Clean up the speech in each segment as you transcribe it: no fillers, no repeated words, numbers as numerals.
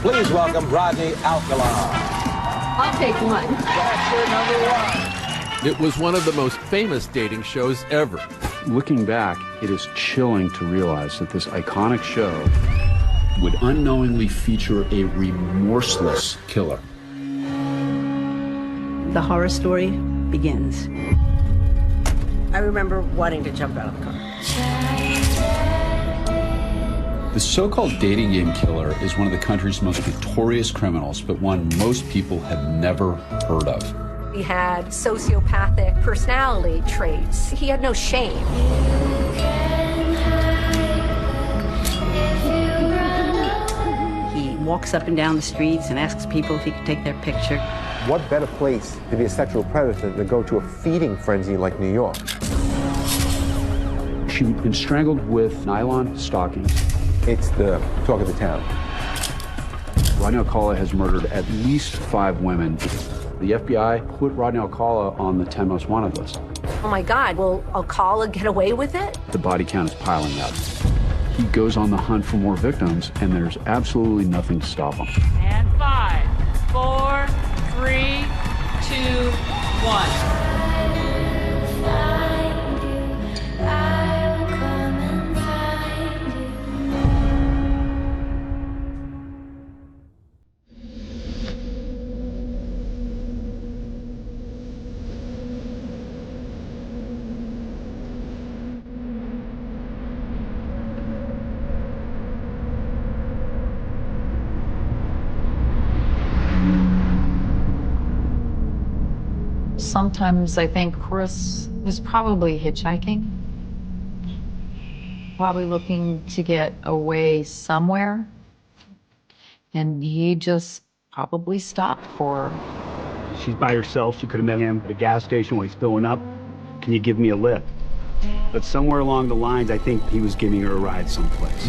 Please welcome Rodney Alcala. I'll take one. Bachelor number 1. It was one of the most famous dating shows ever. Looking back, it is chilling to realize that this iconic show would unknowingly feature a remorseless killer. The horror story begins. I remember wanting to jump out of the car. The so-called dating game killer is one of the country's most notorious criminals, but one most people have never heard of. He had sociopathic personality traits. He had no shame. He walks up and down the streets and asks people if he could take their picture. What better place to be a sexual predator than to go to a feeding frenzy like New York? She'd been strangled with nylon stockings. It's the talk of the town. Rodney Alcala has murdered at least 5 women. The FBI put Rodney Alcala on the 10 most wanted list. Oh my God, will Alcala get away with it? The body count is piling up. He goes on the hunt for more victims, and there's absolutely nothing to stop him. And 5, 4, 3, 2, 1. Sometimes I think Chris was probably hitchhiking, probably looking to get away somewhere, and he just probably stopped for her. She's by herself. She could have met him at a gas station while he's filling up. Can you give me a lift? But somewhere along the lines, I think he was giving her a ride someplace.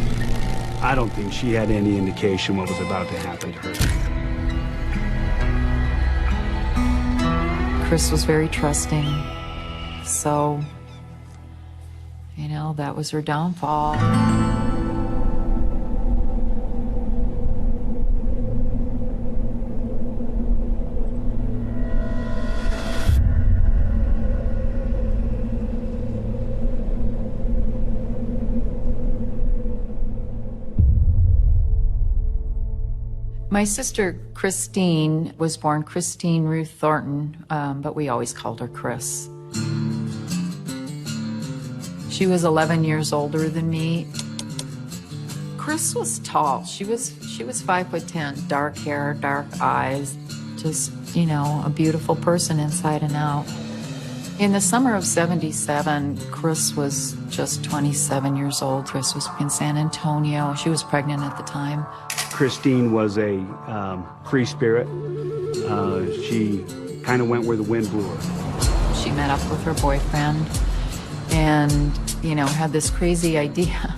I don't think she had any indication what was about to happen to her. Chris was very trusting, so, you know, that was her downfall. My sister Christine was born Christine Ruth Thornton, but we always called her Chris. She was 11 years older than me. Chris was tall. She was 5'10", dark hair, dark eyes, just, you know, a beautiful person inside and out. In the summer of '77, Chris was just 27 years old. Chris was in San Antonio. She was pregnant at the time. Christine was a free spirit. She kind of went where the wind blew her. She met up with her boyfriend and, you know, had this crazy idea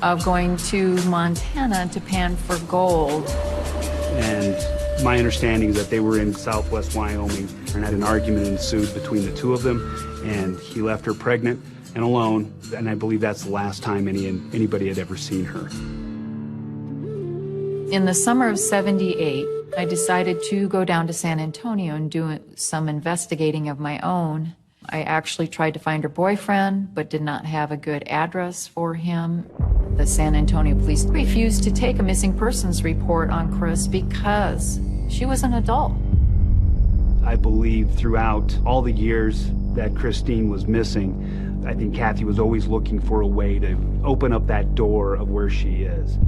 of going to Montana to pan for gold. And my understanding is that they were in southwest Wyoming and had an argument ensued between the two of them, and he left her pregnant and alone, and I believe that's the last time anybody had ever seen her. In the summer of '78, I decided to go down to San Antonio and do some investigating of my own. I actually tried to find her boyfriend, but did not have a good address for him. The San Antonio police refused to take a missing persons report on Chris because she was an adult. I believe throughout all the years that Christine was missing, I think Kathy was always looking for a way to open up that door of where she is.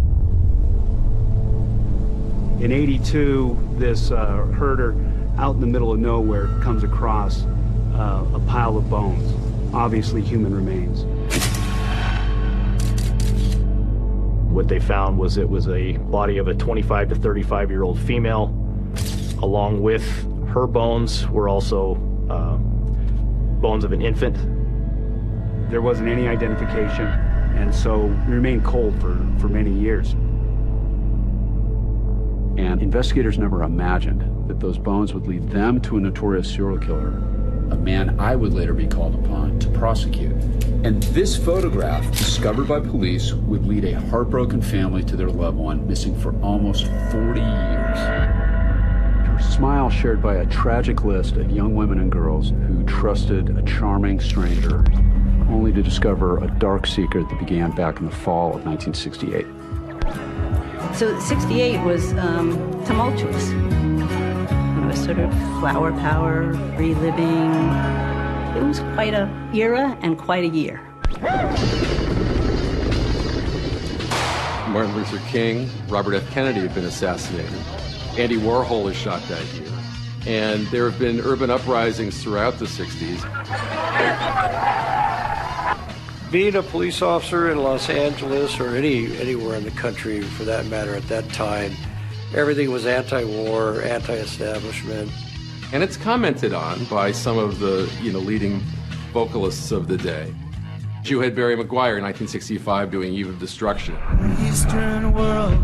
In '82, this herder out in the middle of nowhere comes across a pile of bones, obviously human remains. What they found was it was a body of a 25 to 35-year-old female. Along with her bones were also bones of an infant. There wasn't any identification, and so we remained cold for many years. And investigators never imagined that those bones would lead them to a notorious serial killer a man I would later be called upon to prosecute. And this photograph, discovered by police, would lead a heartbroken family to their loved one, missing for almost 40 years. Her smile shared by a tragic list of young women and girls who trusted a charming stranger, only to discover a dark secret that began back in the fall of 1968. So 68 was tumultuous. It was sort of flower power, free living. It was quite a era and quite a year. Martin Luther King, Robert F. Kennedy have been assassinated. Andy Warhol was shot that year. And there have been urban uprisings throughout the 60s. Being a police officer in Los Angeles or anywhere in the country for that matter at that time, everything was anti-war, anti-establishment. And it's commented on by some of the leading vocalists of the day. You had Barry McGuire in 1965 doing Eve of Destruction. The Eastern world,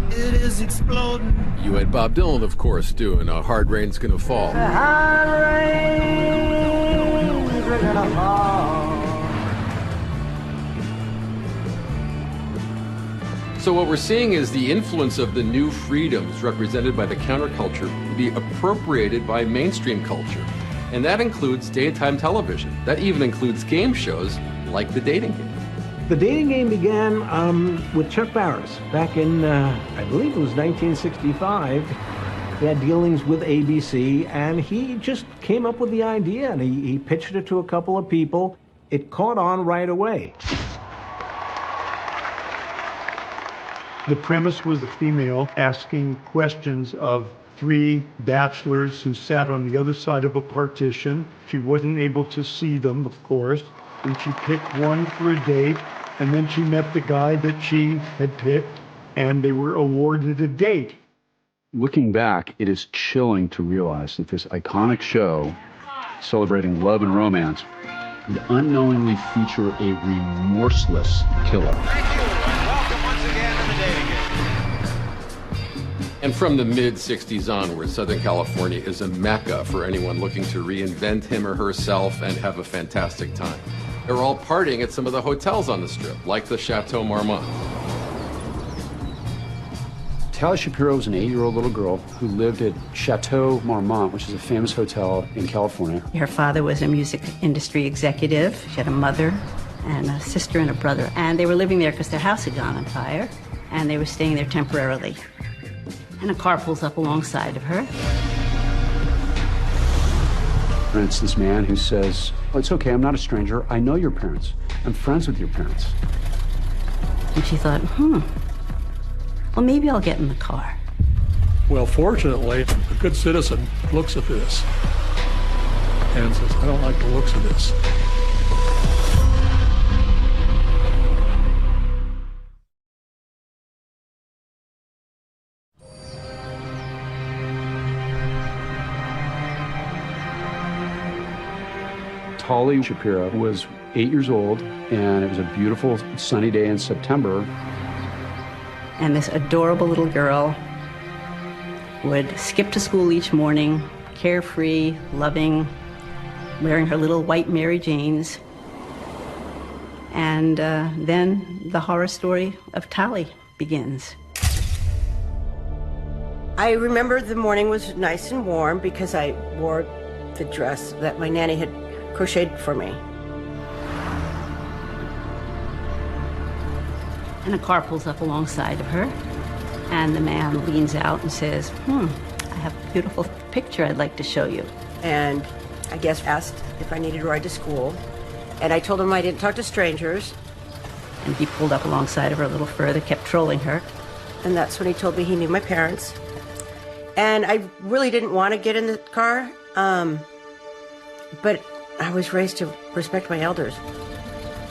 it is exploding. You had Bob Dylan, of course, doing Hard Rain's Gonna Fall. Hard rain's gonna fall. So what we're seeing is the influence of the new freedoms represented by the counterculture to be appropriated by mainstream culture. And that includes daytime television. That even includes game shows like The Dating Game. The Dating Game began with Chuck Barris back in, I believe it was 1965. He had dealings with ABC, and he just came up with the idea, and he pitched it to a couple of people. It caught on right away. The premise was a female asking questions of three bachelors who sat on the other side of a partition. She wasn't able to see them, of course, and she picked one for a date, and then she met the guy that she had picked, and they were awarded a date. Looking back, it is chilling to realize that this iconic show, celebrating love and romance, would unknowingly feature a remorseless killer. And from the mid-60s onward, Southern California is a mecca for anyone looking to reinvent him or herself and have a fantastic time. They're all partying at some of the hotels on the Strip, like the Chateau Marmont. Tali Shapiro was an 8-year-old little girl who lived at Chateau Marmont, which is a famous hotel in California. Her father was a music industry executive. She had a mother and a sister and a brother. And they were living there because their house had gone on fire. And they were staying there temporarily. And a car pulls up alongside of her. And it's this man who says, "Oh, it's okay, I'm not a stranger. I know your parents. I'm friends with your parents." And she thought, well, maybe I'll get in the car. Well, fortunately, a good citizen looks at this and says, I don't like the looks of this. Tali Shapiro was 8 years old, and it was a beautiful sunny day in September. And this adorable little girl would skip to school each morning, carefree, loving, wearing her little white Mary Janes. And then the horror story of Tali begins. I remember the morning was nice and warm because I wore the dress that my nanny had crocheted for me. And a car pulls up alongside of her, and the man leans out and says, I have a beautiful picture I'd like to show you. And I guess asked if I needed a ride to school. And I told him I didn't talk to strangers. And he pulled up alongside of her a little further, kept trolling her. And that's when he told me he knew my parents. And I really didn't want to get in the car, but I was raised to respect my elders.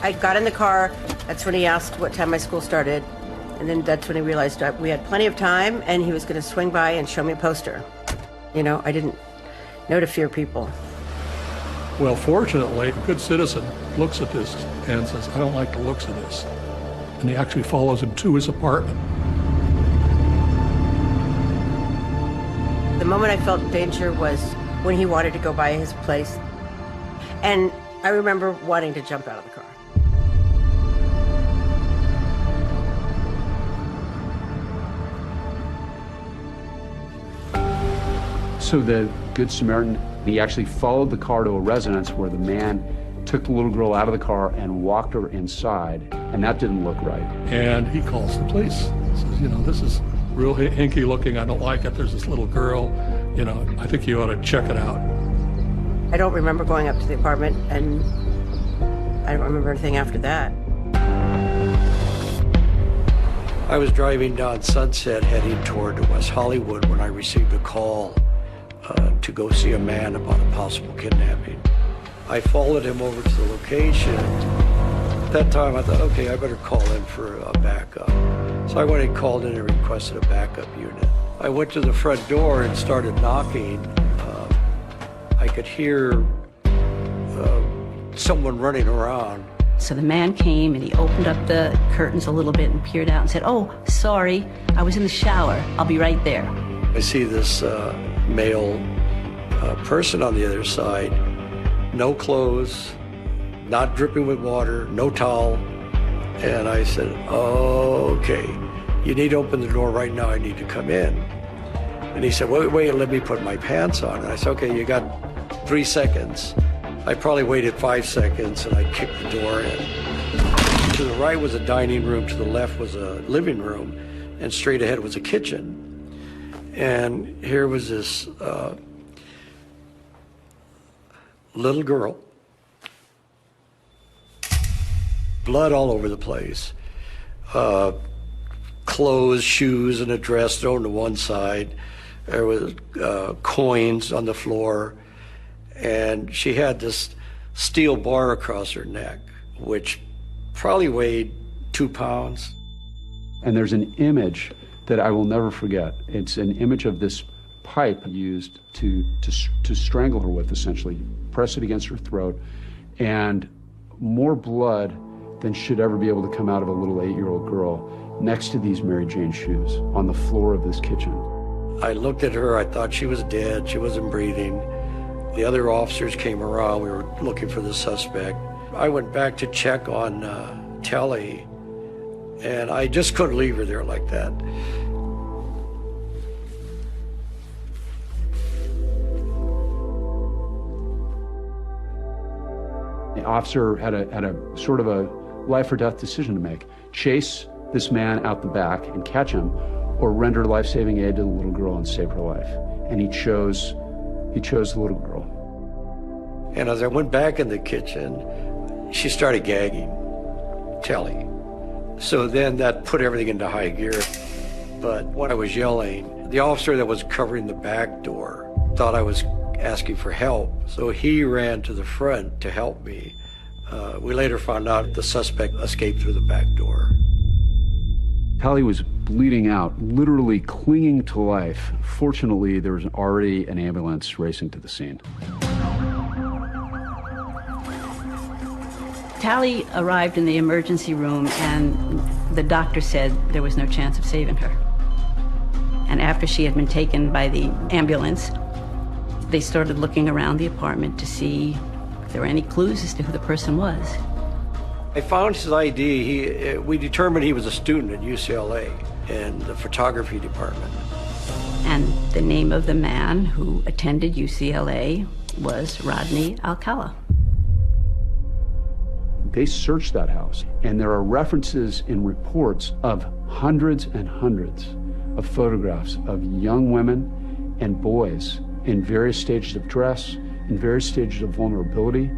I got in the car, that's when he asked what time my school started, and then that's when he realized we had plenty of time and he was going to swing by and show me a poster. You know, I didn't know to fear people. Well, fortunately, a good citizen looks at this and says, I don't like the looks of this. And he actually follows him to his apartment. The moment I felt danger was when he wanted to go by his place. And I remember wanting to jump out of the car. So the Good Samaritan, he actually followed the car to a residence where the man took the little girl out of the car and walked her inside, and that didn't look right. And he calls the police. He says, you know, this is real hinky looking. I don't like it. There's this little girl. You know, I think you ought to check it out. I don't remember going up to the apartment, and I don't remember anything after that. I was driving down Sunset heading toward West Hollywood when I received a call to go see a man about a possible kidnapping. I followed him over to the location. At that time, I thought, okay, I better call in for a backup. So I went and called in and requested a backup unit. I went to the front door and started knocking. I could hear someone running around. So the man came and he opened up the curtains a little bit and peered out and said, "Oh, sorry, I was in the shower. I'll be right there." I see this male person on the other side, no clothes, not dripping with water, no towel. And I said, "Oh, okay, you need to open the door right now. I need to come in." And he said, wait, let me put my pants on. And I said, "Okay, you got 3 seconds." I probably waited 5 seconds and I kicked the door in. To the right was a dining room, to the left was a living room, and straight ahead was a kitchen. And here was this little girl, blood all over the place, clothes, shoes, and a dress thrown to one side. There was coins on the floor, and she had this steel bar across her neck, which probably weighed 2 pounds. And there's an image that I will never forget. It's an image of this pipe used to strangle her with, essentially. Press it against her throat, and more blood than should ever be able to come out of a little 8-year-old girl next to these Mary Jane shoes on the floor of this kitchen. I looked at her, I thought she was dead, she wasn't breathing. The other officers came around, we were looking for the suspect. I went back to check on Telly, and I just couldn't leave her there like that. The officer had a sort of a life or death decision to make. Chase this man out the back and catch him, or render life-saving aid to the little girl and save her life. And he chose the little girl. And as I went back in the kitchen, she started gagging, Telly. So then that put everything into high gear. But when I was yelling, the officer that was covering the back door thought I was asking for help. So he ran to the front to help me. We later found out the suspect escaped through the back door. Telly was bleeding out, literally clinging to life. Fortunately, there was already an ambulance racing to the scene. Tally arrived in the emergency room, and the doctor said there was no chance of saving her. And after she had been taken by the ambulance, they started looking around the apartment to see if there were any clues as to who the person was. I found his ID. We determined he was a student at UCLA in the photography department. And the name of the man who attended UCLA was Rodney Alcala. They searched that house, and there are references in reports of hundreds and hundreds of photographs of young women and boys in various stages of dress, in various stages of vulnerability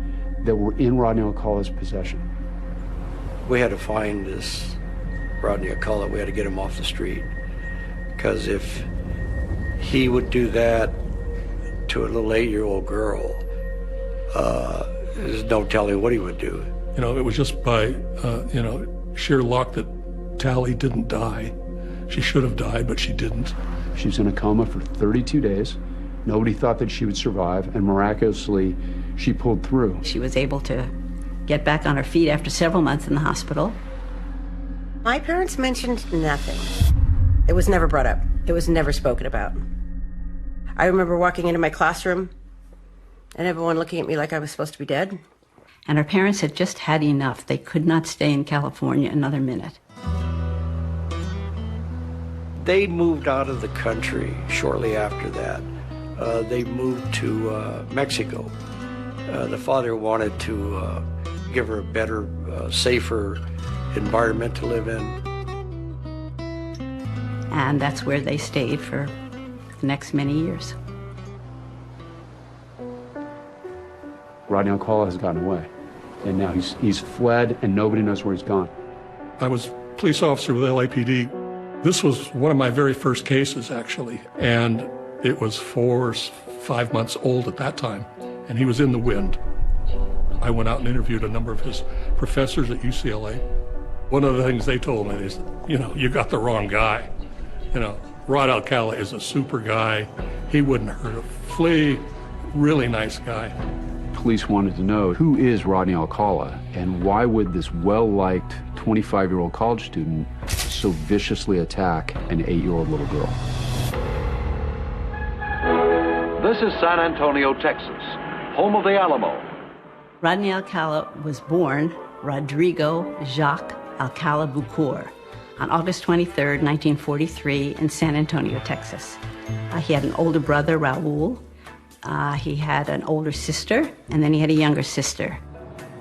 that were in Rodney Alcala's possession. We had to find this Rodney Alcala. We had to get him off the street, because if he would do that to a little 8-year-old girl, there's no telling what he would do. You know, it was just by, sheer luck that Tally didn't die. She should have died, but she didn't. She was in a coma for 32 days. Nobody thought that she would survive, and miraculously, she pulled through. She was able to get back on her feet after several months in the hospital. My parents mentioned nothing. It was never brought up. It was never spoken about. I remember walking into my classroom and everyone looking at me like I was supposed to be dead. And her parents had just had enough. They could not stay in California another minute. They moved out of the country shortly after that. They moved to Mexico. The father wanted to give her a better, safer environment to live in. And that's where they stayed for the next many years. Rodney Alcala has gotten away, and now he's fled, and nobody knows where he's gone. I was police officer with LAPD. This was one of my very first cases, actually, and it was 4 or 5 months old at that time, and he was in the wind. I went out and interviewed a number of his professors at UCLA. One of the things they told me is, you got the wrong guy. Rod Alcala is a super guy. He wouldn't hurt a flea. Really nice guy. Police wanted to know, who is Rodney Alcala, and why would this well-liked 25-year-old college student so viciously attack an 8-year-old little girl? This is San Antonio, Texas, home of the Alamo. Rodney Alcala was born Rodrigo Jacques Alcala Bucor on August 23rd, 1943, in San Antonio, Texas. He had an older brother, Raul. He had an older sister, and then he had a younger sister.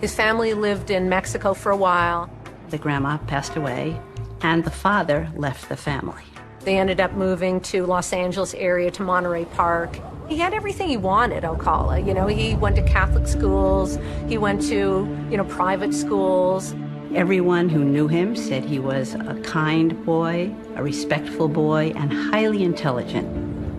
His family lived in Mexico for a while. The grandma passed away, and the father left the family. They ended up moving to Los Angeles area, to Monterey Park. He had everything he wanted, Alcala. He went to Catholic schools. He went to, private schools. Everyone who knew him said he was a kind boy, a respectful boy, and highly intelligent.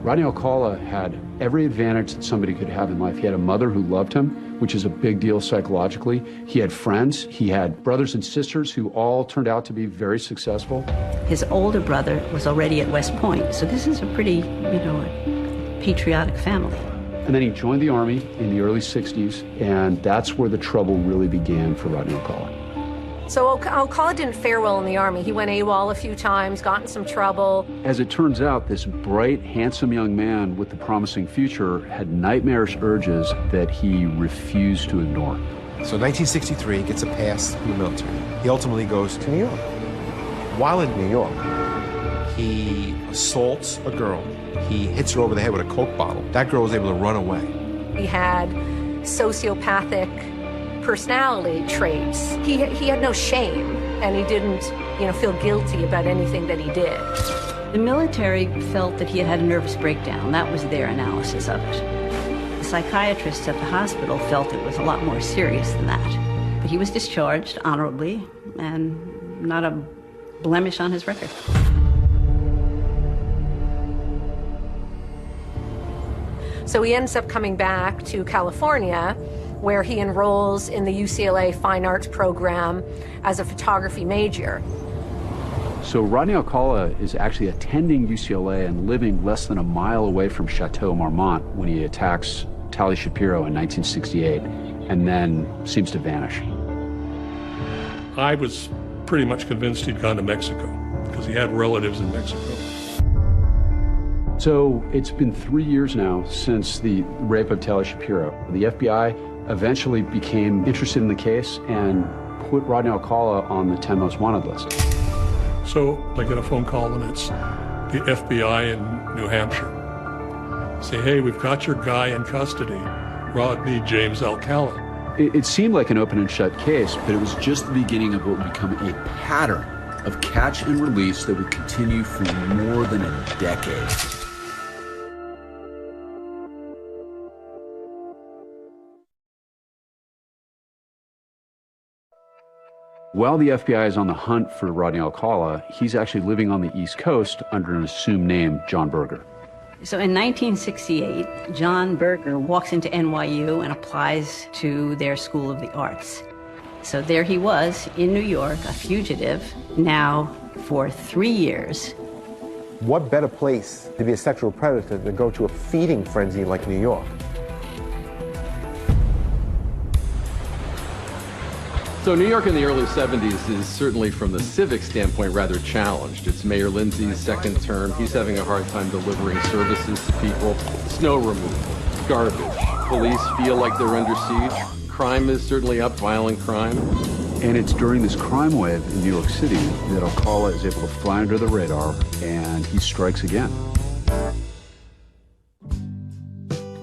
Rodney Alcala had every advantage that somebody could have in life. He had a mother who loved him, which is a big deal psychologically. He had friends. He had brothers and sisters who all turned out to be very successful. His older brother was already at West Point, so this is a pretty, patriotic family. And then he joined the Army in the early 60s, and that's where the trouble really began for Rodney Alcala. So Alcala didn't fare well in the Army. He went AWOL a few times, got in some trouble. As it turns out, this bright, handsome young man with the promising future had nightmarish urges that he refused to ignore. So 1963, he gets a pass from the military. He ultimately goes to New York. While in New York, he assaults a girl. He hits her over the head with a Coke bottle. That girl was able to run away. He had sociopathic personality traits. He had no shame, and he didn't, feel guilty about anything that he did. The military felt that he had had a nervous breakdown. That was their analysis of it. The psychiatrists at the hospital felt it was a lot more serious than that. But he was discharged honorably, and not a blemish on his record. So he ends up coming back to California, where he enrolls in the UCLA Fine Arts program as a photography major. So Rodney Alcala is actually attending UCLA and living less than a mile away from Chateau Marmont when he attacks Tally Shapiro in 1968, and then seems to vanish. I was pretty much convinced he'd gone to Mexico because he had relatives in Mexico. So it's been 3 years now since the rape of Tally Shapiro. The FBI eventually became interested in the case and put Rodney Alcala on the 10 most wanted list. So I get a phone call, and it's the FBI in New Hampshire. Say, hey, we've got your guy in custody, Rodney James Alcala. It seemed like an open and shut case, but it was just the beginning of what would become a pattern of catch and release that would continue for more than a decade. While the FBI is on the hunt for Rodney Alcala, he's actually living on the East Coast under an assumed name, John Berger. So in 1968, John Berger walks into NYU and applies to their School of the Arts. So there he was in New York, a fugitive, now for 3 years. What better place to be a sexual predator than go to a feeding frenzy like New York? So New York in the early 70s is certainly, from the civic standpoint, rather challenged. It's Mayor Lindsay's second term. He's having a hard time delivering services to people. Snow removal, garbage, police feel like they're under siege. Crime is certainly up, violent crime. And it's during this crime wave in New York City that Alcala is able to fly under the radar, and he strikes again.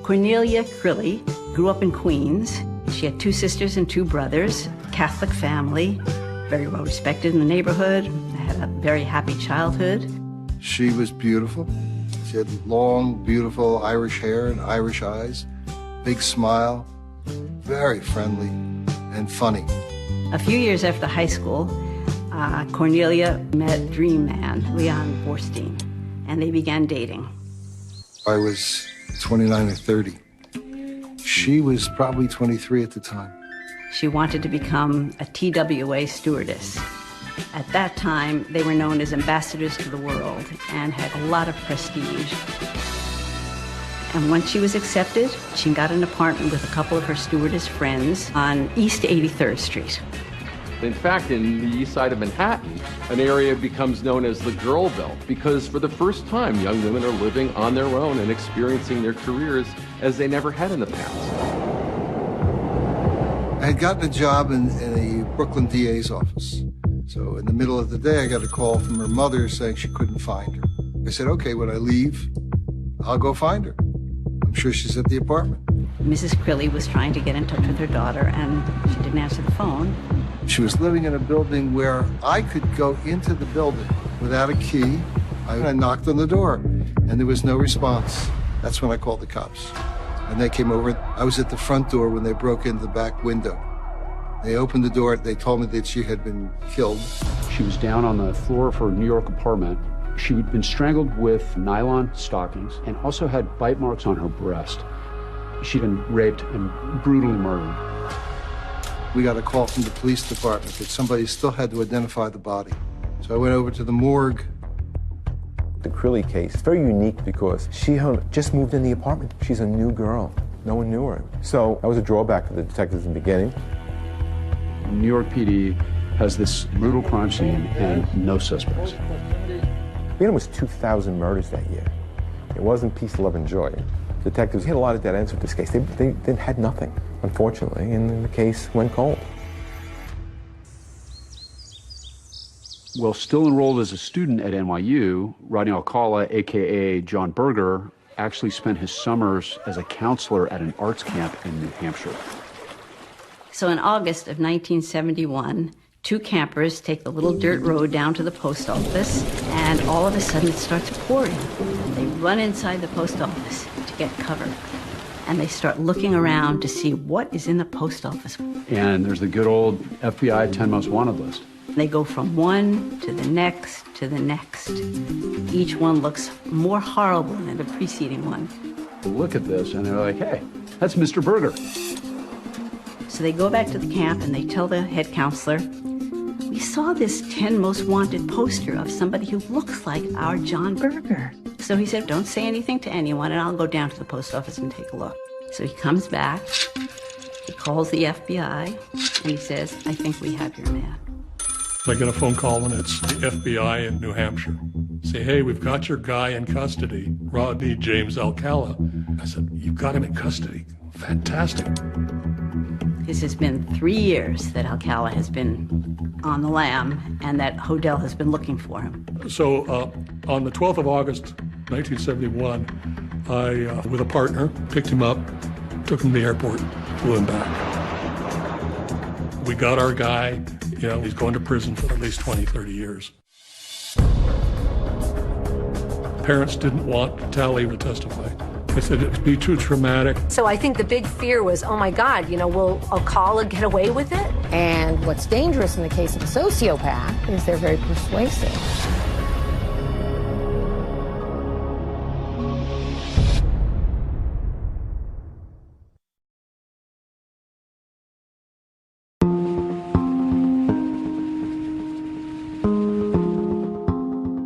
Cornelia Crilly grew up in Queens. She had 2 sisters and 2 brothers, Catholic family, very well respected in the neighborhood, had a very happy childhood. She was beautiful. She had long, beautiful Irish hair and Irish eyes, big smile, very friendly and funny. A few years after high school, Cornelia met Dream Man, Leon Borstein, and they began dating. I was 29 or 30. She was probably 23 at the time. She wanted to become a TWA stewardess. At that time, they were known as ambassadors to the world and had a lot of prestige. And once she was accepted, she got an apartment with a couple of her stewardess friends on East 83rd Street. In fact, in the east side of Manhattan, an area becomes known as the Girl Belt because for the first time, young women are living on their own and experiencing their careers as they never had in the past. I had gotten a job in a Brooklyn DA's office. So in the middle of the day, I got a call from her mother saying she couldn't find her. I said, okay, when I leave, I'll go find her. I'm sure she's at the apartment. Mrs. Crilly was trying to get in touch with her daughter, and she didn't answer the phone. She was living in a building where I could go into the building without a key. I knocked on the door, and there was no response. That's when I called the cops. And they came over. I was at the front door when they broke into the back window. They opened the door. They told me that she had been killed. She was down on the floor of her New York apartment. She had been strangled with nylon stockings and also had bite marks on her breast. She'd been raped and brutally murdered. We got a call from the police department that somebody still had to identify the body. So I went over to the morgue. The Crilly case is very unique because she had just moved in the apartment. She's a new girl. No one knew her. So that was a drawback for the detectives in the beginning. New York PD has this brutal crime scene and no suspects. We had almost 2,000 murders that year. It wasn't peace, love, and joy. Detectives had a lot of dead ends with this case. They had nothing, unfortunately, and the case went cold. Well, still enrolled as a student at NYU, Rodney Alcala, a.k.a. John Berger, actually spent his summers as a counselor at an arts camp in New Hampshire. So in August of 1971, 2 campers take the little dirt road down to the post office, and all of a sudden it starts pouring. They run inside the post office to get cover, and they start looking around to see what is in the post office. And there's the good old FBI 10 Most Wanted list. They go from one to the next to the next. Each one looks more horrible than the preceding one. They look at this and they're like, hey, that's Mr. Berger. So they go back to the camp and they tell the head counselor, we saw this 10 Most Wanted poster of somebody who looks like our John Berger. So he said, don't say anything to anyone and I'll go down to the post office and take a look. So he comes back, he calls the FBI, and he says, I think we have your man. I get a phone call and it's the FBI in New Hampshire. Say, hey, we've got your guy in custody, Rodney James Alcala. I said, you've got him in custody. Fantastic. This has been 3 years that Alcala has been on the lam and that Hodel has been looking for him. So on the 12th of August, 1971, I, with a partner, picked him up, took him to the airport, flew him back. We got our guy. You know, he's going to prison for at least 20, 30 years. Parents didn't want Tally to testify. They said it would be too traumatic. So I think the big fear was, oh my God, you know, will Alcala get away with it? And what's dangerous in the case of a sociopath is they're very persuasive.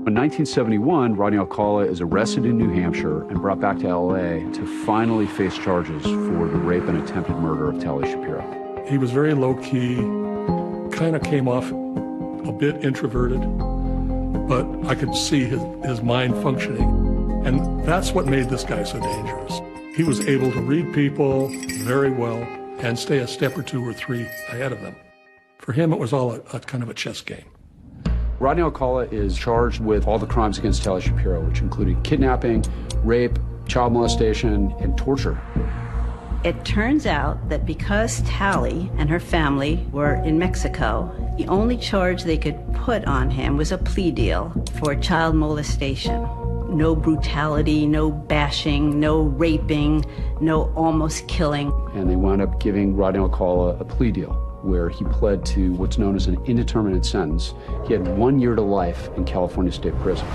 In 1971, Rodney Alcala is arrested in New Hampshire and brought back to LA to finally face charges for the rape and attempted murder of Tally Shapiro. He was very low-key, kind of came off a bit introverted, but I could see his mind functioning. And that's what made this guy so dangerous. He was able to read people very well and stay a step or two or three ahead of them. For him, it was all a kind of a chess game. Rodney Alcala is charged with all the crimes against Tally Shapiro, which included kidnapping, rape, child molestation, and torture. It turns out that because Tally and her family were in Mexico, the only charge they could put on him was a plea deal for child molestation. No brutality, no bashing, no raping, no almost killing. And they wound up giving Rodney Alcala a plea deal where he pled to what's known as an indeterminate sentence. He had 1 year to life in California State Prison.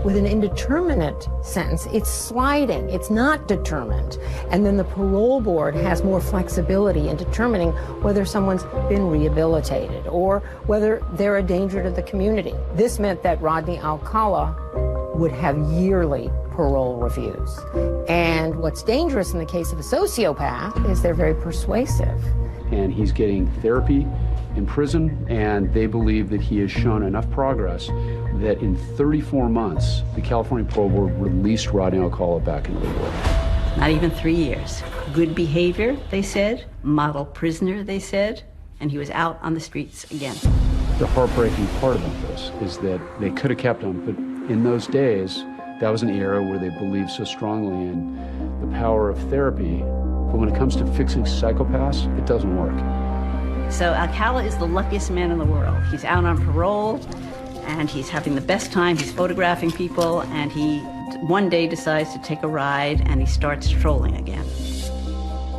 With an indeterminate sentence, it's sliding, it's not determined. And then the parole board has more flexibility in determining whether someone's been rehabilitated or whether they're a danger to the community. This meant that Rodney Alcala would have yearly parole reviews. And what's dangerous in the case of a sociopath is they're very persuasive. And he's getting therapy in prison, and they believe that he has shown enough progress that in 34 months, the California Parole Board released Rodney Alcala back into the world. Not even 3 years. Good behavior, they said. Model prisoner, they said. And he was out on the streets again. The heartbreaking part about this is that they could have kept him, but in those days, that was an era where they believed so strongly in the power of therapy. But when it comes to fixing psychopaths, it doesn't work. So Alcala is the luckiest man in the world. He's out on parole, and he's having the best time. He's photographing people, and he one day decides to take a ride, and he starts trolling again.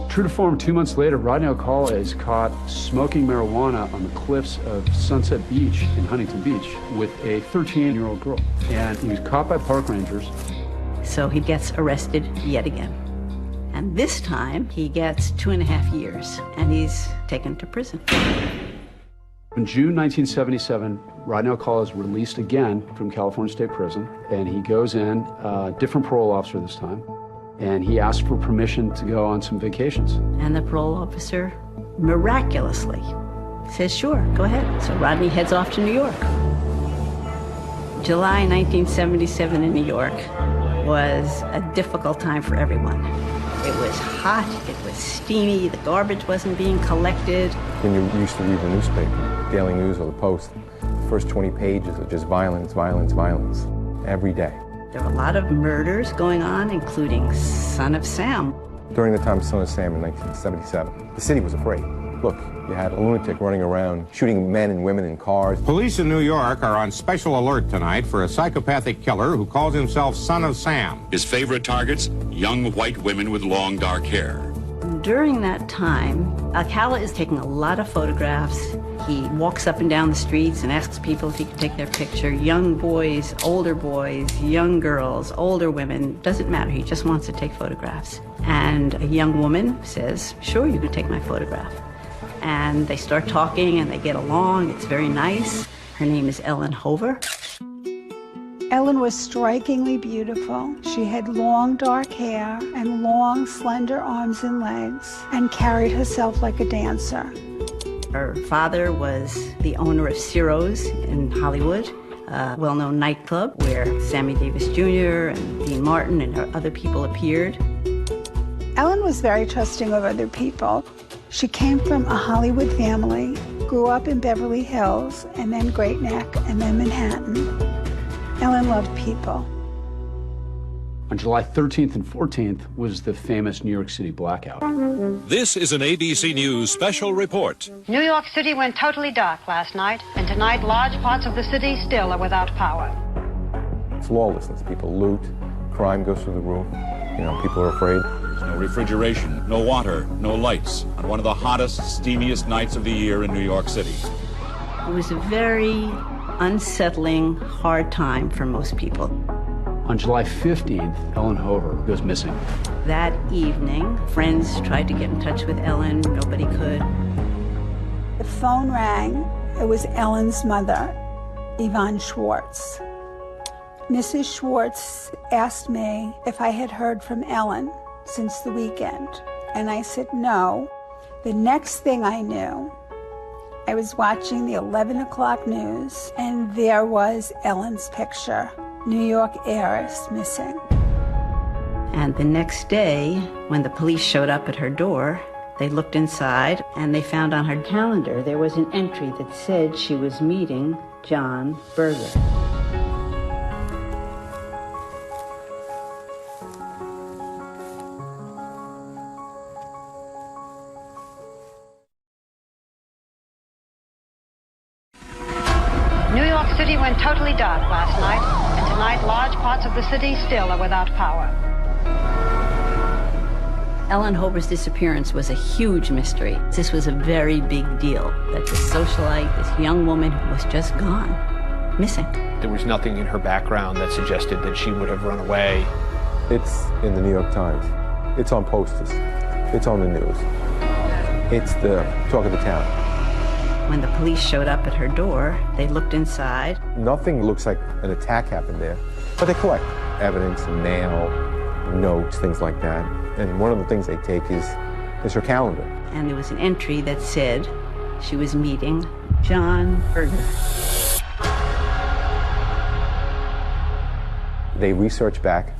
True to form, 2 months later, Rodney Alcala is caught smoking marijuana on the cliffs of Sunset Beach in Huntington Beach with a 13-year-old girl. And he was caught by park rangers. So he gets arrested yet again. And this time, he gets 2.5 years, and he's taken to prison. In June 1977, Rodney Alcala is released again from California State Prison, and he goes in, different parole officer this time, and he asks for permission to go on some vacations. And the parole officer miraculously says, sure, go ahead. So Rodney heads off to New York. July 1977 in New York was a difficult time for everyone. It was hot, it was steamy, the garbage wasn't being collected. When you used to read the newspaper, Daily News or the Post, the first 20 pages are just violence, violence, violence, every day. There were a lot of murders going on, including Son of Sam. During the time of Son of Sam in 1977, the city was afraid. Look, you had a lunatic running around shooting men and women in cars. Police in New York are on special alert tonight for a psychopathic killer who calls himself Son of Sam. His favorite targets, young white women with long dark hair. During that time, Alcala is taking a lot of photographs. He walks up and down the streets and asks people if he can take their picture. Young boys, young girls, older women, doesn't matter. He just wants to take photographs. And a young woman says, sure, you can take my photograph. And they start talking and they get along. It's very nice. Her name is Ellen Hover. Ellen was strikingly beautiful. She had long dark hair and long slender arms and legs and carried herself like a dancer. Her father was the owner of Ciro's in Hollywood, a well-known nightclub where Sammy Davis Jr. and Dean Martin and other people appeared. Ellen was very trusting of other people. She came from a Hollywood family, grew up in Beverly Hills, and then Great Neck, and then Manhattan. Ellen loved people. On July 13th and 14th was the famous New York City blackout. This is an ABC News special report. New York City went totally dark last night, and tonight large parts of the city still are without power. It's lawlessness. People loot, crime goes through the roof. You know, people are afraid. There's no refrigeration, no water, no lights on one of the hottest, steamiest nights of the year in New York City. It was a very unsettling, hard time for most people. On July 15th, Ellen Hover goes missing. That evening, friends tried to get in touch with Ellen. Nobody could. The phone rang. It was Ellen's mother, Yvonne Schwartz. Mrs. Schwartz asked me if I had heard from Ellen since the weekend, and I said no. The next thing I knew, I was watching the 11 o'clock news, and there was Ellen's picture, New York heiress missing. And the next day, when the police showed up at her door, they looked inside and they found on her calendar there was an entry that said she was meeting John Berger. New York City went totally dark last night, and tonight large parts of the city still are without power. Ellen Hober's disappearance was a huge mystery. This was a very big deal, that this socialite, this young woman, was just gone, missing. There was nothing in her background that suggested that she would have run away. It's in the New York Times. It's on posters. It's on the news. It's the talk of the town. When the police showed up at her door, they looked inside. Nothing looks like an attack happened there, but they collect evidence, mail, notes, things like that. And one of the things they take is her calendar. And there was an entry that said she was meeting John Berger. They research back,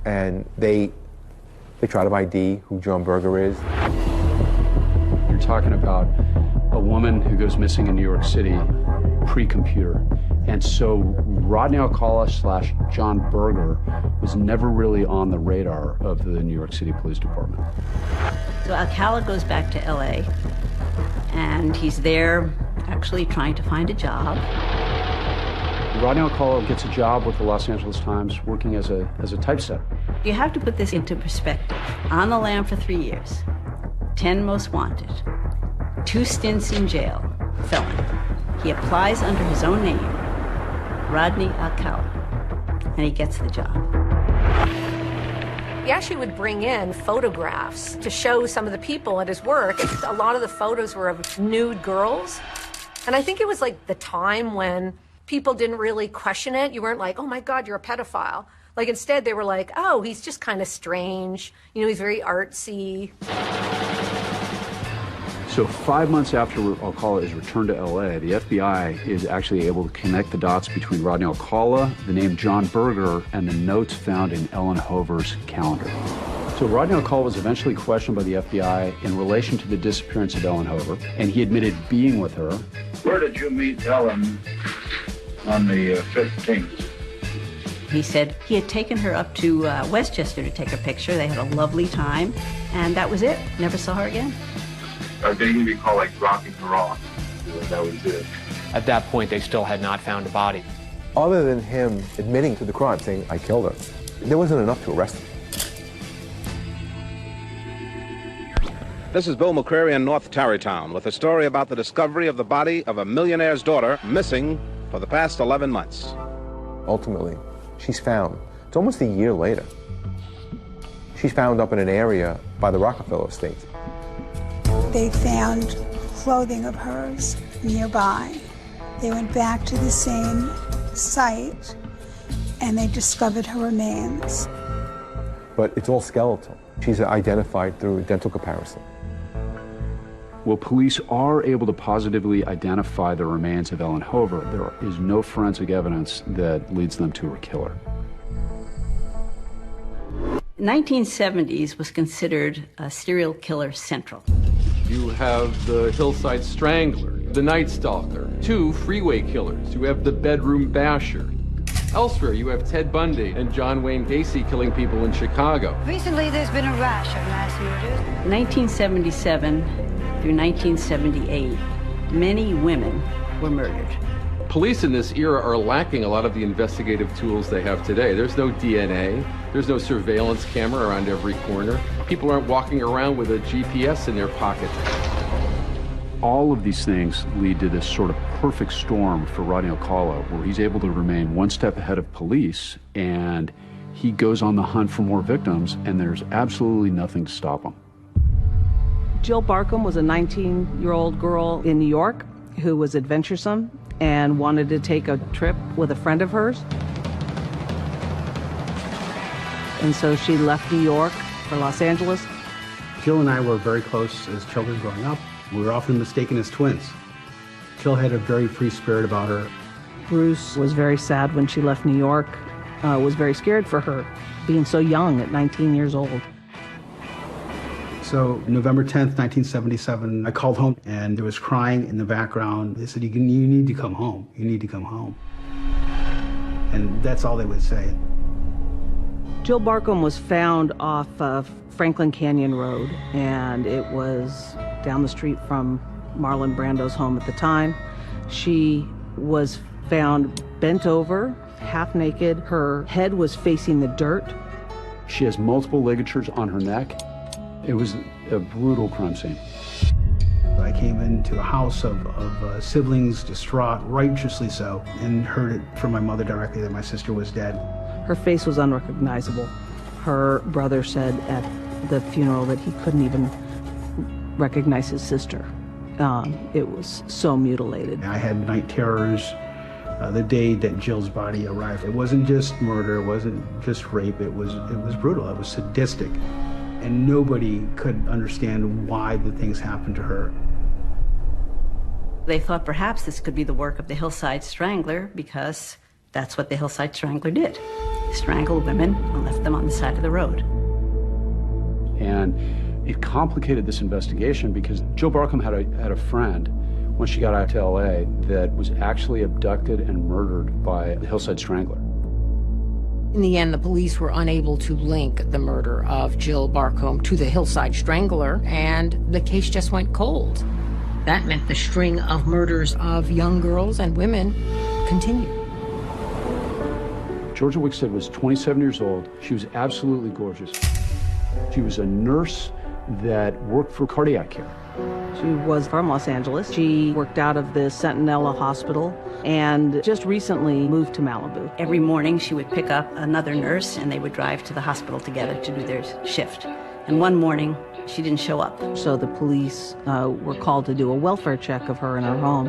and they try to ID who John Berger is. You're talking about a woman who goes missing in New York City pre-computer. And so Rodney Alcala / John Berger was never really on the radar of the New York City Police Department. So Alcala goes back to LA, and he's there actually trying to find a job. Rodney Alcala gets a job with the Los Angeles Times working as a typesetter. You have to put this into perspective. On the lam for 3 years, 10 most wanted, 2 stints in jail, felon. He applies under his own name, Rodney Alcala, and he gets the job. He actually would bring in photographs to show some of the people at his work. A lot of the photos were of nude girls. And I think it was like the time when people didn't really question it. You weren't like, oh my God, you're a pedophile. Like instead they were like, oh, he's just kind of strange. You know, he's very artsy. So 5 months after Alcala is returned to LA, the FBI is actually able to connect the dots between Rodney Alcala, the name John Berger, and the notes found in Ellen Hober's calendar. So Rodney Alcala was eventually questioned by the FBI in relation to the disappearance of Ellen Hober, and he admitted being with her. Where did you meet Ellen on the 15th? He said he had taken her up to Westchester to take a picture. They had a lovely time, and that was it. Never saw her again. They can be called like rocking her off. That was it. At that point, they still had not found a body. Other than him admitting to the crime, saying, I killed her, there wasn't enough to arrest him. This is Bill McCreary in North Tarrytown with a story about the discovery of the body of a millionaire's daughter missing for the past 11 months. Ultimately, she's found. It's almost a year later. She's found up in an area by the Rockefeller estate. They found clothing of hers nearby. They went back to the same site and they discovered her remains. But it's all skeletal. She's identified through dental comparison. Well, police are able to positively identify the remains of Ellen Hober. There is no forensic evidence that leads them to her killer. 1970s was considered a serial killer central. You have the Hillside Strangler, the Night Stalker, 2 freeway killers. You have the Bedroom Basher. Elsewhere, you have Ted Bundy and John Wayne Gacy killing people in Chicago. Recently, there's been a rash of mass murders. 1977 through 1978, many women were murdered. Police in this era are lacking a lot of the investigative tools they have today. There's no DNA, there's no surveillance camera around every corner. People aren't walking around with a GPS in their pocket. All of these things lead to this sort of perfect storm for Rodney Alcala, where he's able to remain one step ahead of police, and he goes on the hunt for more victims, and there's absolutely nothing to stop him. Jill Barkham was a 19-year-old girl in New York who was adventuresome and wanted to take a trip with a friend of hers. And so she left New York for Los Angeles. Jill and I were very close as children growing up. We were often mistaken as twins. Jill had a very free spirit about her. Bruce was very sad when she left New York. was very scared for her, being so young at 19 years old. So November 10th, 1977, I called home and there was crying in the background. They said, you need to come home. You need to come home. And that's all they would say. Jill Barcombe was found off of Franklin Canyon Road, and it was down the street from Marlon Brando's home at the time. She was found bent over, half naked. Her head was facing the dirt. She has multiple ligatures on her neck. It was a brutal crime scene. I came into a house of siblings, distraught, righteously so, and heard it from my mother directly that my sister was dead. Her face was unrecognizable. Her brother said at the funeral that he couldn't even recognize his sister. It was so mutilated. I had night terrors the day that Jill's body arrived. It wasn't just murder, it wasn't just rape, it was brutal, it was sadistic. And nobody could understand why the things happened to her. They thought perhaps this could be the work of the Hillside Strangler because that's what the Hillside Strangler did. He strangled women and left them on the side of the road. And it complicated this investigation because Jill Barcombe had a friend when she got out to LA that was actually abducted and murdered by the Hillside Strangler. In the end, the police were unable to link the murder of Jill Barcombe to the Hillside Strangler, and the case just went cold. That meant the string of murders of young girls and women continued. Georgia Wickstead was 27 years old. She was absolutely gorgeous. She was a nurse that worked for cardiac care. She was from Los Angeles. She worked out of the Centinela Hospital and just recently moved to Malibu. Every morning she would pick up another nurse and they would drive to the hospital together to do their shift. And one morning she didn't show up. So the police were called to do a welfare check of her in her home.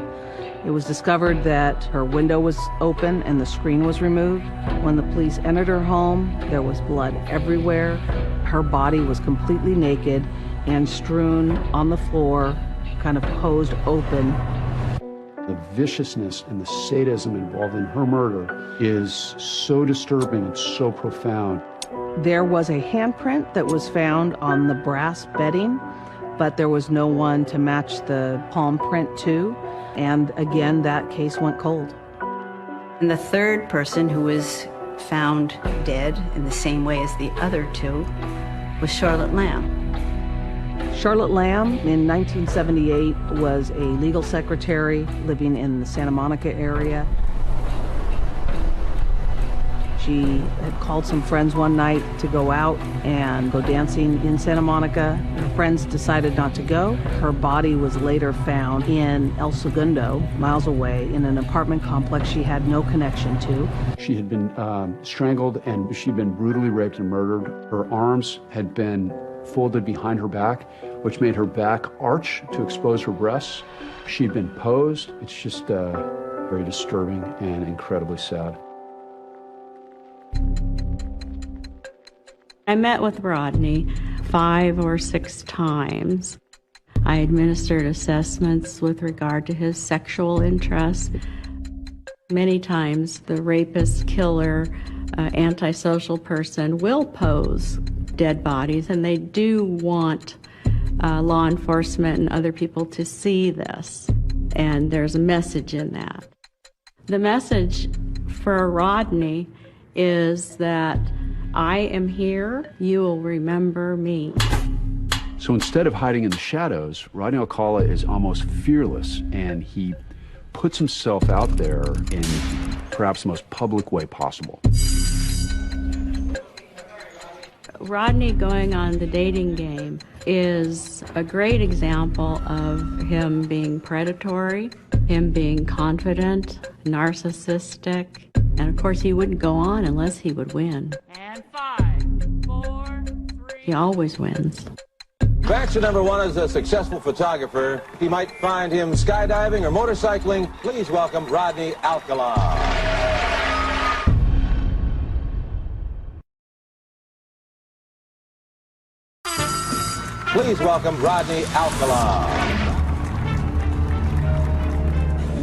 It was discovered that her window was open and the screen was removed. When the police entered her home, there was blood everywhere. Her body was completely naked and strewn on the floor, kind of posed open. The viciousness and the sadism involved in her murder is so disturbing and so profound. There was a handprint that was found on the brass bedding, but there was no one to match the palm print to. And again, that case went cold. And the third person who was found dead in the same way as the other two was Charlotte Lamb. Charlotte Lamb, in 1978, was a legal secretary living in the Santa Monica area. She had called some friends one night to go out and go dancing in Santa Monica. Her friends decided not to go. Her body was later found in El Segundo, miles away, in an apartment complex she had no connection to. She had been strangled and she'd been brutally raped and murdered. Her arms had been folded behind her back, which made her back arch to expose her breasts. She'd been posed. It's just very disturbing and incredibly sad. I met with Rodney 5 or 6 times. I administered assessments with regard to his sexual interests. Many times the rapist, killer, antisocial person will pose dead bodies, and they do want law enforcement and other people to see this. And there's a message in that. The message for Rodney is that I am here, you will remember me. So instead of hiding in the shadows, Rodney Alcala is almost fearless, and he puts himself out there in perhaps the most public way possible. Rodney going on the dating game is a great example of him being predatory, him being confident, narcissistic, and of course he wouldn't go on unless he would win. And 5, 4, 3. He always wins. Factor number 1 is a successful photographer. He might find him skydiving or motorcycling. Please welcome Rodney Alcala. Please welcome Rodney Alcala.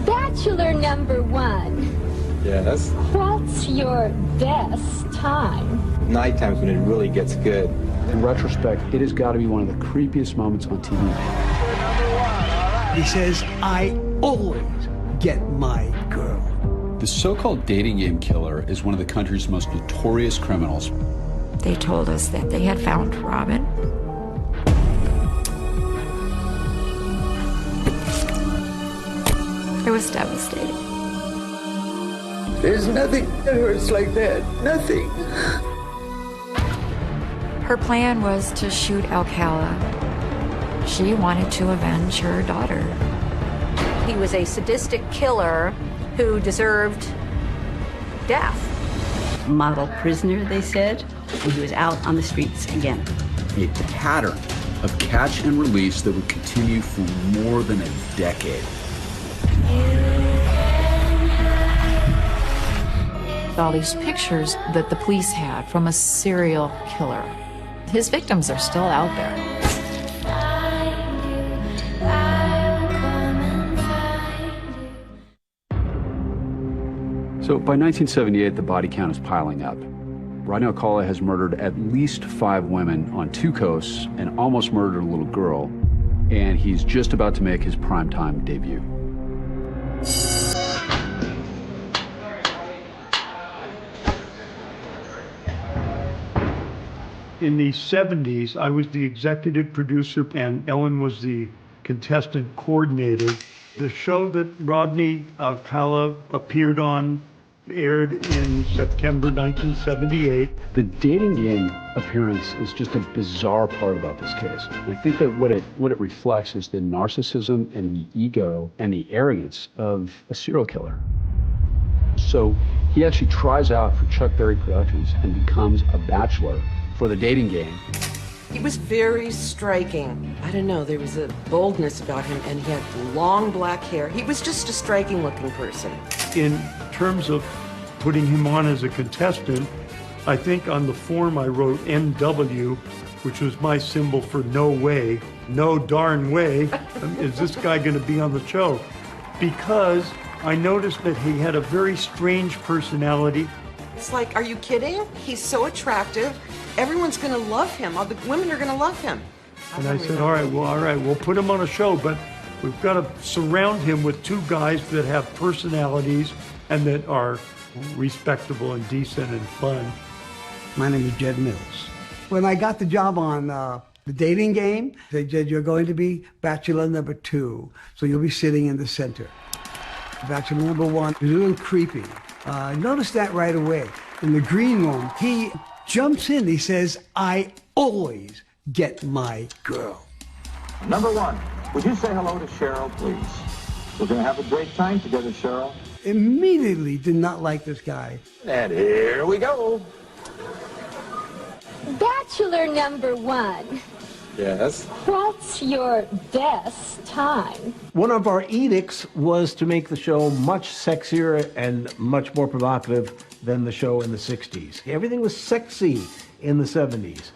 Bachelor number 1. Yes. What's your best time? Night times when it really gets good. In retrospect, it has got to be one of the creepiest moments on TV. He says, I always get my girl. The so-called dating game killer is one of the country's most notorious criminals. They told us that they had found Robin. It was devastating. There's nothing that hurts like that. Nothing. Her plan was to shoot Alcala. She wanted to avenge her daughter. He was a sadistic killer who deserved death. Model prisoner, they said, and he was out on the streets again. A pattern of catch and release that would continue for more than a decade. All these pictures that the police had from a serial killer. His victims are still out there. So by 1978, the body count is piling up. Rodney Alcala has murdered at least 5 women on 2 coasts and almost murdered a little girl, and he's just about to make his primetime debut. In the 70s, I was the executive producer and Ellen was the contestant coordinator. The show that Rodney Alcala appeared on aired in September 1978. The dating game appearance is just a bizarre part about this case. And I think that what it reflects is the narcissism and the ego and the arrogance of a serial killer. So he actually tries out for Chuck Berry Productions and becomes a bachelor for the dating game. He was very striking. I don't know, there was a boldness about him, and he had long black hair. He was just a striking looking person. In terms of putting him on as a contestant, I think on the form I wrote NW, which was my symbol for no way, no darn way, is this guy gonna be on the show? Because I noticed that he had a very strange personality. It's like, are you kidding? He's so attractive. Everyone's gonna love him. All the women are gonna love him. And I said, all right, we'll put him on a show, but we've got to surround him with 2 guys that have personalities and that are respectable and decent and fun. My name is Jed Mills. When I got the job on the dating game, they said, you're going to be bachelor number 2, so you'll be sitting in the center. Bachelor number 1 is a little creepy. Notice that right away. In the green room, he jumps in, he says, I always get my girl. Number 1, would you say hello to Cheryl, please? We're going to have a great time together, Cheryl. Immediately did not like this guy. And here we go. Bachelor number 1. Yes. What's your best time? One of our edicts was to make the show much sexier and much more provocative than the show in the 60s. Everything was sexy in the 70s.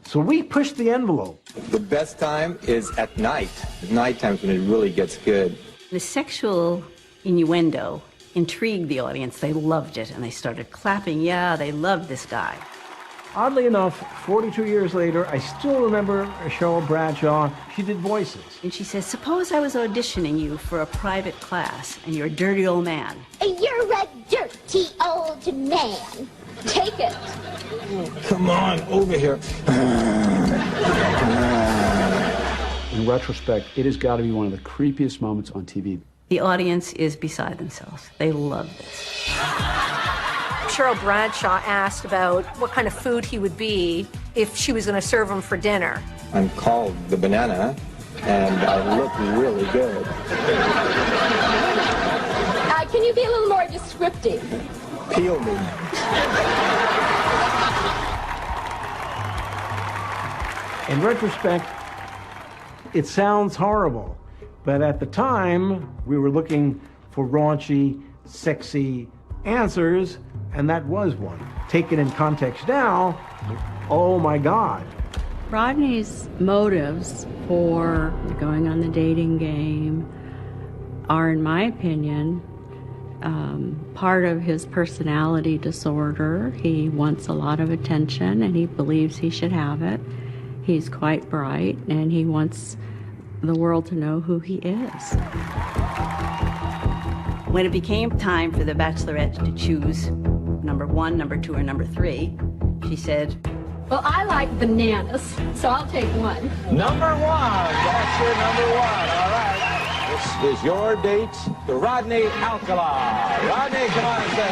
So we pushed the envelope. The best time is at night. Night times when it really gets good. The sexual innuendo intrigued the audience. They loved it, and they started clapping. Yeah, they loved this guy. Oddly enough, 42 years later, I still remember Cheryl Bradshaw. She did voices. And she says, suppose I was auditioning you for a private class, and you're a dirty old man. You're a dirty old man. Take it. Come on, over here. In retrospect, it has got to be one of the creepiest moments on TV. The audience is beside themselves. They love this. Cheryl Bradshaw asked about what kind of food he would be if she was going to serve him for dinner. I'm called the banana, and I look really good. Can you be a little more descriptive? Peel me. In retrospect, it sounds horrible, but at the time, we were looking for raunchy, sexy answers, and that was one. Taken in context now, oh my God. Rodney's motives for going on the dating game are, in my opinion, part of his personality disorder. He wants a lot of attention and he believes he should have it. He's quite bright and he wants the world to know who he is. When it became time for the bachelorette to choose number 1, number 2, or number 3, she said, Well, I like bananas, so I'll take 1. Number 1. That's your number 1. All right. This is your date to Rodney Alcala. Rodney, come on and say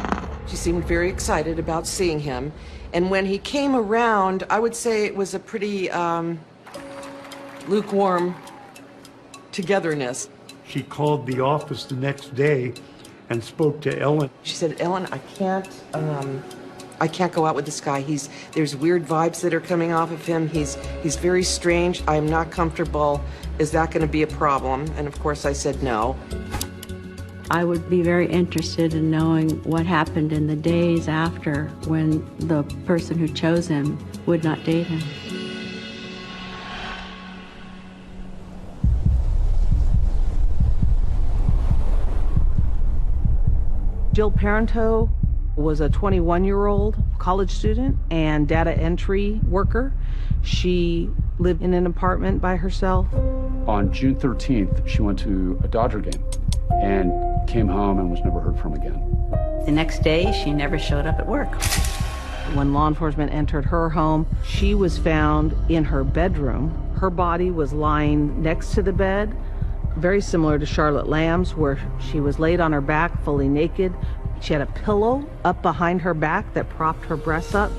hello. She seemed very excited about seeing him. And when he came around, I would say it was a pretty lukewarm togetherness. She called the office the next day and spoke to Ellen. She said, Ellen, I can't go out with this guy. There's weird vibes that are coming off of him. He's very strange. I'm not comfortable. Is that going to be a problem? And of course I said no. I would be very interested in knowing what happened in the days after when the person who chose him would not date him. Jill Parento was a 21-year-old college student and data entry worker. She lived in an apartment by herself. On June 13th, she went to a Dodger game and came home and was never heard from again. The next day, she never showed up at work. When law enforcement entered her home, she was found in her bedroom. Her body was lying next to the bed, very similar to Charlotte Lamb's, where she was laid on her back, fully naked. She had a pillow up behind her back that propped her breasts up.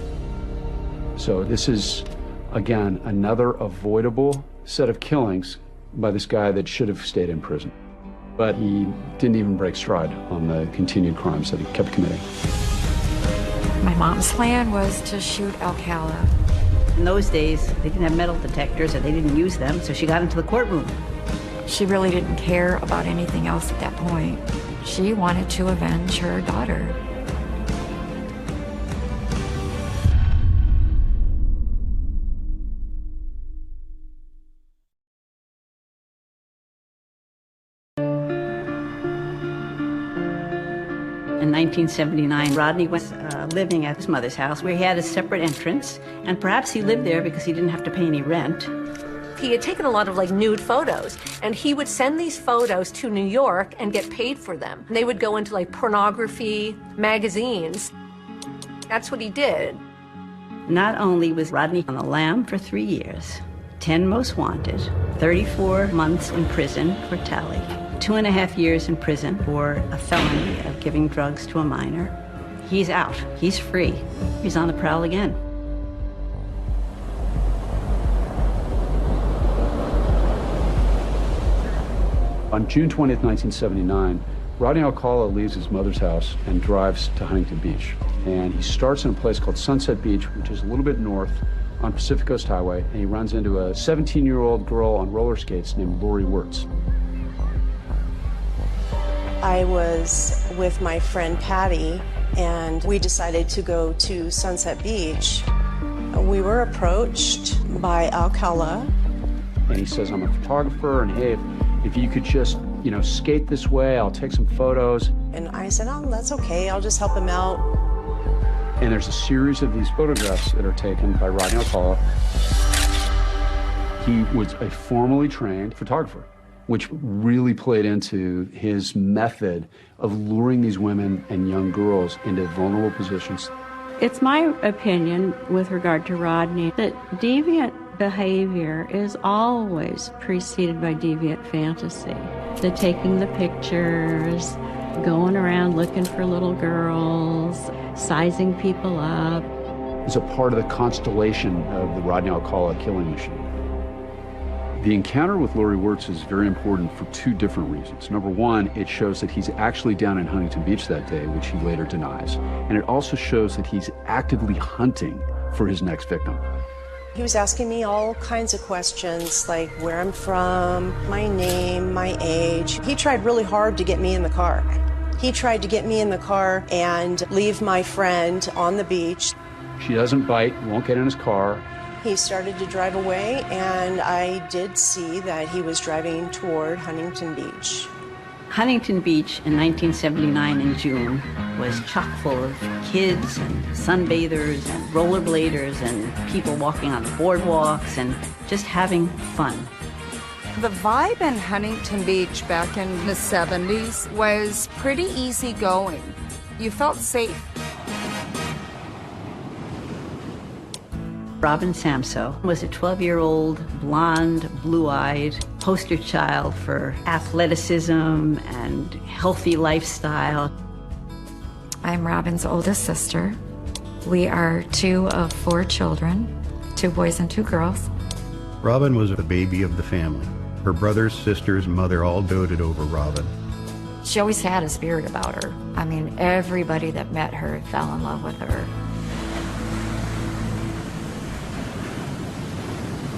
So this is, again, another avoidable set of killings by this guy that should have stayed in prison. But he didn't even break stride on the continued crimes that he kept committing. My mom's plan was to shoot Alcala. In those days, they didn't have metal detectors, or they didn't use them, so she got into the courtroom. She really didn't care about anything else at that point. She wanted to avenge her daughter. In 1979, Rodney was living at his mother's house, where he had a separate entrance, and perhaps he lived there because he didn't have to pay any rent. He had taken a lot of nude photos, and he would send these photos to New York and get paid for them. And they would go into pornography magazines. That's what he did. Not only was Rodney on the lam for 3 years, 10 most wanted, 34 months in prison for tally, 2.5 years in prison for a felony of giving drugs to a minor. He's out. He's free. He's on the prowl again. On June 20th, 1979, Rodney Alcala leaves his mother's house and drives to Huntington Beach. And he starts in a place called Sunset Beach, which is a little bit north on Pacific Coast Highway, and he runs into a 17-year-old girl on roller skates named Lori Wirtz. I was with my friend Patty, and we decided to go to Sunset Beach. We were approached by Alcala. And he says, I'm a photographer, and hey, if you could just, skate this way, I'll take some photos. And I said, oh, that's okay, I'll just help him out. And there's a series of these photographs that are taken by Rodney Alcala. He was a formally trained photographer, which really played into his method of luring these women and young girls into vulnerable positions. It's my opinion with regard to Rodney that deviant behavior is always preceded by deviant fantasy. The taking the pictures, going around looking for little girls, sizing people up. It's a part of the constellation of the Rodney Alcala killing machine. The encounter with Lori Wirtz is very important for 2 different reasons. Number 1, it shows that he's actually down in Huntington Beach that day, which he later denies. And it also shows that he's actively hunting for his next victim. He was asking me all kinds of questions, like where I'm from, my name, my age. He tried really hard to get me in the car. He tried to get me in the car and leave my friend on the beach. She doesn't bite, won't get in his car. He started to drive away, and I did see that he was driving toward Huntington Beach. Huntington Beach in 1979 in June was chock full of kids and sunbathers and rollerbladers and people walking on the boardwalks and just having fun. The vibe in Huntington Beach back in the 70s was pretty easygoing. You felt safe. Robin Samso was a 12-year-old, blonde, blue-eyed poster child for athleticism and healthy lifestyle. I'm Robin's oldest sister. We are 2 of 4 children, 2 boys and 2 girls. Robin was the baby of the family. Her brothers, sisters, and mother all doted over Robin. She always had a spirit about her. I mean, everybody that met her fell in love with her.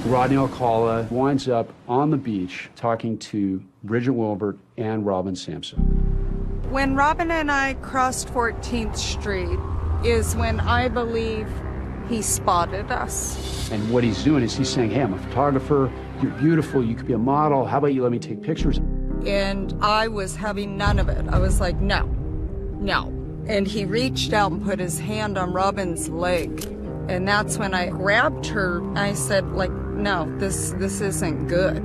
Rodney Alcala winds up on the beach talking to Bridget Wilbert and Robin Samso. When Robin and I crossed 14th Street is when I believe he spotted us. And what he's doing is he's saying, hey, I'm a photographer, you're beautiful, you could be a model, how about you let me take pictures? And I was having none of it. I was like, no, no. And he reached out and put his hand on Robin's leg. And that's when I grabbed her. I said, like, no, this isn't good.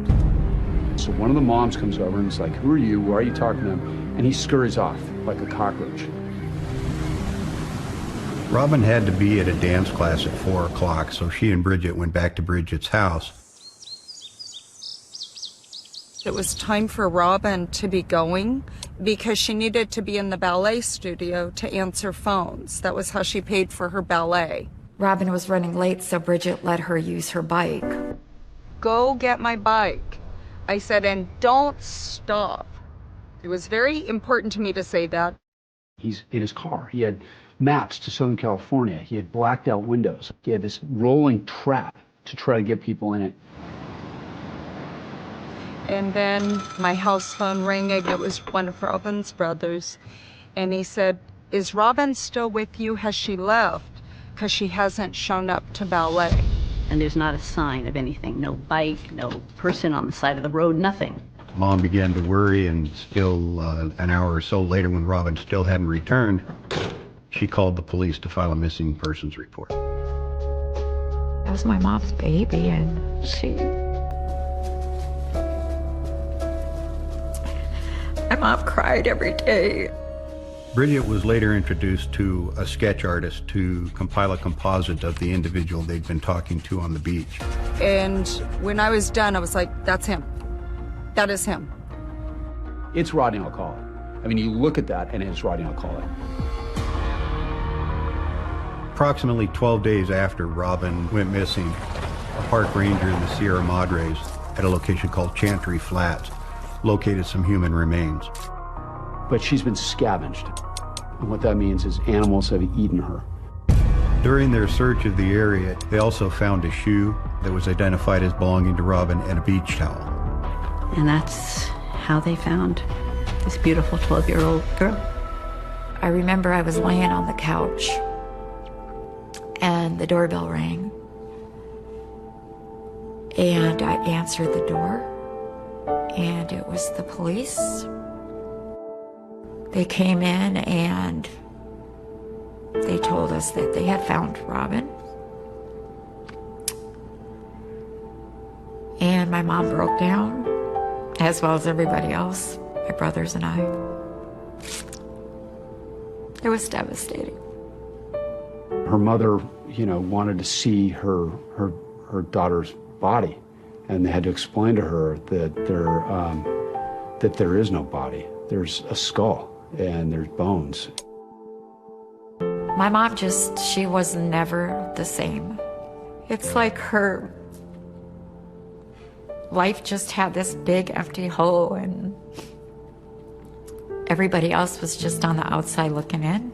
So one of the moms comes over and is like, who are you? Why are you talking to him? And he scurries off like a cockroach. Robin had to be at a dance class at 4 o'clock, so she and Bridget went back to Bridget's house. It was time for Robin to be going because she needed to be in the ballet studio to answer phones. That was how she paid for her ballet. Robin was running late, so Bridget let her use her bike. Go get my bike. I said, and don't stop. It was very important to me to say that. He's in his car. He had maps to Southern California. He had blacked out windows. He had this rolling trap to try to get people in it. And then my house phone rang, and it was one of Robin's brothers. And he said, is Robin still with you? Has she left? Because she hasn't shown up to ballet. And there's not a sign of anything. No bike, no person on the side of the road, nothing. Mom began to worry, and still an hour or so later, when Robin still hadn't returned, she called the police to file a missing persons report. That was my mom's baby, and my mom cried every day. Bridget was later introduced to a sketch artist to compile a composite of the individual they'd been talking to on the beach. And when I was done, I was like, that's him. That is him. It's Rodney Alcala. I mean, you look at that and it's Rodney Alcala. Approximately 12 days after Robin went missing, a park ranger in the Sierra Madres at a location called Chantry Flats located some human remains. But she's been scavenged. And what that means is animals have eaten her. During their search of the area, they also found a shoe that was identified as belonging to Robin and a beach towel. And that's how they found this beautiful 12-year-old girl. I remember I was laying on the couch, and the doorbell rang. And I answered the door, and it was the police. They came in and they told us that they had found Robin. And my mom broke down, as well as everybody else, my brothers and I. It was devastating. Her mother, wanted to see her daughter's body, and they had to explain to her that there is no body. There's a skull. And there's bones. My mom she was never the same. It's like her life just had this big empty hole, and everybody else was just on the outside looking in.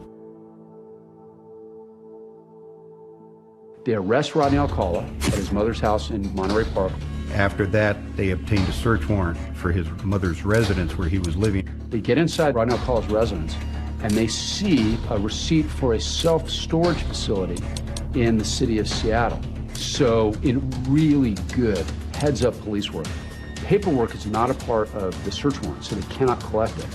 They arrest Rodney Alcala at his mother's house in Monterey Park. After that, they obtained a search warrant for his mother's residence where he was living. They get inside Rodney Alcala's residence, and they see a receipt for a self-storage facility in the city of Seattle. So in really good heads-up police work, paperwork is not a part of the search warrant, so they cannot collect it.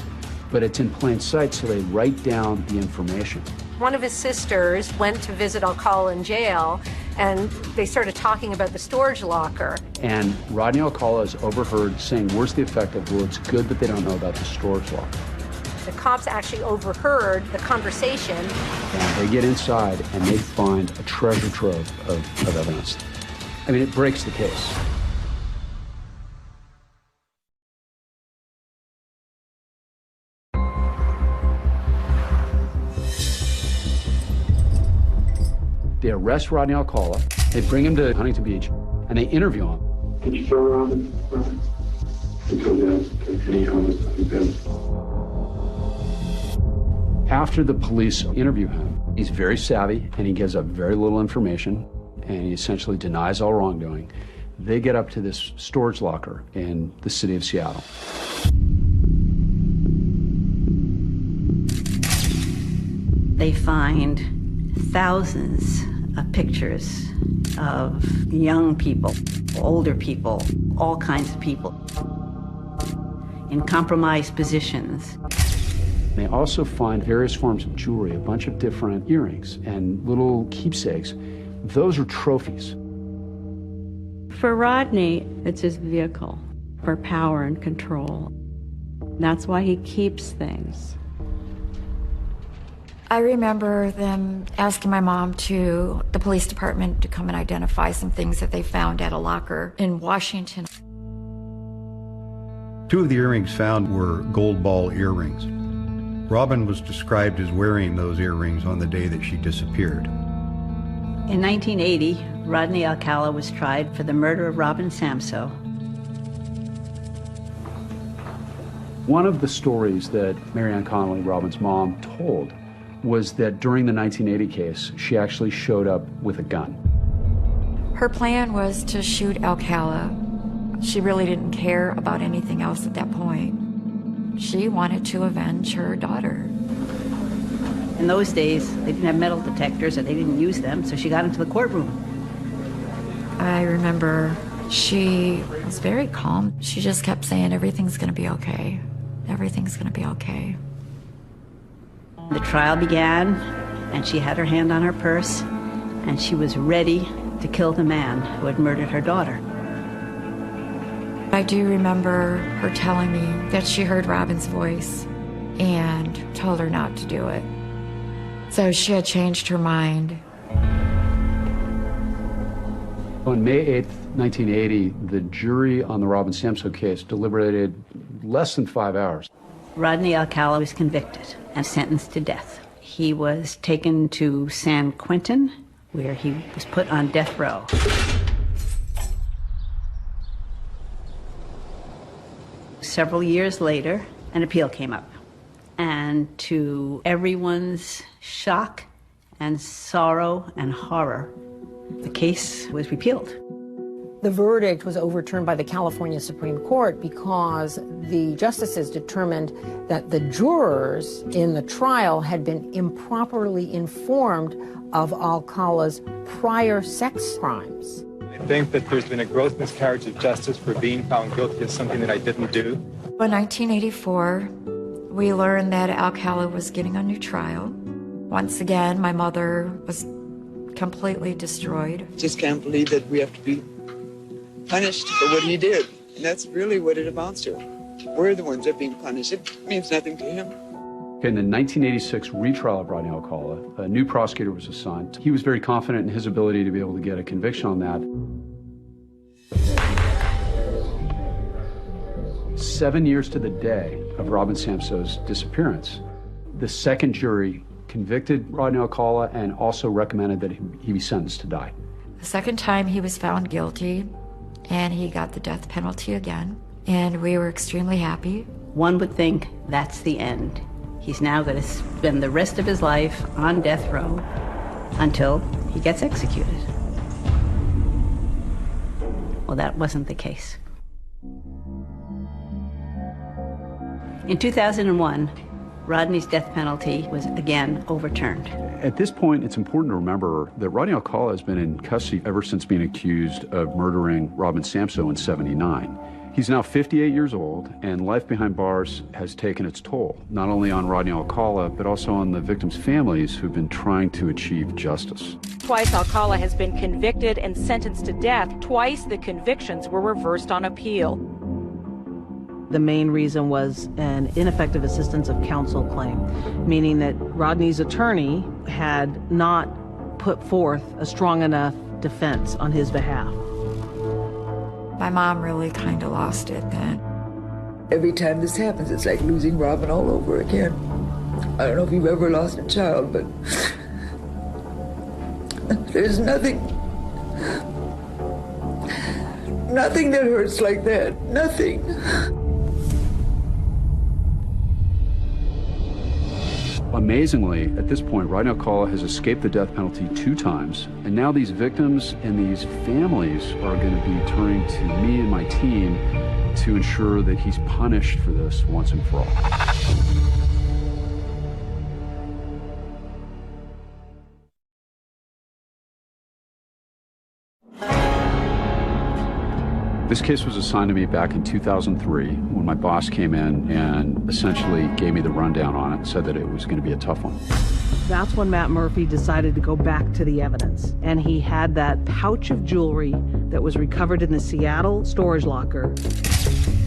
But it's in plain sight, so they write down the information. One of his sisters went to visit Alcala in jail, and they started talking about the storage locker. And Rodney Alcala is overheard saying words to the effect of, well, it's good that they don't know about the storage locker. The cops actually overheard the conversation. And they get inside and they find a treasure trove of evidence. I mean, it breaks the case. They arrest Rodney Alcala, they bring him to Huntington Beach, and they interview him. Can you turn around and go down? Can you him? After the police interview him, he's very savvy and he gives up very little information and he essentially denies all wrongdoing. They get up to this storage locker in the city of Seattle. They find thousands of pictures of young people, older people, all kinds of people in compromised positions. They also find various forms of jewelry, a bunch of different earrings and little keepsakes. Those are trophies. For Rodney, it's his vehicle for power and control. That's why he keeps things. I remember them asking my mom to the police department to come and identify some things that they found at a locker in Washington. 2 of the earrings found were gold ball earrings. Robin was described as wearing those earrings on the day that she disappeared. In 1980, Rodney Alcala was tried for the murder of Robin Samso. One of the stories that Mary Ann Connolly, Robin's mom, told was that during the 1980 case, she actually showed up with a gun. Her plan was to shoot Alcala. She really didn't care about anything else at that point. She wanted to avenge her daughter. In those days, they didn't have metal detectors or they didn't use them, so she got into the courtroom. I remember she was very calm. She just kept saying, everything's gonna be okay. Everything's gonna be okay. The trial began, and she had her hand on her purse, and she was ready to kill the man who had murdered her daughter. I do remember her telling me that she heard Robin's voice and told her not to do it. So she had changed her mind. On May 8th, 1980, the jury on the Robin Samso case deliberated less than 5 hours. Rodney Alcala was convicted and sentenced to death. He was taken to San Quentin, where he was put on death row. Several years later, an appeal came up. And to everyone's shock and sorrow and horror, the case was repealed. The verdict was overturned by the California Supreme Court because the justices determined that the jurors in the trial had been improperly informed of Alcala's prior sex crimes. I think that there's been a gross miscarriage of justice for being found guilty of something that I didn't do. In 1984, we learned that Alcala was getting a new trial. Once again, my mother was completely destroyed. Just can't believe that we have to be punished for what he did. And that's really what it amounts to. We're the ones that are being punished. It means nothing to him. In the 1986 retrial of Rodney Alcala, a new prosecutor was assigned. He was very confident in his ability to be able to get a conviction on that. 7 years to the day of Robin Samso's disappearance, the second jury convicted Rodney Alcala and also recommended that he be sentenced to die. The second time he was found guilty, and he got the death penalty again, and we were extremely happy. One would think that's the end. He's now going to spend the rest of his life on death row until he gets executed. Well, that wasn't the case. In 2001, Rodney's death penalty was again overturned. At this point, it's important to remember that Rodney Alcala has been in custody ever since being accused of murdering Robin Samso in '79. He's now 58 years old, and life behind bars has taken its toll, not only on Rodney Alcala, but also on the victims' families who've been trying to achieve justice. Twice Alcala has been convicted and sentenced to death. Twice the convictions were reversed on appeal. The main reason was an ineffective assistance of counsel claim, meaning that Rodney's attorney had not put forth a strong enough defense on his behalf. My mom really kind of lost it then. Every time this happens, it's like losing Robin all over again. I don't know if you've ever lost a child, but there's nothing that hurts like that. Nothing. Amazingly, at this point, Rodney Alcala has escaped the death penalty 2 times, and now these victims and these families are going to be turning to me and my team to ensure that he's punished for this once and for all. This case was assigned to me back in 2003 when my boss came in and essentially gave me the rundown on it and said that it was going to be a tough one. That's when Matt Murphy decided to go back to the evidence. And he had that pouch of jewelry that was recovered in the Seattle storage locker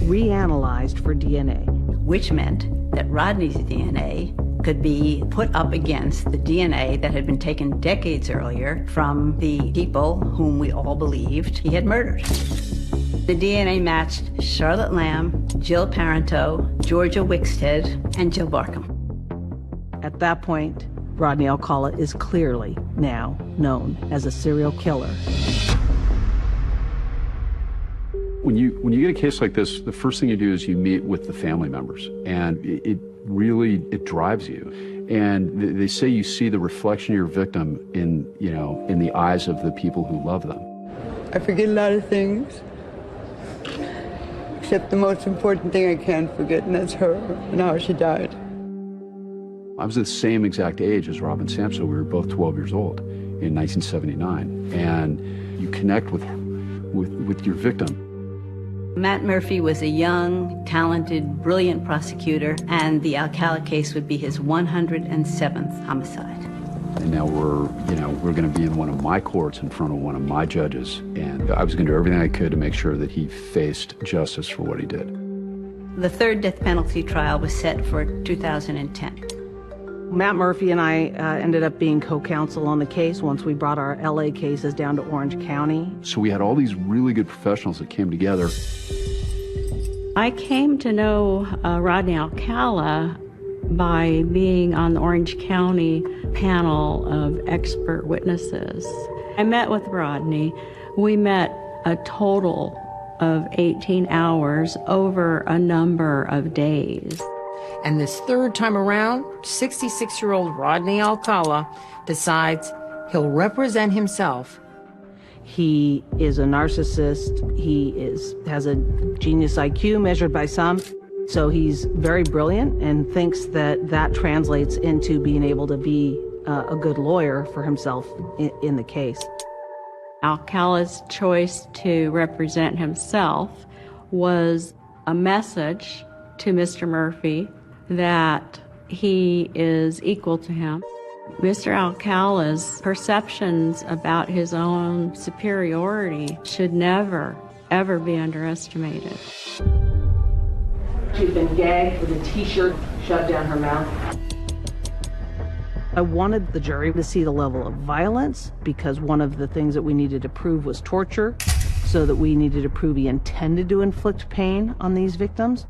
reanalyzed for DNA. Which meant that Rodney's DNA could be put up against the DNA that had been taken decades earlier from the people whom we all believed he had murdered. The DNA matched Charlotte Lamb, Jill Parenteau, Georgia Wickstead, and Jill Barkham. At that point, Rodney Alcala is clearly now known as a serial killer. When you get a case like this, the first thing you do is you meet with the family members, and it really drives you. And they say you see the reflection of your victim in the eyes of the people who love them. I forget a lot of things, except the most important thing I can't forget, and that's her and how she died. I was the same exact age as Robin Samso. We were both 12 years old in 1979, and you connect with your victim. Matt Murphy was a young, talented, brilliant prosecutor, and the Alcala case would be his 107th homicide. And now we're going to be in one of my courts in front of one of my judges, and I was going to do everything I could to make sure that he faced justice for what he did. The third death penalty trial was set for 2010. Matt Murphy and I ended up being co-counsel on the case once we brought our LA cases down to Orange County. So we had all these really good professionals that came together. I came to know Rodney Alcala by being on the Orange County panel of expert witnesses. I met with Rodney. We met a total of 18 hours over a number of days. And this third time around, 66-year-old Rodney Alcala decides he'll represent himself. He is a narcissist. He has a genius IQ measured by some. So he's very brilliant and thinks that translates into being able to be a good lawyer for himself in the case. Alcala's choice to represent himself was a message to Mr. Murphy that he is equal to him. Mr. Alcala's perceptions about his own superiority should never, ever be underestimated. She'd been gagged with a t-shirt shoved down her mouth. I wanted the jury to see the level of violence because one of the things that we needed to prove was torture, so that we needed to prove he intended to inflict pain on these victims.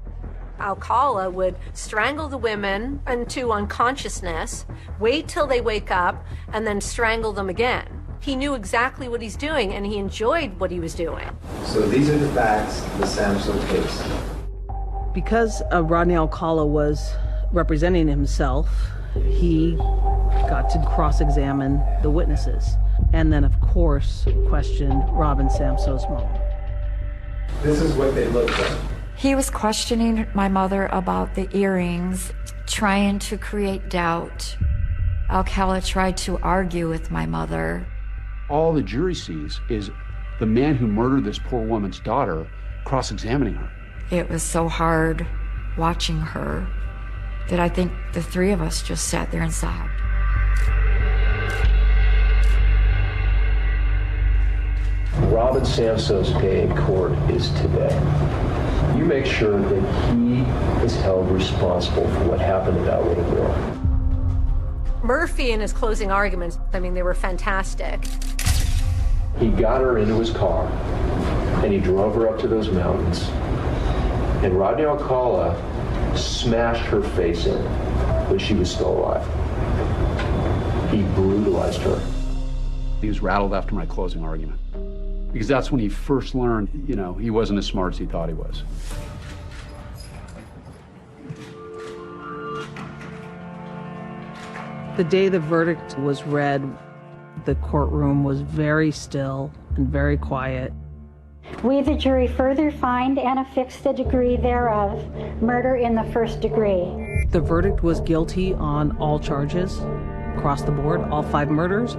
Alcala would strangle the women into unconsciousness, wait till they wake up, and then strangle them again. He knew exactly what he's doing, and he enjoyed what he was doing. So these are the facts of the Samso case. Because Rodney Alcala was representing himself, he got to cross-examine the witnesses. And then, of course, questioned Robin Samso's mom. This is what they look like. He was questioning my mother about the earrings. trying to create doubt. Alcala tried to argue with my mother. All the jury sees is the man who murdered this poor woman's daughter cross-examining her. It was so hard watching her that I think the three of us just sat there and sobbed. Robin Samso's day in court is today. You make sure that he is held responsible for what happened to that little girl. Murphy in his closing arguments, I mean, they were fantastic. He got her into his car, and he drove her up to those mountains. And Rodney Alcala smashed her face in when she was still alive. He brutalized her. He was rattled after my closing argument, because that's when he first learned, you know, he wasn't as smart as he thought he was. The day the verdict was read, the courtroom was very still and very quiet. We, the jury, further find and affix the degree thereof, murder in the first degree. The verdict was guilty on all charges, across the board, all 5 murders.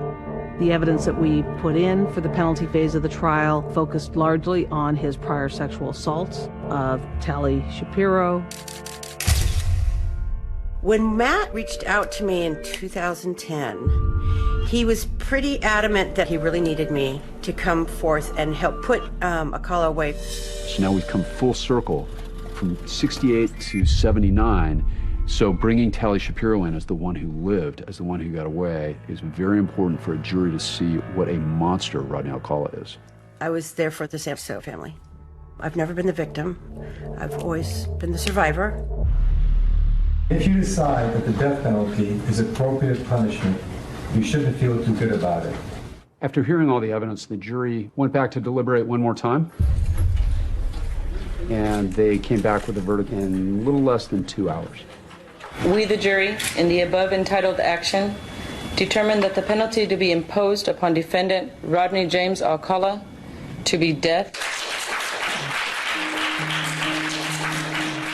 The evidence that we put in for the penalty phase of the trial focused largely on his prior sexual assaults of Tally Shapiro. When Matt reached out to me in 2010, he was pretty adamant that he really needed me to come forth and help put Alcala away. So now we've come full circle from 68 to 79. So bringing Tally Shapiro in as the one who lived, as the one who got away, is very important for a jury to see what a monster Rodney Alcala is. I was there for the Samso family. I've never been the victim. I've always been the survivor. If you decide that the death penalty is appropriate punishment, you shouldn't feel too good about it. After hearing all the evidence, the jury went back to deliberate one more time, and they came back with a verdict in a little less than 2 hours. We, the jury, in the above entitled action, determine that the penalty to be imposed upon defendant Rodney James Alcala to be death.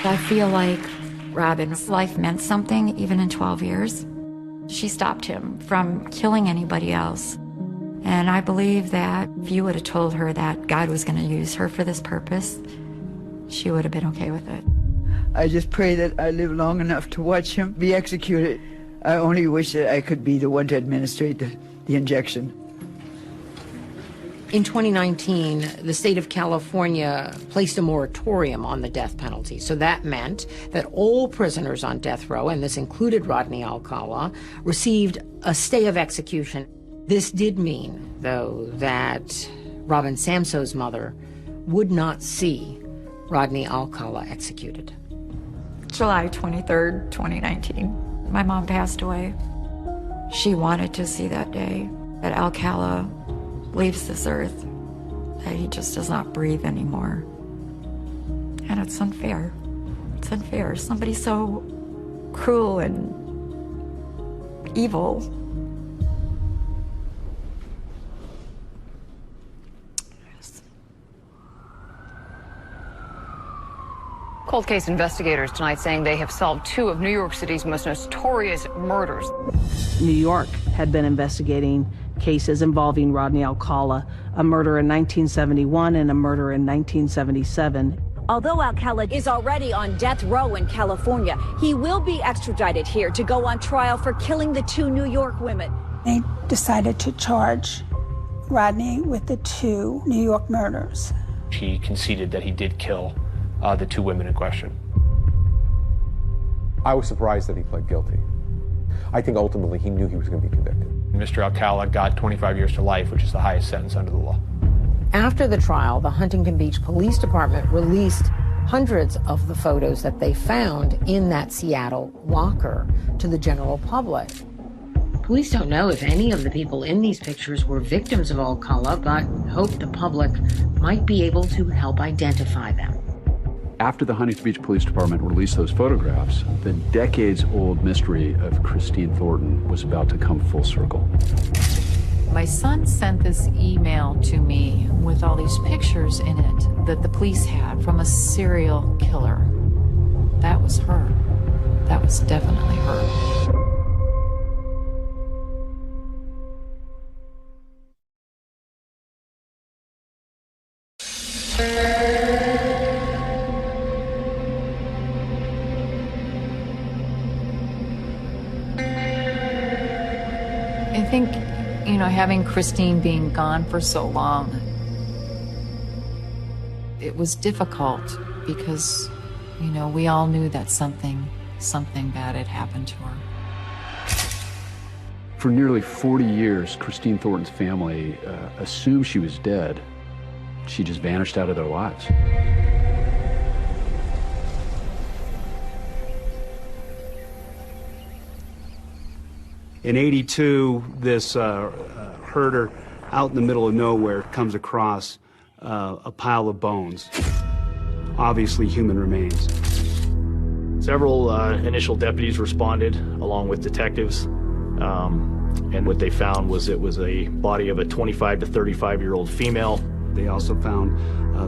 I feel like Robin's life meant something, even in 12 years. She stopped him from killing anybody else. And I believe that if you would have told her that God was going to use her for this purpose, she would have been okay with it. I just pray that I live long enough to watch him be executed. I only wish that I could be the one to administrate the injection. In 2019, the state of California placed a moratorium on the death penalty. So that meant that all prisoners on death row, and this included Rodney Alcala, received a stay of execution. This did mean, though, that Robin Samso's mother would not see Rodney Alcala executed. July 23rd, 2019, my mom passed away. She wanted to see that day that Alcala leaves this earth, that he just does not breathe anymore. And it's unfair. It's unfair. Somebody so cruel and evil. Cold case investigators tonight saying they have solved 2 of New York City's most notorious murders. New York had been investigating cases involving Rodney Alcala, a murder in 1971 and a murder in 1977. Although Alcala is already on death row in California, he will be extradited here to go on trial for killing the 2 New York women. They decided to charge Rodney with the 2 New York murders. He conceded that he did kill the 2 women in question. I was surprised that he pled guilty. I think ultimately he knew he was going to be convicted. Mr. Alcala got 25 years to life, which is the highest sentence under the law. After the trial, the Huntington Beach Police Department released hundreds of the photos that they found in that Seattle locker to the general public. Police don't know if any of the people in these pictures were victims of Alcala, but hope the public might be able to help identify them. After the Huntington Beach Police Department released those photographs, the decades-old mystery of Christine Thornton was about to come full circle. My son sent this email to me with all these pictures in it that the police had from a serial killer. That was her. That was definitely her. I think, you know, having Christine being gone for so long, it was difficult because, you know, we all knew that something bad had happened to her. For nearly 40 years, Christine Thornton's family assumed she was dead. She just vanished out of their lives. In '82, this herder out in the middle of nowhere comes across a pile of bones, obviously human remains. Several initial deputies responded along with detectives, and what they found was it was a body of a 25 to 35-year-old female. They also found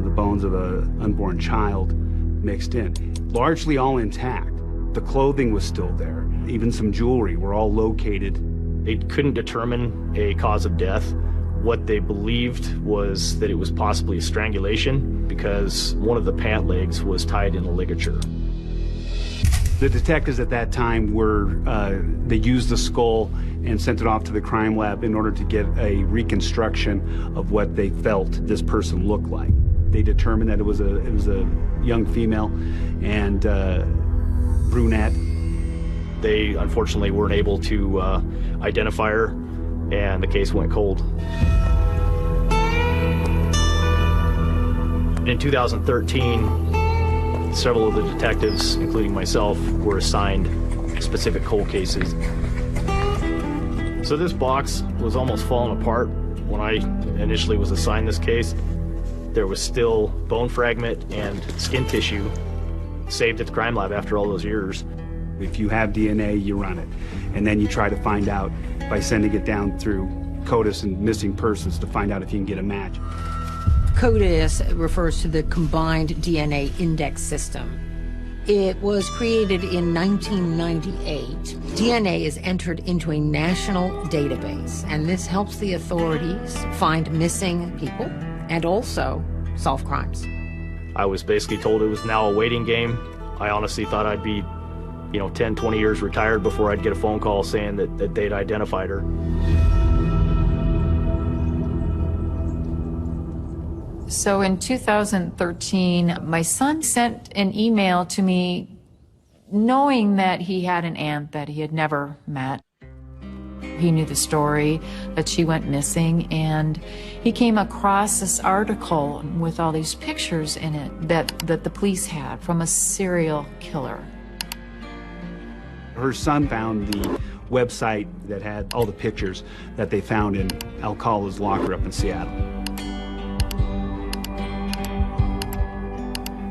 the bones of an unborn child mixed in, largely all intact. The clothing was still there. Even some jewelry were all located. They couldn't determine a cause of death. What they believed was that it was possibly a strangulation because one of the pant legs was tied in a ligature. The detectives at that time they used the skull and sent it off to the crime lab in order to get a reconstruction of what they felt this person looked like. They determined that it was a young female and brunette. They unfortunately weren't able to identify her, and the case went cold. In 2013, several of the detectives, including myself, were assigned specific cold cases. So this box was almost falling apart when I initially was assigned this case. There was still bone fragment and skin tissue saved at the crime lab after all those years. If you have DNA, you run it. And then you try to find out by sending it down through CODIS and missing persons to find out if you can get a match. CODIS refers to the Combined DNA Index System. It was created in 1998. DNA is entered into a national database, and this helps the authorities find missing people and also solve crimes. I was basically told it was now a waiting game. I honestly thought I'd be 10, 20 years retired before I'd get a phone call saying that they'd identified her. So in 2013, my son sent an email to me knowing that he had an aunt that he had never met. He knew the story, that she went missing, and he came across this article with all these pictures in it that the police had from a serial killer. Her son found the website that had all the pictures that they found in Alcala's locker up in Seattle.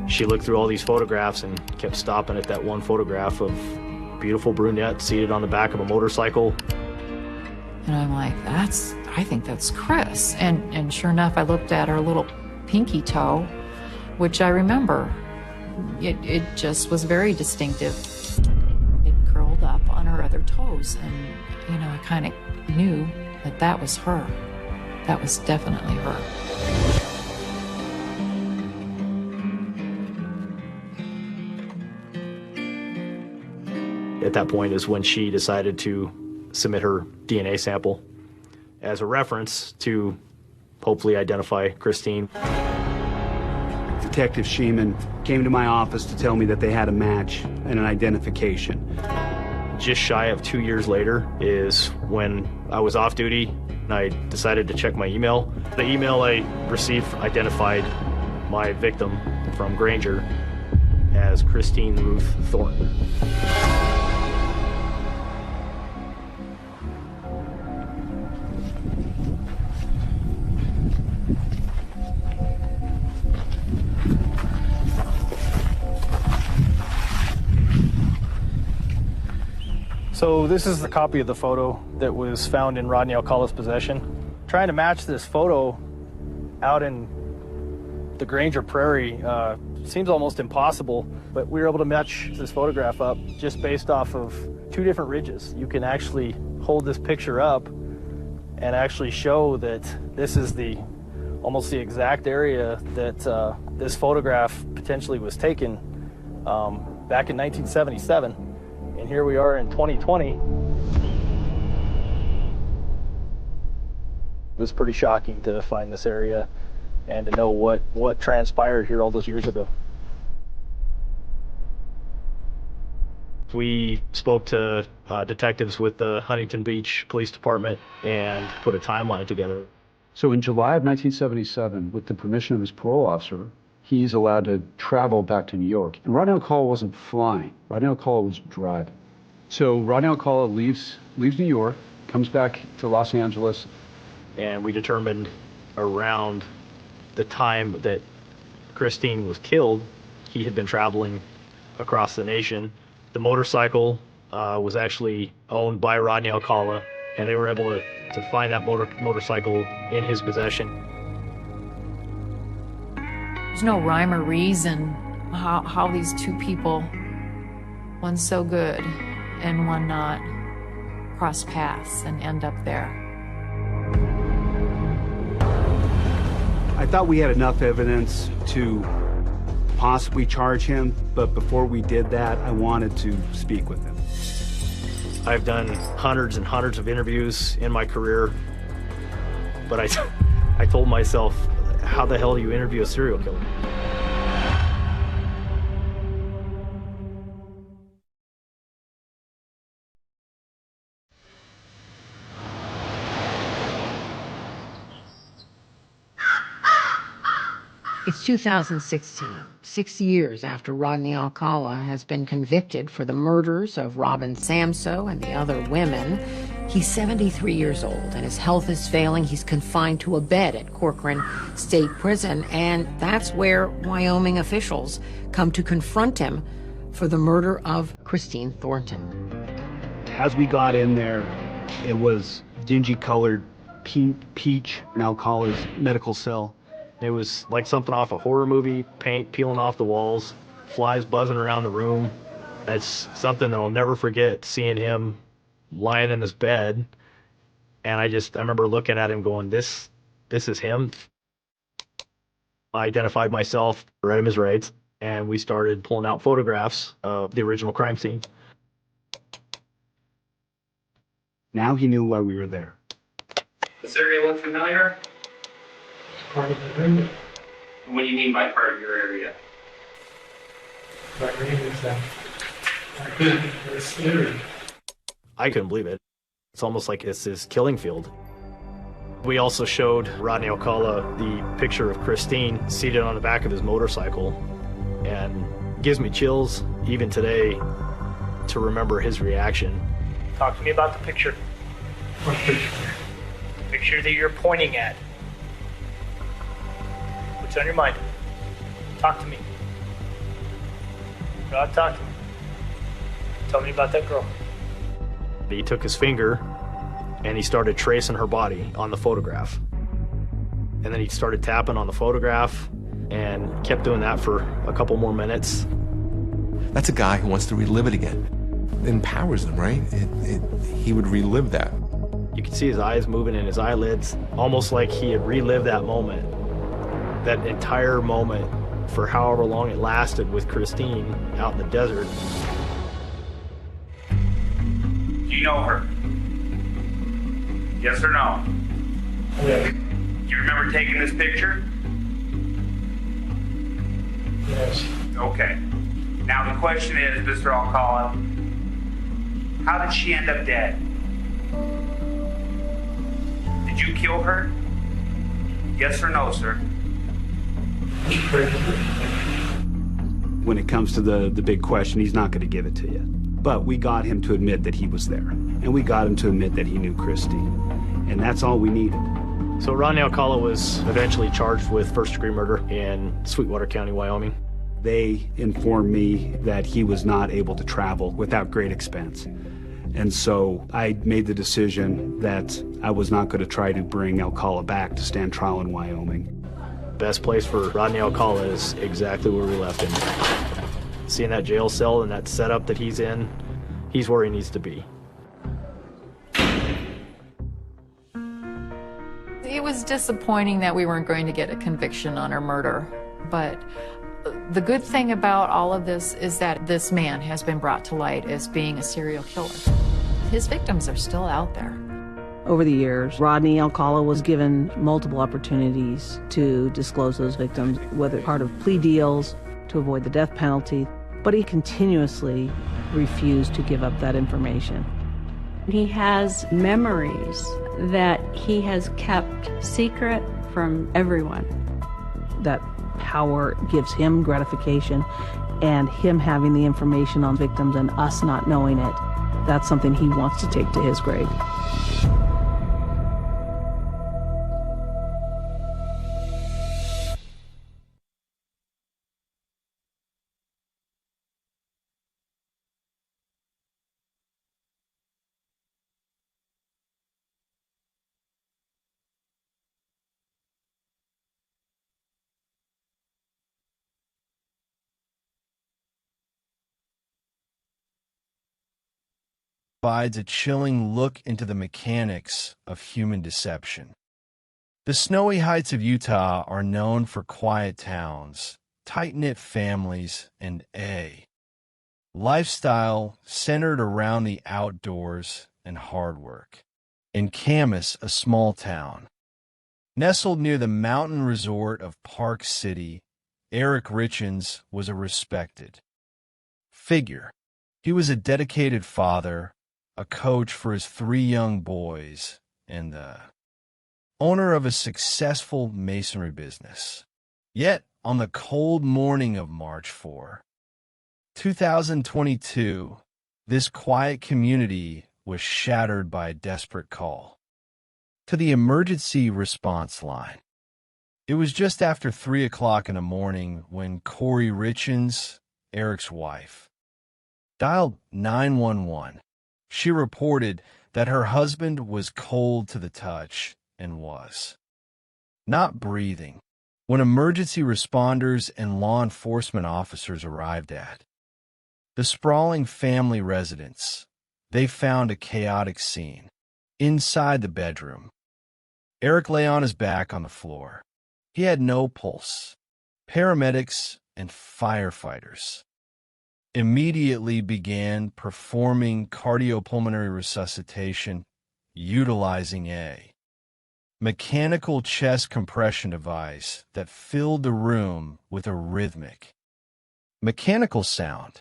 She looked through all these photographs and kept stopping at that one photograph of a beautiful brunette seated on the back of a motorcycle. And I'm like, I think that's Chris. And sure enough, I looked at her little pinky toe, which I remember. It just was very distinctive. It curled up on her other toes, and I kind of knew that was her. That was definitely her. At that point is when she decided to submit her DNA sample as a reference to hopefully identify Christine. Detective Sheeman came to my office to tell me that they had a match and an identification. Just shy of 2 years later is when I was off duty and I decided to check my email. The email I received identified my victim from Granger as Christine Ruth Thornton. So this is the copy of the photo that was found in Rodney Alcala's possession. Trying to match this photo out in the Granger Prairie seems almost impossible, but we were able to match this photograph up just based off of 2 different ridges. You can actually hold this picture up and actually show that this is almost the exact area that this photograph potentially was taken back in 1977. And here we are in 2020. It was pretty shocking to find this area and to know what transpired here all those years ago. We spoke to detectives with the Huntington Beach Police Department and put a timeline together. So in July of 1977, with the permission of his parole officer, he's allowed to travel back to New York. And Rodney Alcala wasn't flying. Rodney Alcala was driving. So Rodney Alcala leaves New York, comes back to Los Angeles. And we determined around the time that Christine was killed, he had been traveling across the nation. The motorcycle was actually owned by Rodney Alcala, and they were able to find that motorcycle in his possession. There's no rhyme or reason how these 2 people, one so good and one not, cross paths and end up there. I thought we had enough evidence to possibly charge him, but before we did that, I wanted to speak with him. I've done hundreds and hundreds of interviews in my career, but I told myself, how the hell do you interview a serial killer? It's 2016, 6 years after Rodney Alcala has been convicted for the murders of Robin Samso and the other women. He's 73 years old and his health is failing. He's confined to a bed at Corcoran State Prison, and that's where Wyoming officials come to confront him for the murder of Christine Thornton. As we got in there, it was dingy colored peach in Alcala's medical cell. It was like something off a horror movie, paint peeling off the walls, flies buzzing around the room. That's something that I'll never forget, seeing him lying in his bed. And I remember looking at him going, this is him. I identified myself, read him his rights, and we started pulling out photographs of the original crime scene. Now he knew why we were there. Does this area look familiar? Part of the area. What do you mean by part of your area? My area is that I couldn't think it's scary. I couldn't believe it. It's almost like it's his killing field. We also showed Rodney Alcala the picture of Christine seated on the back of his motorcycle, and it gives me chills even today to remember his reaction. Talk to me about the picture. What picture? The picture that you're pointing at. What's on your mind? Talk to me. God, talk to me. Tell me about that girl. He took his finger and he started tracing her body on the photograph. And then he started tapping on the photograph and kept doing that for a couple more minutes. That's a guy who wants to relive it again. It empowers him, right? He would relive that. You could see his eyes moving in his eyelids, almost like he had relived that moment. That entire moment for however long it lasted with Christine out in the desert. Do you know her? Yes or no? Yeah. Do you remember taking this picture? Yes. Okay. Now the question is, Mr. Alcala, how did she end up dead? Did you kill her? Yes or no, sir? When it comes to the big question, he's not going to give it to you. But we got him to admit that he was there. And we got him to admit that he knew Christine. And that's all we needed. So Rodney Alcala was eventually charged with first-degree murder in Sweetwater County, Wyoming. They informed me that he was not able to travel without great expense. And so I made the decision that I was not going to try to bring Alcala back to stand trial in Wyoming. Best place for Rodney Alcala is exactly where we left him. Seeing that jail cell and that setup that he's in, he's where he needs to be. It was disappointing that we weren't going to get a conviction on her murder, but the good thing about all of this is that this man has been brought to light as being a serial killer. His victims are still out there. Over the years, Rodney Alcala was given multiple opportunities to disclose those victims, whether part of plea deals, to avoid the death penalty, but he continuously refused to give up that information. He has memories that he has kept secret from everyone. That power gives him gratification, and him having the information on victims and us not knowing it, that's something he wants to take to his grave. Provides a chilling look into the mechanics of human deception. The snowy heights of Utah are known for quiet towns, tight-knit families, and a lifestyle centered around the outdoors and hard work. In Camas, a small town, nestled near the mountain resort of Park City, Eric Richens was a respected figure. He was a dedicated father, a coach for his 3 young boys, and the owner of a successful masonry business. Yet, on the cold morning of March 4, 2022, this quiet community was shattered by a desperate call to the emergency response line. It was just after 3 o'clock in the morning when Corey Richens, Eric's wife, dialed 911. She reported that her husband was cold to the touch and was not breathing. When emergency responders and law enforcement officers arrived at the sprawling family residence, they found a chaotic scene. Inside the bedroom, Eric lay on his back on the floor. He had no pulse. Paramedics and firefighters immediately began performing cardiopulmonary resuscitation utilizing a mechanical chest compression device that filled the room with a rhythmic, mechanical sound.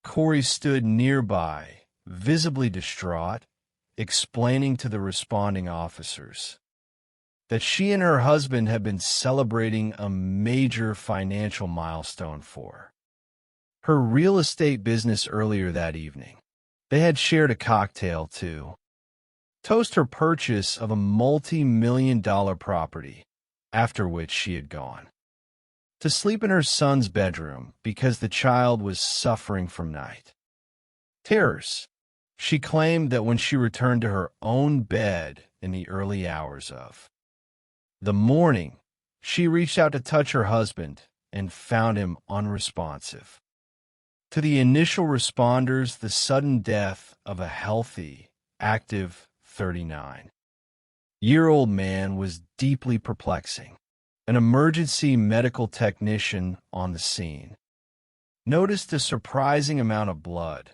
Corey stood nearby, visibly distraught, explaining to the responding officers that she and her husband had been celebrating a major financial milestone for her real estate business earlier that evening. They had shared a cocktail to toast her purchase of a multi-million-dollar property, after which she had gone to sleep in her son's bedroom because the child was suffering from night terrors. She claimed that when she returned to her own bed in the early hours of the morning, she reached out to touch her husband and found him unresponsive. To the initial responders, the sudden death of a healthy, active 39-year-old man was deeply perplexing. An emergency medical technician on the scene noticed a surprising amount of blood,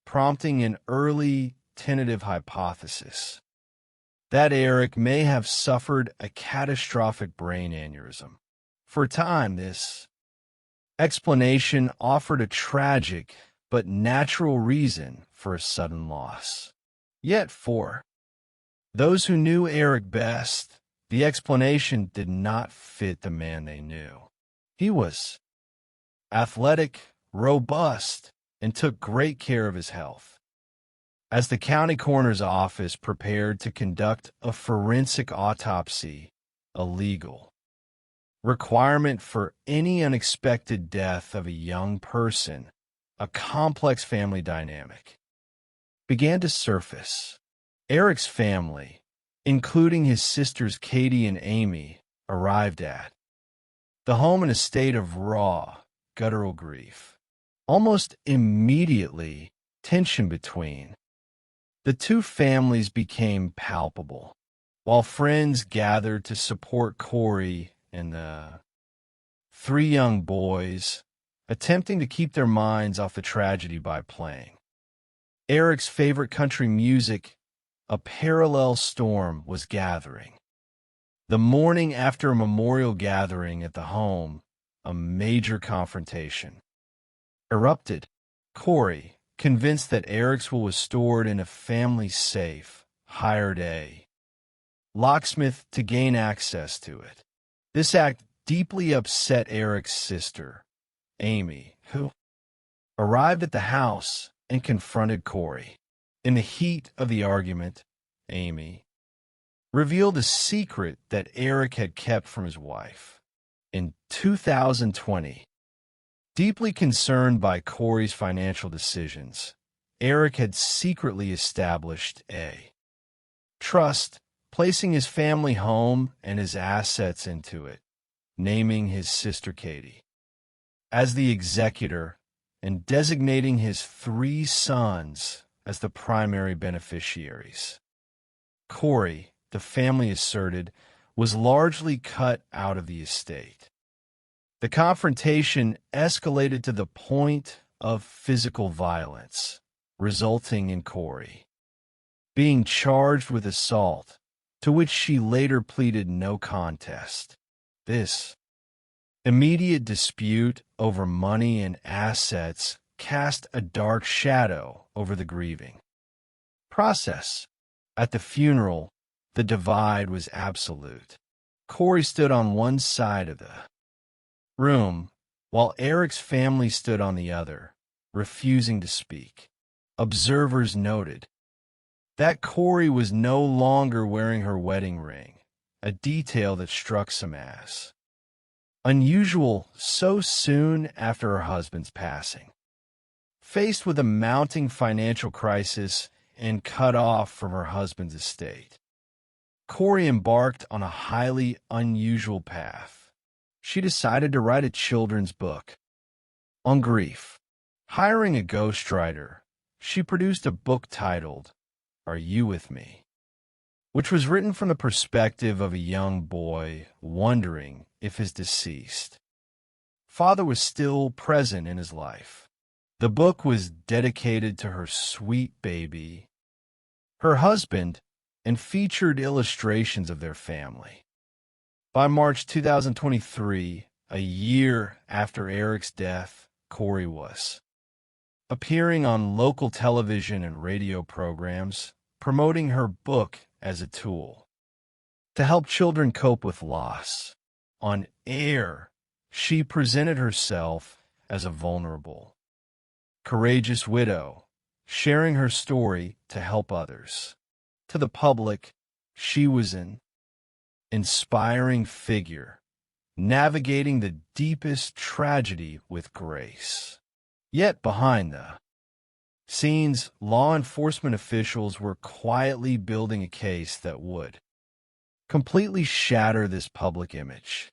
prompting an early tentative hypothesis that Eric may have suffered a catastrophic brain aneurysm. For a time, this explanation offered a tragic but natural reason for a sudden loss. Yet for those who knew Eric best, the explanation did not fit the man they knew. He was athletic, robust, and took great care of his health. As the county coroner's office prepared to conduct a forensic autopsy, a legal requirement for any unexpected death of a young person, a complex family dynamic began to surface. Eric's family, including his sisters Katie and Amy, arrived at the home in a state of raw, guttural grief. Almost immediately, tension between the two families became palpable, while friends gathered to support Corey and the three young boys, attempting to keep their minds off the tragedy by playing Eric's favorite country music. A parallel storm was gathering. The morning after a memorial gathering at the home, a major confrontation erupted. Corey, convinced that Eric's will was stored in a family safe, hired a locksmith to gain access to it. This act deeply upset Eric's sister, Amy, who arrived at the house and confronted Corey. In the heat of the argument, Amy revealed a secret that Eric had kept from his wife. In 2020, deeply concerned by Corey's financial decisions, Eric had secretly established a trust, placing his family home and his assets into it, naming his sister Katie as the executor and designating his three sons as the primary beneficiaries. Corey, the family asserted, was largely cut out of the estate. The confrontation escalated to the point of physical violence, resulting in Corey being charged with assault, to which she later pleaded no contest. This immediate dispute over money and assets cast a dark shadow over the grieving process. At the funeral, the divide was absolute. Corey stood on one side of the room, while Eric's family stood on the other, refusing to speak. Observers noted that Corey was no longer wearing her wedding ring, a detail that struck some as unusual so soon after her husband's passing. Faced with a mounting financial crisis and cut off from her husband's estate, Corey embarked on a highly unusual path. She decided to write a children's book on grief. Hiring a ghostwriter, she produced a book titled Are You With Me?, which was written from the perspective of a young boy wondering if his deceased father was still present in his life. The book was dedicated to her sweet baby, her husband, and featured illustrations of their family. By March 2023, a year after Eric's death, Corey was appearing on local television and radio programs, promoting her book as a tool to help children cope with loss. On air, she presented herself as a vulnerable, courageous widow, sharing her story to help others. To the public, she was an inspiring figure, navigating the deepest tragedy with grace. Yet behind the scenes, law enforcement officials were quietly building a case that would completely shatter this public image.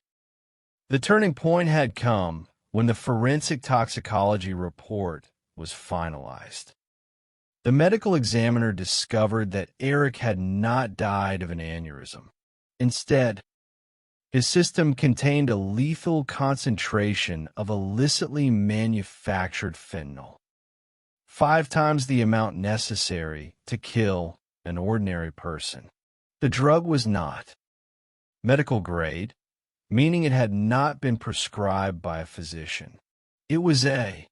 The turning point had come when the forensic toxicology report was finalized. The medical examiner discovered that Eric had not died of an aneurysm. Instead, his system contained a lethal concentration of illicitly manufactured fentanyl, 5 times the amount necessary to kill an ordinary person. The drug was not medical grade, meaning it had not been prescribed by a physician. It was a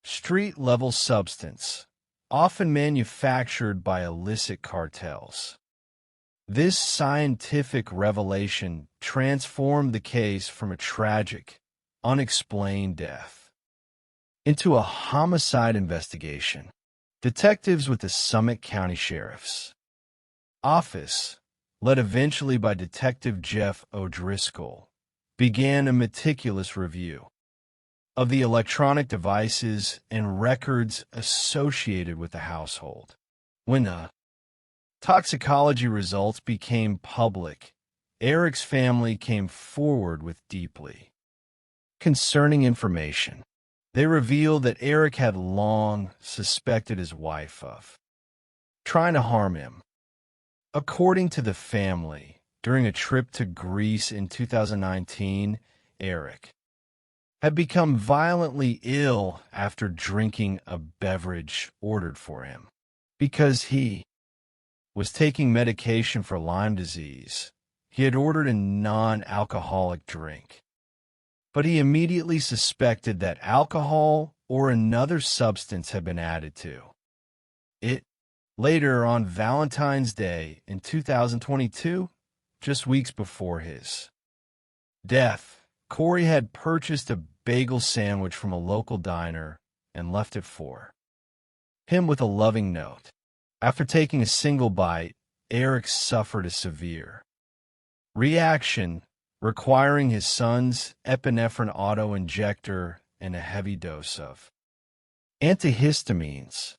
street-level substance, often manufactured by illicit cartels. This scientific revelation transformed the case from a tragic, unexplained death into a homicide investigation. Detectives with the Summit County Sheriff's Office, led eventually by Detective Jeff O'Driscoll, began a meticulous review of the electronic devices and records associated with the household. When the toxicology results became public, Eric's family came forward with deeply concerning information. They revealed that Eric had long suspected his wife of trying to harm him. According to the family, during a trip to Greece in 2019, Eric had become violently ill after drinking a beverage ordered for him. Because he was taking medication for Lyme disease, he had ordered a non-alcoholic drink. But he immediately suspected that alcohol or another substance had been added to it. Later, on Valentine's Day in 2022, just weeks before his death, Corey had purchased a bagel sandwich from a local diner and left it for him with a loving note. After taking a single bite, Eric suffered a severe reaction, requiring his son's epinephrine auto-injector and a heavy dose of antihistamines.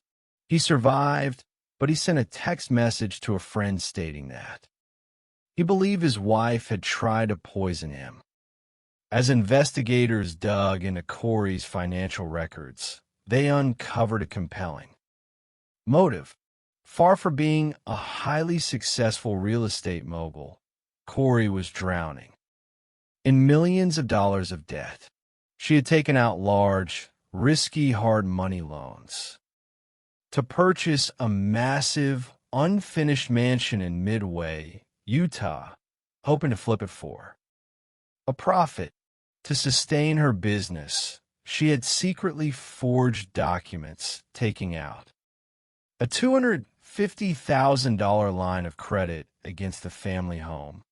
He survived, but he sent a text message to a friend stating that he believed his wife had tried to poison him. As investigators dug into Corey's financial records, they uncovered a compelling motive. Far from being a highly successful real estate mogul, Corey was drowning in millions of dollars of debt. She had taken out large, risky hard money loans to purchase a massive, unfinished mansion in Midway, Utah, hoping to flip it for a profit. To sustain her business, she had secretly forged documents, taking out a $250,000 line of credit against the family home,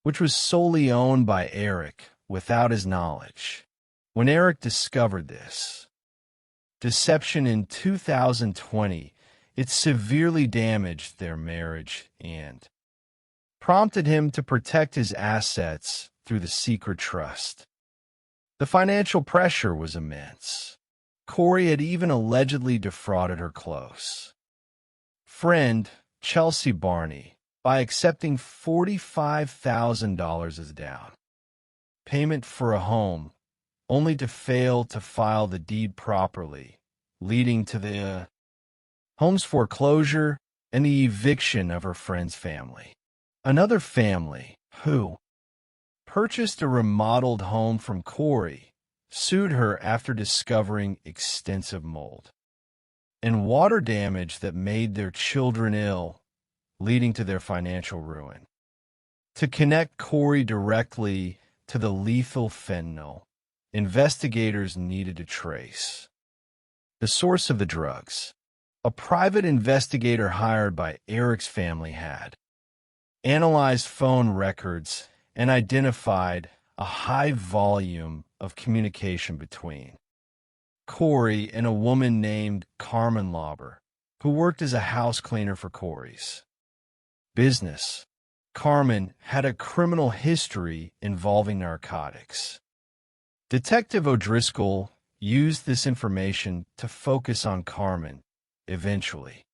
which was solely owned by Eric without his knowledge. When Eric discovered this deception in 2020, it severely damaged their marriage and prompted him to protect his assets through the secret trust. The financial pressure was immense. Corey had even allegedly defrauded her close friend, Chelsea Barney, by accepting $45,000 as down payment for a home, only to fail to file the deed properly, leading to the home's foreclosure and the eviction of her friend's family. Another family, who purchased a remodeled home from Corey, sued her after discovering extensive mold and water damage that made their children ill, leading to their financial ruin. To connect Corey directly to the lethal fentanyl, investigators needed to trace the source of the drugs. A private investigator hired by Eric's family had analyzed phone records and identified a high volume of communication between Corey and a woman named Carmen Lauber, who worked as a house cleaner for Corey's business. Carmen had a criminal history involving narcotics. Detective O'Driscoll used this information to focus on Carmen, eventually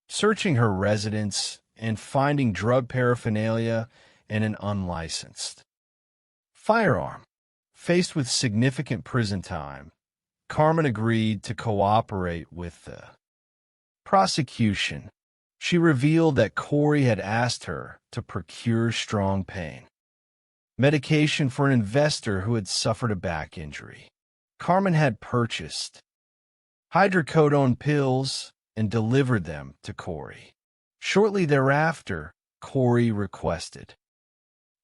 searching her residence and finding drug paraphernalia and an unlicensed firearm. Faced with significant prison time, Carmen agreed to cooperate with the prosecution. She revealed that Corey had asked her to procure strong pain medication for an investor who had suffered a back injury. Carmen had purchased hydrocodone pills and delivered them to Corey. Shortly thereafter, Corey requested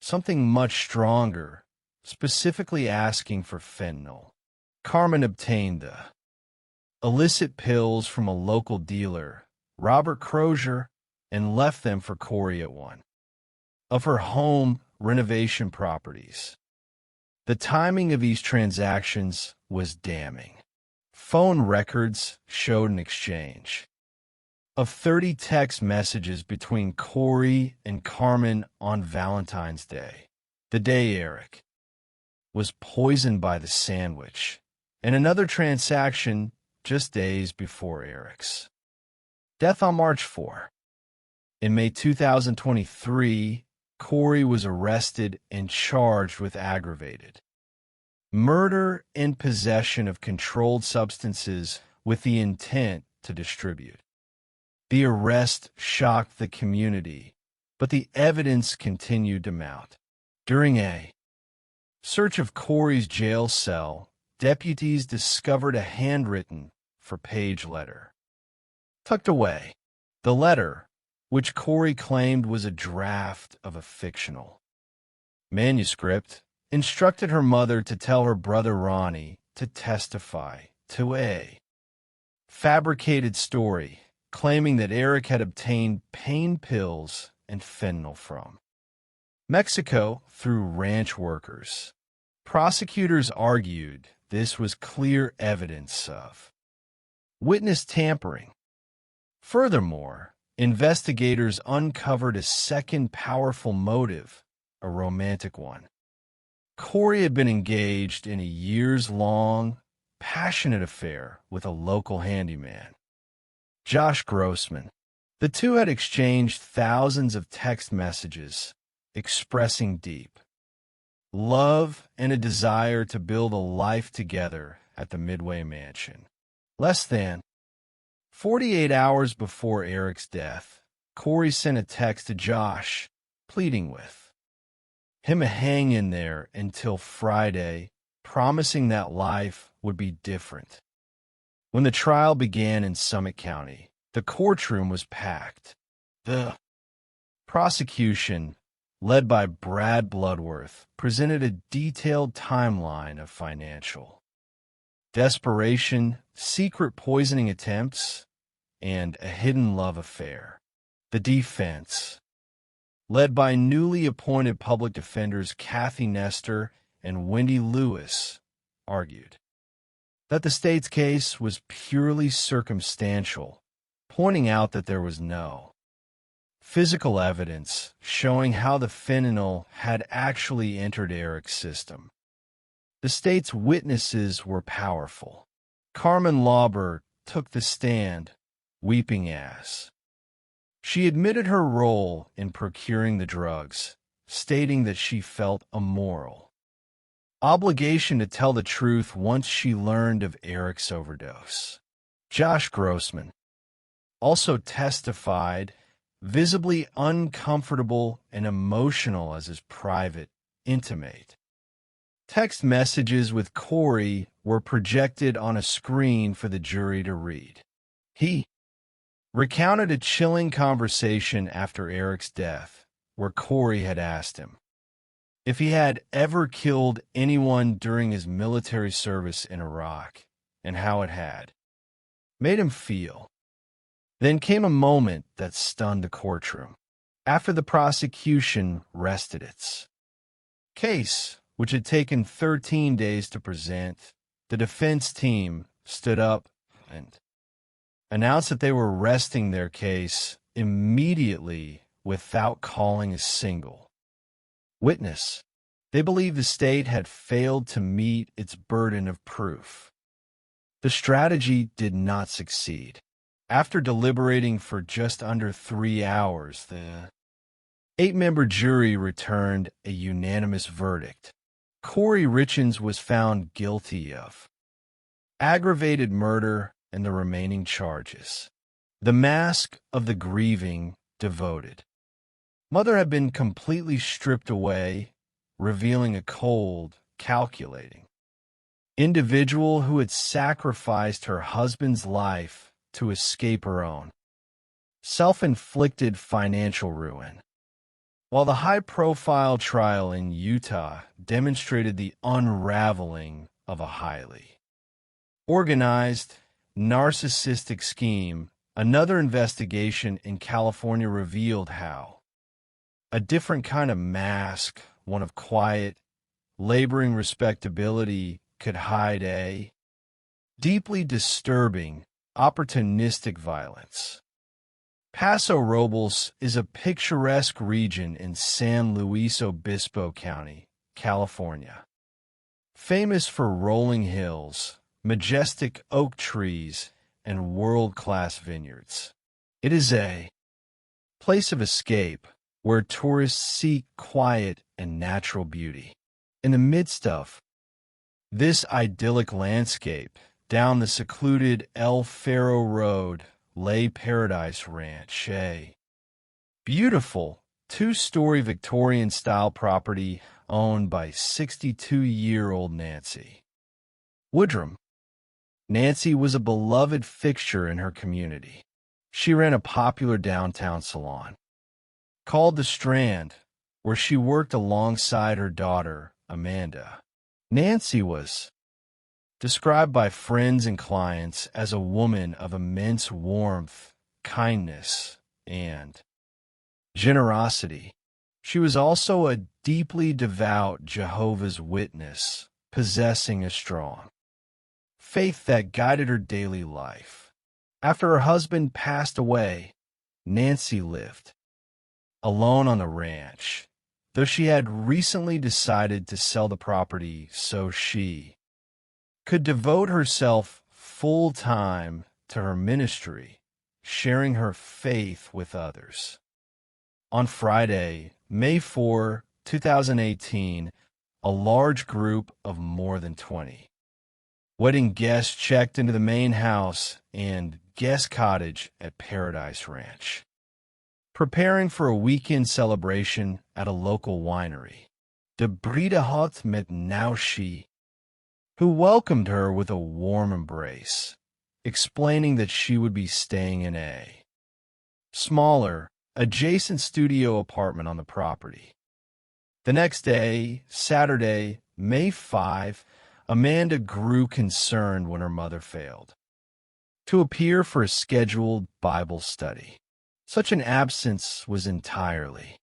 something much stronger, specifically asking for fentanyl. Carmen obtained the illicit pills from a local dealer, Robert Crozier, and left them for Corey at one of her home renovation properties. The timing of these transactions was damning. Phone records showed an exchange of 30 text messages between Corey and Carmen on Valentine's Day, the day Eric was poisoned by the sandwich, and another transaction just days before Eric's death on March 4. In May 2023, Corey was arrested and charged with aggravated murder and possession of controlled substances with the intent to distribute. The arrest shocked the community, but the evidence continued to mount. During a search of Corey's jail cell, deputies discovered a handwritten four-page letter. Tucked away, the letter, which Corey claimed was a draft of a fictional manuscript, instructed her mother to tell her brother Ronnie to testify to a fabricated story claiming that Eric had obtained pain pills and fentanyl from Mexico through ranch workers. Prosecutors argued this was clear evidence of witness tampering. Furthermore, investigators uncovered a second powerful motive, a romantic one. Corey had been engaged in a years-long, passionate affair with a local handyman, Josh Grossman. The two had exchanged thousands of text messages expressing deep love and a desire to build a life together at the Midway Mansion. Less than 48 hours before Eric's death, Corey sent a text to Josh, pleading with him to hang in there until Friday, promising that life would be different. When the trial began in Summit County, the courtroom was packed. The prosecution, led by Brad Bloodworth, presented a detailed timeline of financial desperation, secret poisoning attempts, and a hidden love affair. The defense, led by newly appointed public defenders Kathy Nestor and Wendy Lewis, argued that the state's case was purely circumstantial, pointing out that there was no physical evidence showing how the fentanyl had actually entered Eric's system. The state's witnesses were powerful. Carmen Lauber took the stand, weeping as she admitted her role in procuring the drugs, stating that she felt a moral obligation to tell the truth once she learned of Eric's overdose. Josh Grossman also testified, visibly uncomfortable and emotional as his private intimate. Text messages with Corey were projected on a screen for the jury to read. He recounted a chilling conversation after Eric's death, where Corey had asked him if he had ever killed anyone during his military service in Iraq, and how it had made him feel. Then came a moment that stunned the courtroom. After the prosecution rested its case, which had taken 13 days to present, the defense team stood up and announced that they were resting their case immediately without calling a single witness. They believed the state had failed to meet its burden of proof. The strategy did not succeed. After deliberating for just under 3 hours, the 8-member jury returned a unanimous verdict. Corey Richens was found guilty of aggravated murder and the remaining charges. The mask of the grieving devoted mother had been completely stripped away, revealing a cold, calculating individual who had sacrificed her husband's life to escape her own self-inflicted financial ruin. While the high-profile trial in Utah demonstrated the unraveling of a highly organized, narcissistic scheme, another investigation in California revealed how a different kind of mask, one of quiet, laboring respectability, could hide a deeply disturbing, opportunistic violence. Paso Robles is a picturesque region in San Luis Obispo County, California, famous for rolling hills, majestic oak trees, and world-class vineyards. It is a place of escape, where tourists seek quiet and natural beauty. In the midst of this idyllic landscape, down the secluded El Faro Road lay Paradise Ranch, a beautiful two-story Victorian-style property owned by 62-year-old Nancy Woodrum. Nancy was a beloved fixture in her community. She ran a popular downtown salon called The Strand, where she worked alongside her daughter, Amanda. Nancy was described by friends and clients as a woman of immense warmth, kindness, and generosity. She was also a deeply devout Jehovah's Witness, possessing a strong faith that guided her daily life. After her husband passed away, Nancy lived alone on the ranch, though she had recently decided to sell the property so she could devote herself full-time to her ministry, sharing her faith with others. On Friday, May 4, 2018, a large group of more than 20 wedding guests checked into the main house and guest cottage at Paradise Ranch, preparing for a weekend celebration at a local winery. De Brederhout met Naushi, who welcomed her with a warm embrace, explaining that she would be staying in a smaller, adjacent studio apartment on the property. The next day, Saturday, May 5, Amanda grew concerned when her mother failed to appear for a scheduled Bible study. Such an absence was entirely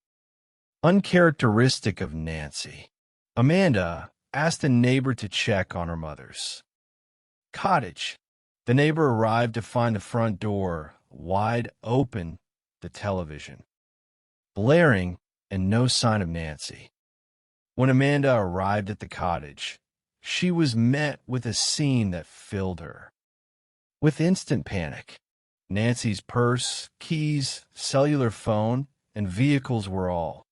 uncharacteristic of Nancy. Amanda asked a neighbor to check on her mother's cottage. The neighbor arrived to find the front door wide open, the television blaring, and no sign of Nancy. When Amanda arrived at the cottage, she was met with a scene that filled her with instant panic. Nancy's purse, keys, cellular phone, and vehicles were all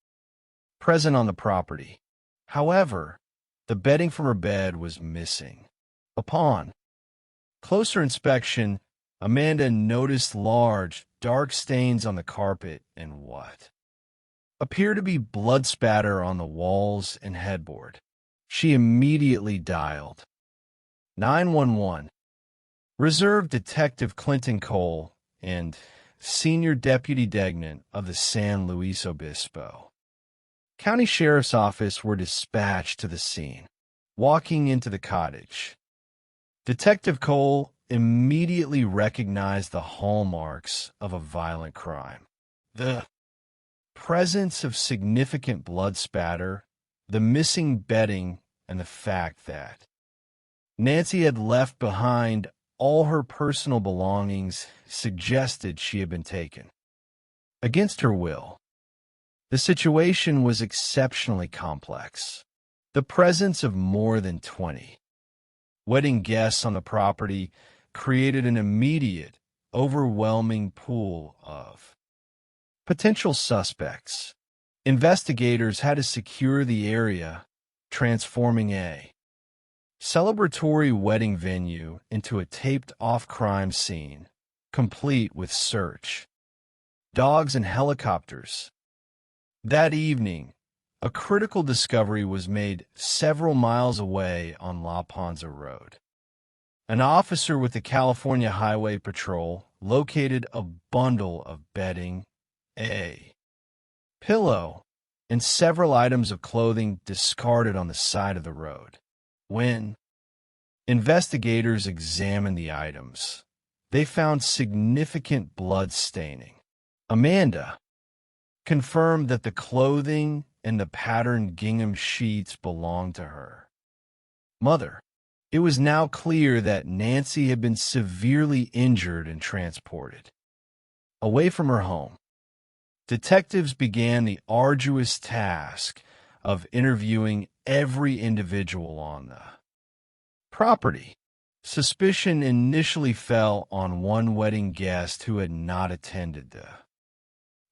present on the property. However, the bedding from her bed was missing. Upon closer inspection, Amanda noticed large, dark stains on the carpet and what appeared to be blood spatter on the walls and headboard. She immediately dialed 911. Reserve Detective Clinton Cole and Senior Deputy Degnant of the San Luis Obispo County Sheriff's Office were dispatched to the scene. Walking into the cottage, Detective Cole immediately recognized the hallmarks of a violent crime. The presence of significant blood spatter, the missing bedding, and the fact that Nancy had left behind all her personal belongings suggested she had been taken against her will. The situation was exceptionally complex. The presence of more than 20 wedding guests on the property created an immediate, overwhelming pool of potential suspects. Investigators had to secure the area, transforming a celebratory wedding venue into a taped-off crime scene, complete with search dogs and helicopters. That evening, a critical discovery was made several miles away on La Ponza Road. An officer with the California Highway Patrol located a bundle of bedding, a pillow, and several items of clothing discarded on the side of the road. When investigators examined the items, they found significant blood staining. Amanda confirmed that the clothing and the patterned gingham sheets belonged to her mother. It was now clear that Nancy had been severely injured and transported away from her home. Detectives began the arduous task of interviewing every individual on the property. Suspicion initially fell on one wedding guest who had not attended the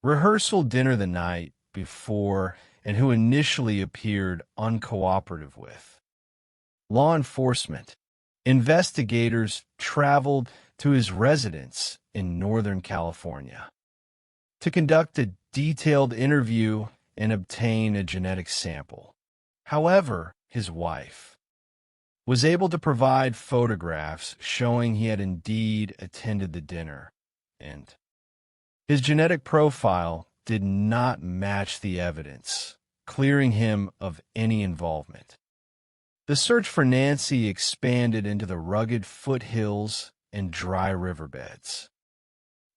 rehearsal dinner the night before and who initially appeared uncooperative with. Law enforcement, investigators traveled to his residence in Northern California to conduct a detailed interview and obtain a genetic sample. However, his wife was able to provide photographs showing he had indeed attended the dinner, and his genetic profile did not match the evidence, clearing him of any involvement. The search for Nancy expanded into the rugged foothills and dry riverbeds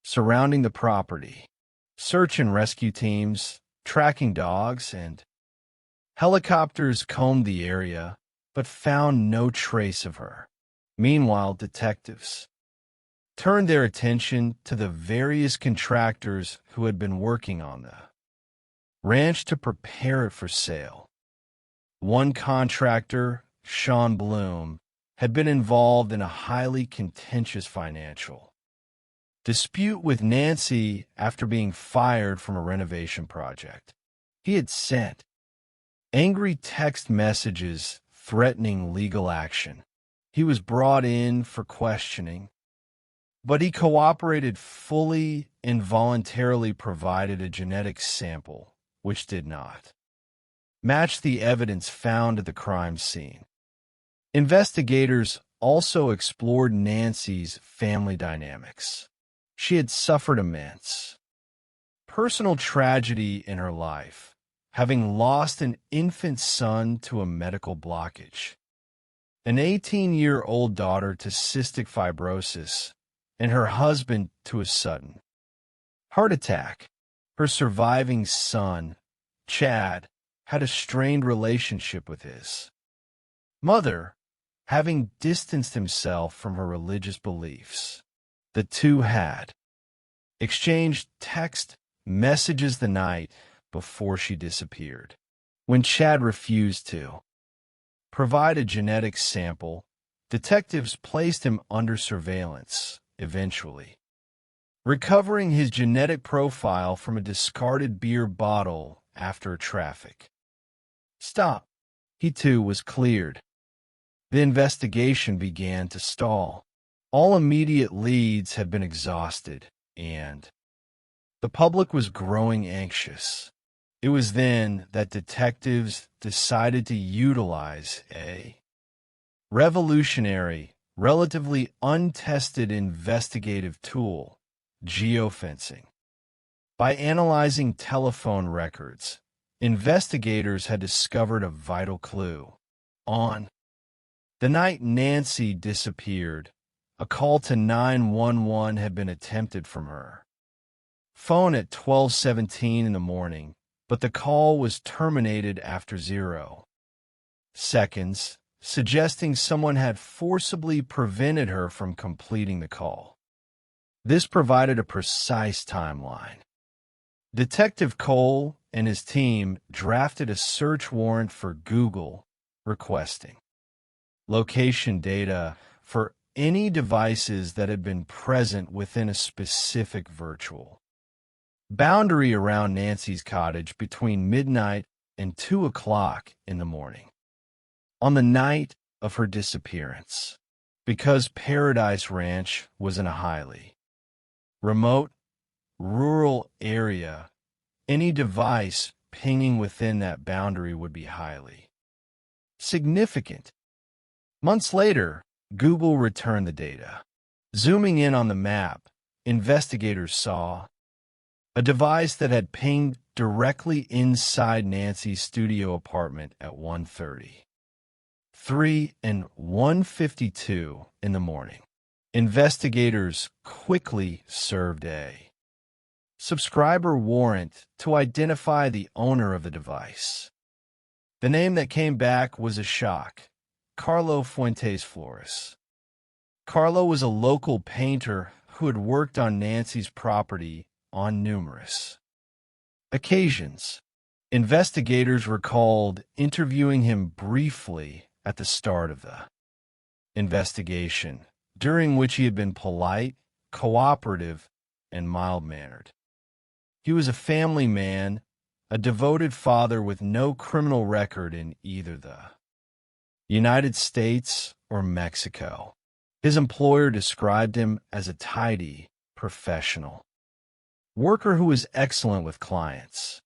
surrounding the property. Search and rescue teams, tracking dogs, and helicopters combed the area, but found no trace of her. Meanwhile, detectives turned their attention to the various contractors who had been working on the ranch to prepare it for sale. One contractor, Sean Bloom, had been involved in a highly contentious financial dispute with Nancy after being fired from a renovation project. He had sent angry text messages threatening legal action. He was brought in for questioning, but he cooperated fully and voluntarily provided a genetic sample, which did not match the evidence found at the crime scene. Investigators also explored Nancy's family dynamics. She had suffered immense personal tragedy in her life, having lost an infant son to a medical blockage, an 18-year-old daughter to cystic fibrosis, and her husband to a sudden heart attack. Her surviving son, Chad, had a strained relationship with his mother, having distanced himself from her religious beliefs. The two had exchanged text messages the night before she disappeared. When Chad refused to provide a genetic sample, detectives placed him under surveillance, eventually recovering his genetic profile from a discarded beer bottle after a traffic stop. He too was cleared. The investigation began to stall. All immediate leads had been exhausted, and the public was growing anxious. It was then that detectives decided to utilize a revolutionary, relatively untested investigative tool, geofencing. By analyzing telephone records, investigators had discovered a vital clue. On the night Nancy disappeared, a call to 911 had been attempted from her phone at 12:17 in the morning, but the call was terminated after 0 seconds, suggesting someone had forcibly prevented her from completing the call. This provided a precise timeline. Detective Cole and his team drafted a search warrant for Google, requesting location data for any devices that had been present within a specific virtual boundary around Nancy's cottage between midnight and 2 o'clock in the morning. On the night of her disappearance, because Paradise Ranch was in a highly remote, rural area, any device pinging within that boundary would be highly significant. Months later, Google returned the data. Zooming in on the map, investigators saw a device that had pinged directly inside Nancy's studio apartment at 1:30. 3 and 1:52 in the morning. Investigators quickly served a subscriber warrant to identify the owner of the device. The name that came back was a shock: Carlo Fuentes Flores. Carlo was a local painter who had worked on Nancy's property on numerous occasions. Investigators recalled interviewing him briefly at the start of the investigation, during which he had been polite, cooperative, and mild-mannered. He was a family man a devoted father with no criminal record in either the United States or Mexico. His employer described him as a tidy professional worker who was excellent with clients.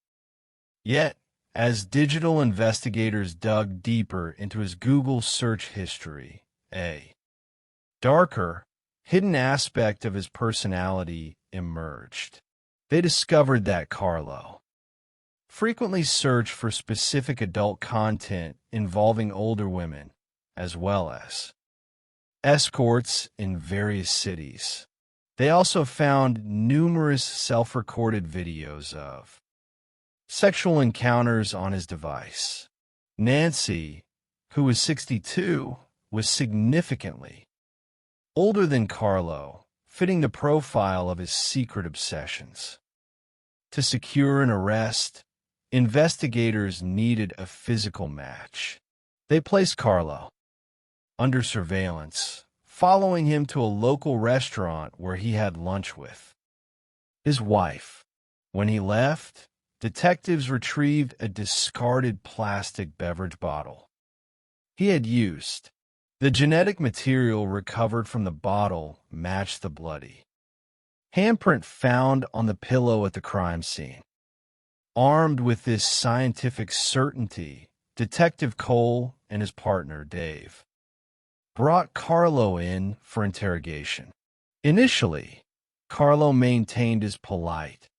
Yet, as digital investigators dug deeper into his Google search history, a darker, hidden aspect of his personality emerged. They discovered that Carlo frequently searched for specific adult content involving older women, as well as escorts in various cities. They also found numerous self-recorded videos of sexual encounters on his device. Nancy, who was 62, was significantly older than Carlo, fitting the profile of his secret obsessions. To secure an arrest, investigators needed a physical match. They placed Carlo under surveillance, following him to a local restaurant where he had lunch with his wife. When he left, detectives retrieved a discarded plastic beverage bottle he had used. The genetic material recovered from the bottle matched the bloody handprint found on the pillow at the crime scene. Armed with this scientific certainty, Detective Cole and his partner, Dave, brought Carlo in for interrogation. Initially, Carlo maintained his polite,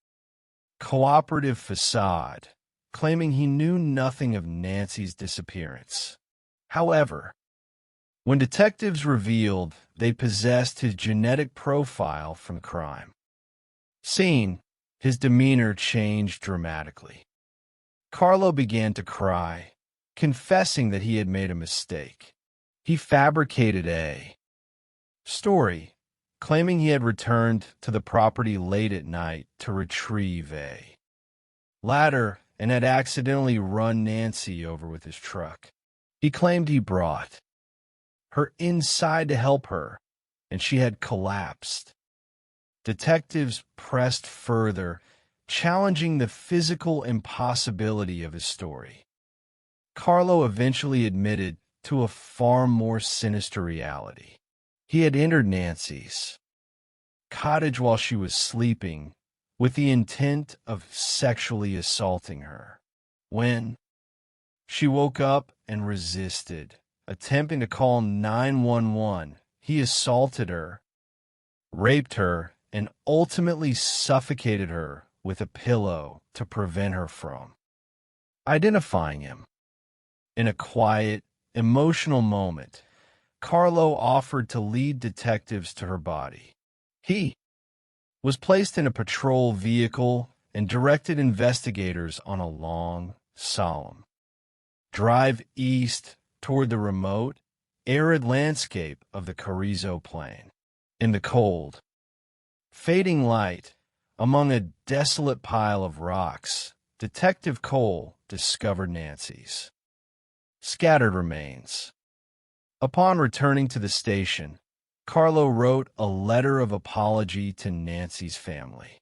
cooperative facade, claiming he knew nothing of Nancy's disappearance. However, when detectives revealed they possessed his genetic profile from the crime scene, his demeanor changed dramatically. Carlo began to cry, confessing that he had made a mistake. He fabricated a story, claiming he had returned to the property late at night to retrieve a ladder and had accidentally run Nancy over with his truck. He claimed he brought her inside to help her, and she had collapsed. Detectives pressed further, challenging the physical impossibility of his story. Carlo eventually admitted to a far more sinister reality. He had entered Nancy's cottage while she was sleeping with the intent of sexually assaulting her. When she woke up and resisted, attempting to call 911, he assaulted her, raped her, and ultimately suffocated her with a pillow to prevent her from identifying him. In a quiet, emotional moment, Carlo offered to lead detectives to her body. He was placed in a patrol vehicle and directed investigators on a long, solemn drive east toward the remote, arid landscape of the Carrizo Plain. In the cold, fading light, among a desolate pile of rocks, Detective Cole discovered Nancy's scattered remains. Upon returning to the station, Carlo wrote a letter of apology to Nancy's family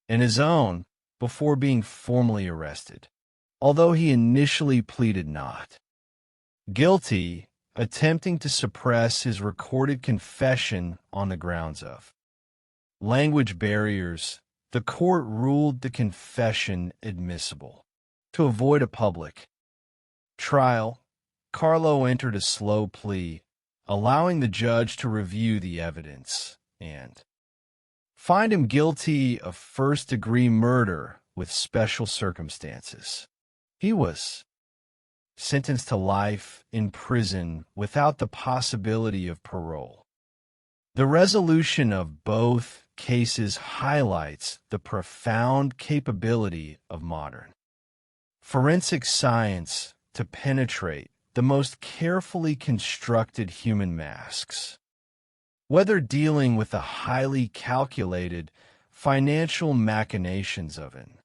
and his own before being formally arrested, although he initially pleaded not guilty, attempting to suppress his recorded confession on the grounds of language barriers. The court ruled the confession admissible. To avoid a public trial, Carlo entered a slow plea, allowing the judge to review the evidence and find him guilty of first-degree murder with special circumstances. He was sentenced to life in prison without the possibility of parole. The resolution of both cases highlights the profound capability of modern forensic science to penetrate the most carefully constructed human masks. Whether dealing with the highly calculated financial machinations of an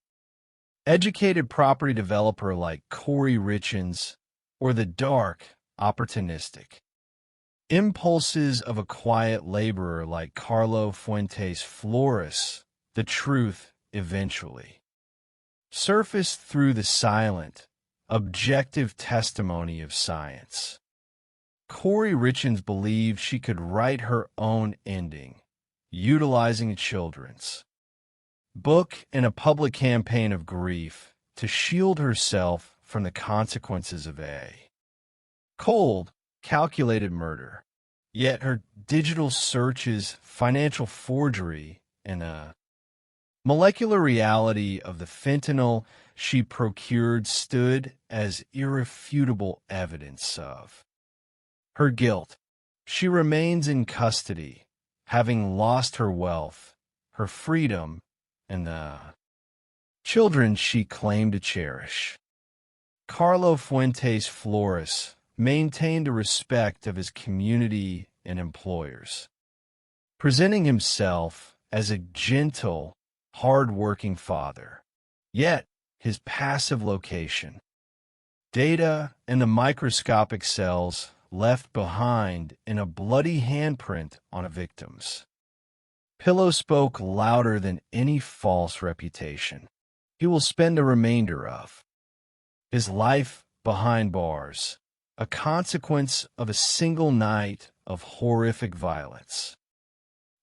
educated property developer like Corey Richens or the dark, opportunistic impulses of a quiet laborer like Carlo Fuentes Flores, the truth eventually surfaced through the silent, objective testimony of science. Corey Richins believed she could write her own ending, utilizing a children's book in a public campaign of grief to shield herself from the consequences of a cold, calculated murder. Yet her digital searches, financial forgery, and a molecular reality of the fentanyl she procured stood as irrefutable evidence of her guilt. She remains in custody, having lost her wealth, her freedom, and the children she claimed to cherish. Carlo Fuentes Flores maintained a respect of his community and employers, presenting himself as a gentle, hard-working father. Yet his passive location, data, and the microscopic cells left behind in a bloody handprint on a victim's pillow spoke louder than any false reputation he will spend the remainder of his life behind bars, a consequence of a single night of horrific violence.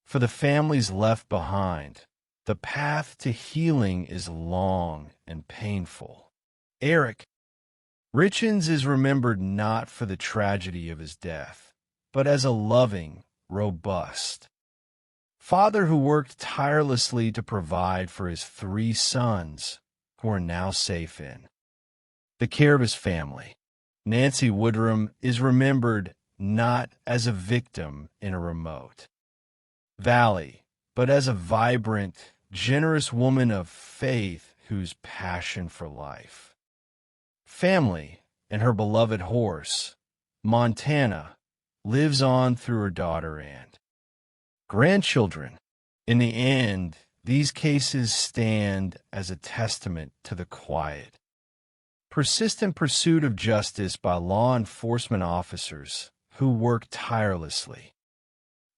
For the families left behind, the path to healing is long and painful. Eric Richins is remembered not for the tragedy of his death, but as a loving, robust father who worked tirelessly to provide for his 3 sons, who are now safe in the care of his family. Nancy Woodrum is remembered not as a victim in a remote valley, but as a vibrant, generous woman of faith whose passion for life, family, and her beloved horse, Montana, lives on through her daughter and grandchildren. In the end, these cases stand as a testament to the quiet, persistent pursuit of justice by law enforcement officers who work tirelessly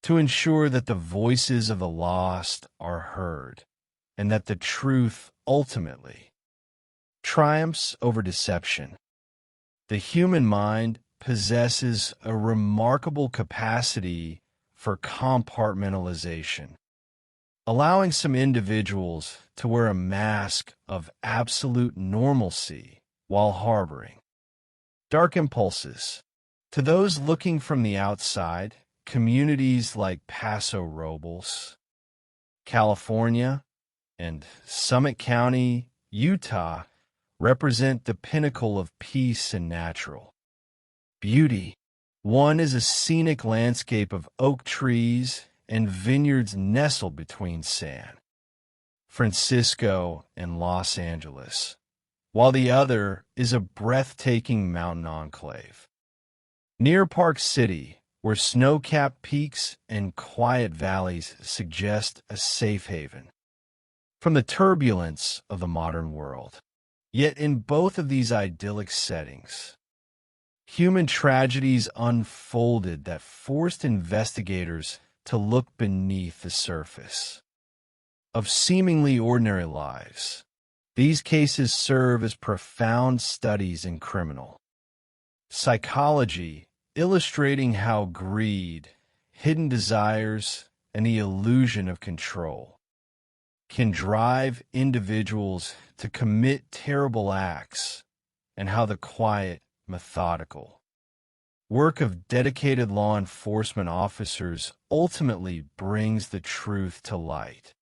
to ensure that the voices of the lost are heard and that the truth ultimately triumphs over deception. The human mind possesses a remarkable capacity for compartmentalization, allowing some individuals to wear a mask of absolute normalcy while harboring dark impulses. To those looking from the outside, communities like Paso Robles, California, and Summit County, Utah, represent the pinnacle of peace and natural beauty. One is a scenic landscape of oak trees and vineyards nestled between San Francisco and Los Angeles, while the other is a breathtaking mountain enclave near Park City, where snow-capped peaks and quiet valleys suggest a safe haven from the turbulence of the modern world. Yet in both of these idyllic settings, human tragedies unfolded that forced investigators to look beneath the surface of seemingly ordinary lives. These cases serve as profound studies in criminal psychology, illustrating how greed, hidden desires, and the illusion of control can drive individuals to commit terrible acts, and how the quiet, methodical work of dedicated law enforcement officers ultimately brings the truth to light.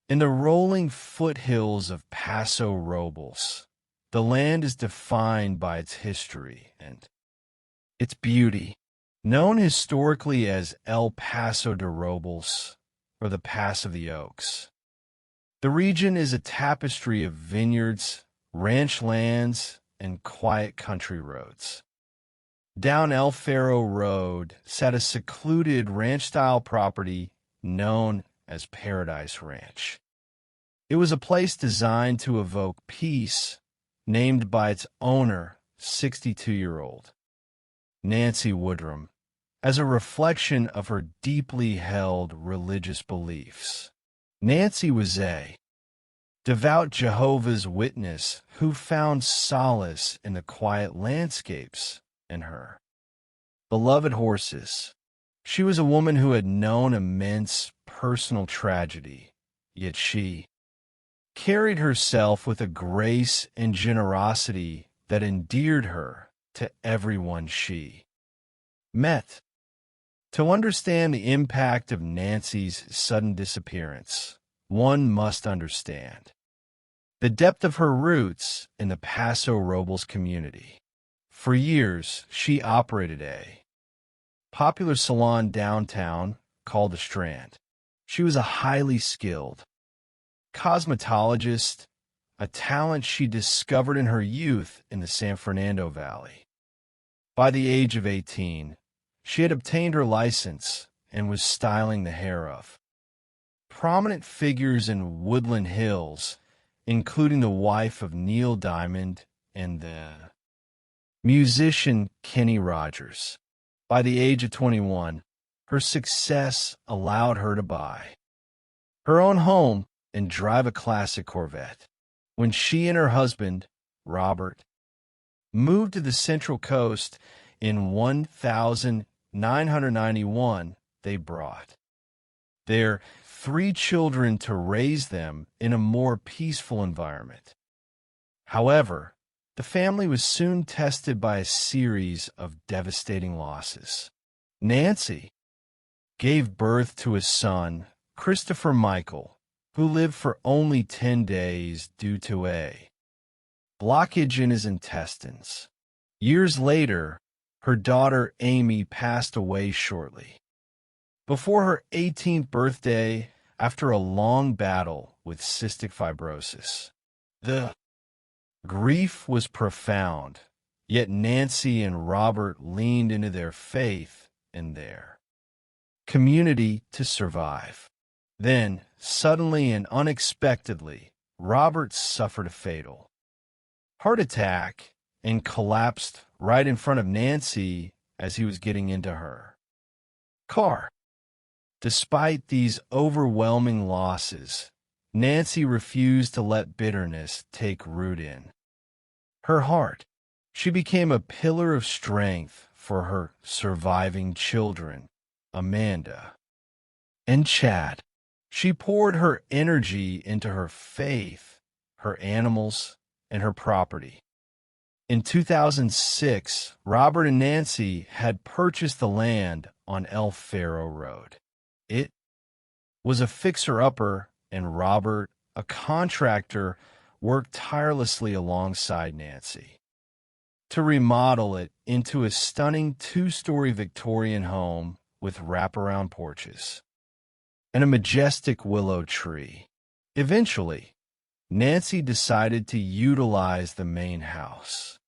In the rolling foothills of Paso Robles, the land is defined by its history and its beauty. Known historically as El Paso de Robles, or the Pass of the Oaks, the region is a tapestry of vineyards, ranch lands, and quiet country roads. Down El Faro Road sat a secluded ranch-style property known as Paradise Ranch. It was a place designed to evoke peace, named by its owner, 62-year-old Nancy Woodrum, as a reflection of her deeply held religious beliefs. Nancy was a devout Jehovah's Witness who found solace in the quiet landscapes in her. Beloved horses. She was a woman who had known immense personal tragedy, yet she carried herself with a grace and generosity that endeared her to everyone she met. To understand the impact of Nancy's sudden disappearance, one must understand the depth of her roots in the Paso Robles community. For years, she operated a popular salon downtown called the Strand. She was a highly skilled cosmetologist, a talent she discovered in her youth in the San Fernando Valley. By the age of 18, she had obtained her license and was styling the hair of prominent figures in Woodland Hills, including the wife of Neil Diamond and the musician Kenny Rogers. By the age of 21, her success allowed her to buy her own home and drive a classic Corvette. When she and her husband, Robert, moved to the Central Coast in 1991, they brought their 3 children to raise them in a more peaceful environment. However, the family was soon tested by a series of devastating losses. Nancy gave birth to a son, Christopher Michael, who lived for only 10 days due to a blockage in his intestines. Years later, her daughter Amy passed away shortly before her 18th birthday after a long battle with cystic fibrosis. The grief was profound, yet Nancy and Robert leaned into their faith in their community to survive. Then, suddenly and unexpectedly, Robert suffered a fatal heart attack and collapsed right in front of Nancy as he was getting into her car. Despite these overwhelming losses, Nancy refused to let bitterness take root in her heart. She became a pillar of strength for her surviving children, Amanda and Chad. She poured her energy into her faith, her animals, and her property. In 2006, Robert and Nancy had purchased the land on El Faro Road. It was a fixer-upper, and Robert, a contractor, worked tirelessly alongside Nancy to remodel it into a stunning 2-story Victorian home with wraparound porches and a majestic willow tree. Eventually, Nancy decided to utilize the main house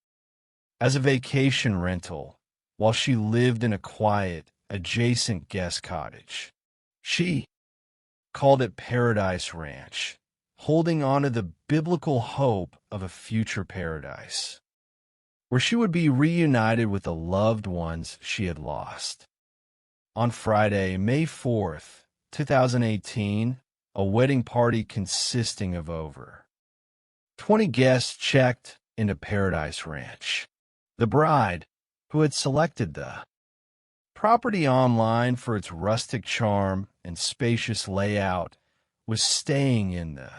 as a vacation rental while she lived in a quiet, adjacent guest cottage. She called it Paradise Ranch, holding on to the biblical hope of a future paradise, where she would be reunited with the loved ones she had lost. On Friday, May 4th, 2018, a wedding party consisting of over 20 guests checked into Paradise Ranch. The bride, who had selected the property online for its rustic charm and spacious layout, was staying in the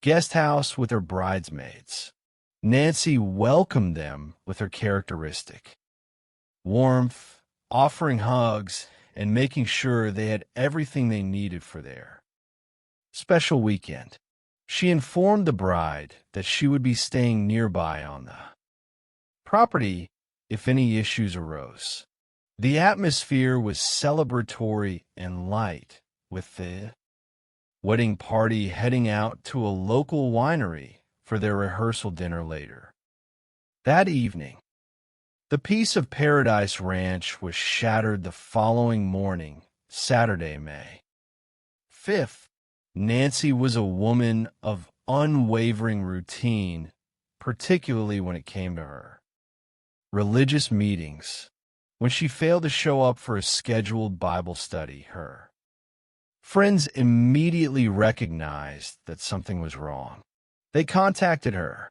guest house with her bridesmaids. Nancy welcomed them with her characteristic warmth, offering hugs and making sure they had everything they needed for their special weekend. She informed the bride that she would be staying nearby on the property if any issues arose. The atmosphere was celebratory and light, with the wedding party heading out to a local winery for their rehearsal dinner later. That evening, the peace of Paradise Ranch was shattered the following morning, Saturday, May 5th. Nancy was a woman of unwavering routine, particularly when it came to her religious meetings. When she failed to show up for a scheduled Bible study, her Friends immediately recognized that something was wrong. They contacted her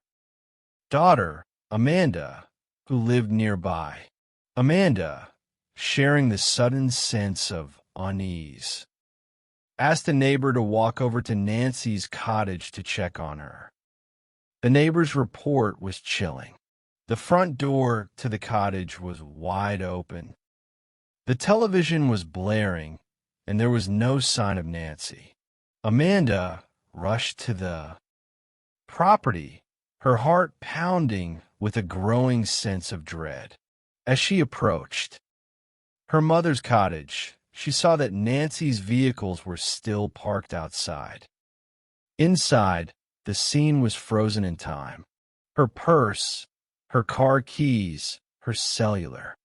daughter, Amanda, who lived nearby. Amanda, sharing the sudden sense of unease, asked a neighbor to walk over to Nancy's cottage to check on her. The neighbor's report was chilling. The front door to the cottage was wide open. The television was blaring, and there was no sign of Nancy. Amanda rushed to the property, her heart pounding with a growing sense of dread. As she approached her mother's cottage, she saw that Nancy's vehicles were still parked outside. Inside, the scene was frozen in time. Her purse, her car keys, her cellular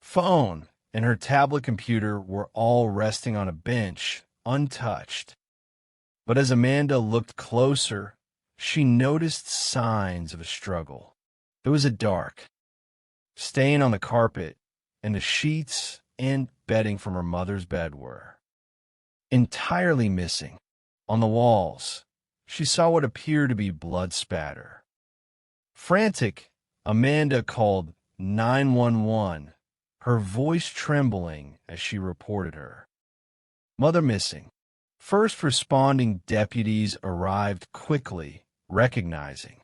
phone, and her tablet computer were all resting on a bench, untouched. But as Amanda looked closer, she noticed signs of a struggle. There was a dark stain on the carpet, and the sheets and bedding from her mother's bed were entirely missing. On the walls, she saw what appeared to be blood spatter. Frantic, Amanda called 911, her voice trembling as she reported her mother missing. First responding deputies arrived quickly, recognizing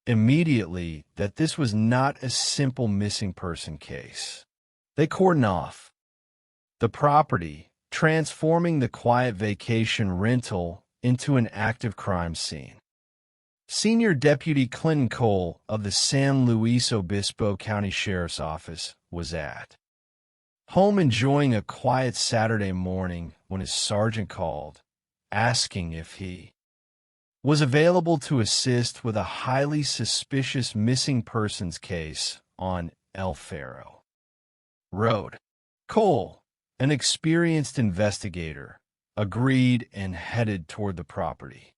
immediately that this was not a simple missing person case. They cordoned off the property, transforming the quiet vacation rental into an active crime scene. Senior Deputy Clinton Cole of the San Luis Obispo County Sheriff's Office was at home enjoying a quiet Saturday morning when his sergeant called, asking if he was available to assist with a highly suspicious missing persons case on El Faro Road. Cole, an experienced investigator, agreed and headed toward the property.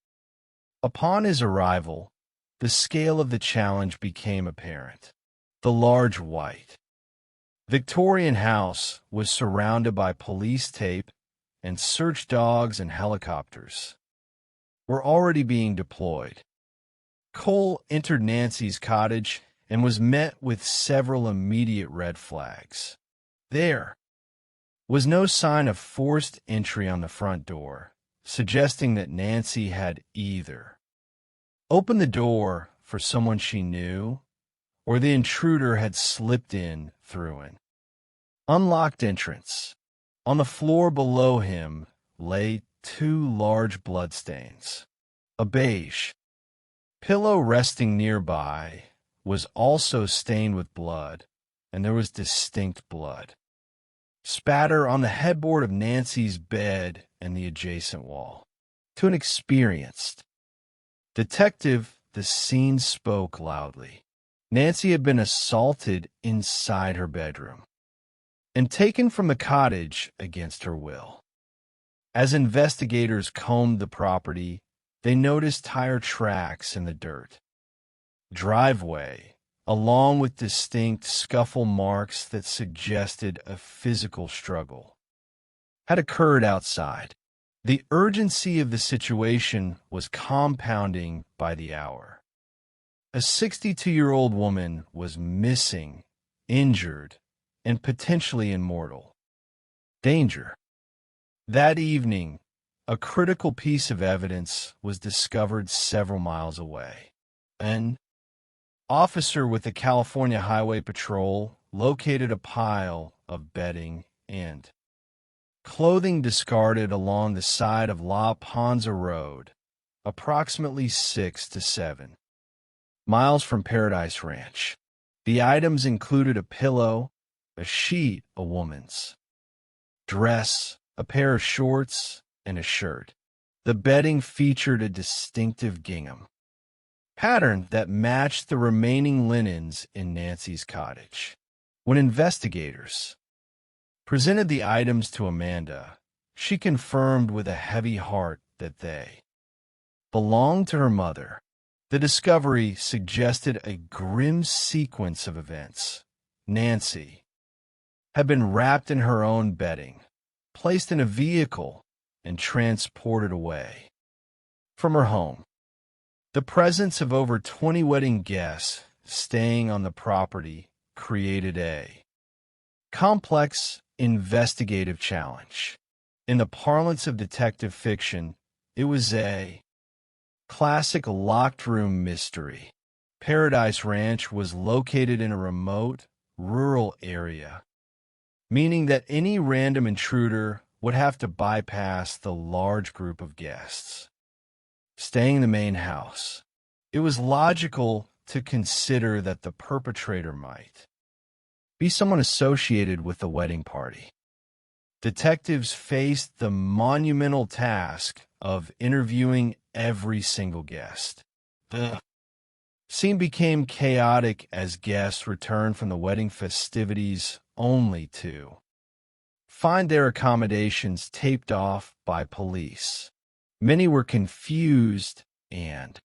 Upon his arrival, the scale of the challenge became apparent. The large white Victorian house was surrounded by police tape, and search dogs and helicopters were already being deployed. Cole entered Nancy's cottage and was met with several immediate red flags. There was no sign of forced entry on the front door, suggesting that Nancy had either opened the door for someone she knew, or the intruder had slipped in through an unlocked entrance. On the floor below him lay two large bloodstains. A beige pillow resting nearby was also stained with blood, and there was distinct blood spatter on the headboard of Nancy's bed and the adjacent wall. To an experienced detective, the scene spoke loudly. Nancy had been assaulted inside her bedroom and taken from the cottage against her will. As investigators combed the property, they noticed tire tracks in the dirt driveway, along with distinct scuffle marks that suggested a physical struggle had occurred outside. The urgency of the situation was compounding by the hour. A 62-year-old woman was missing, injured, and potentially in mortal danger. That evening, a critical piece of evidence was discovered several miles away. An officer with the California Highway Patrol located a pile of bedding and clothing discarded along the side of La Ponza Road, approximately 6 to 7 miles from Paradise Ranch. The items included a pillow, a sheet, a woman's dress, a pair of shorts, and a shirt. The bedding featured a distinctive gingham pattern that matched the remaining linens in Nancy's cottage. When investigators presented the items to Amanda, she confirmed with a heavy heart that they belonged to her mother. The discovery suggested a grim sequence of events. Nancy had been wrapped in her own bedding, placed in a vehicle, and transported away from her home. The presence of over 20 wedding guests staying on the property created a complex investigative challenge. In the parlance of detective fiction, it was a classic locked room mystery. Paradise Ranch was located in a remote, rural area, meaning that any random intruder would have to bypass the large group of guests staying in the main house. It was logical to consider that the perpetrator might be someone associated with the wedding party. Detectives faced the monumental task of interviewing every single guest. The scene became chaotic as guests returned from the wedding festivities only to find their accommodations taped off by police. Many were confused and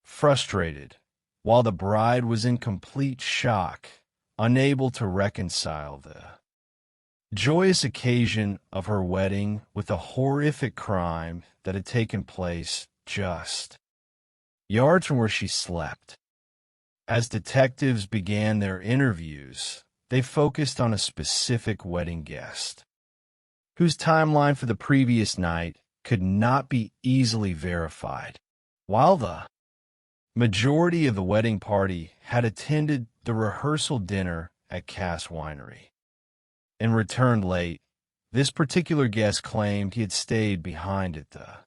frustrated, while the bride was in complete shock, unable to reconcile the joyous occasion of her wedding with the horrific crime that had taken place just yards from where she slept. As detectives began their interviews, they focused on a specific wedding guest, whose timeline for the previous night could not be easily verified. While the majority of the wedding party had attended the rehearsal dinner at Cass Winery and returned late, this particular guest claimed he had stayed behind at the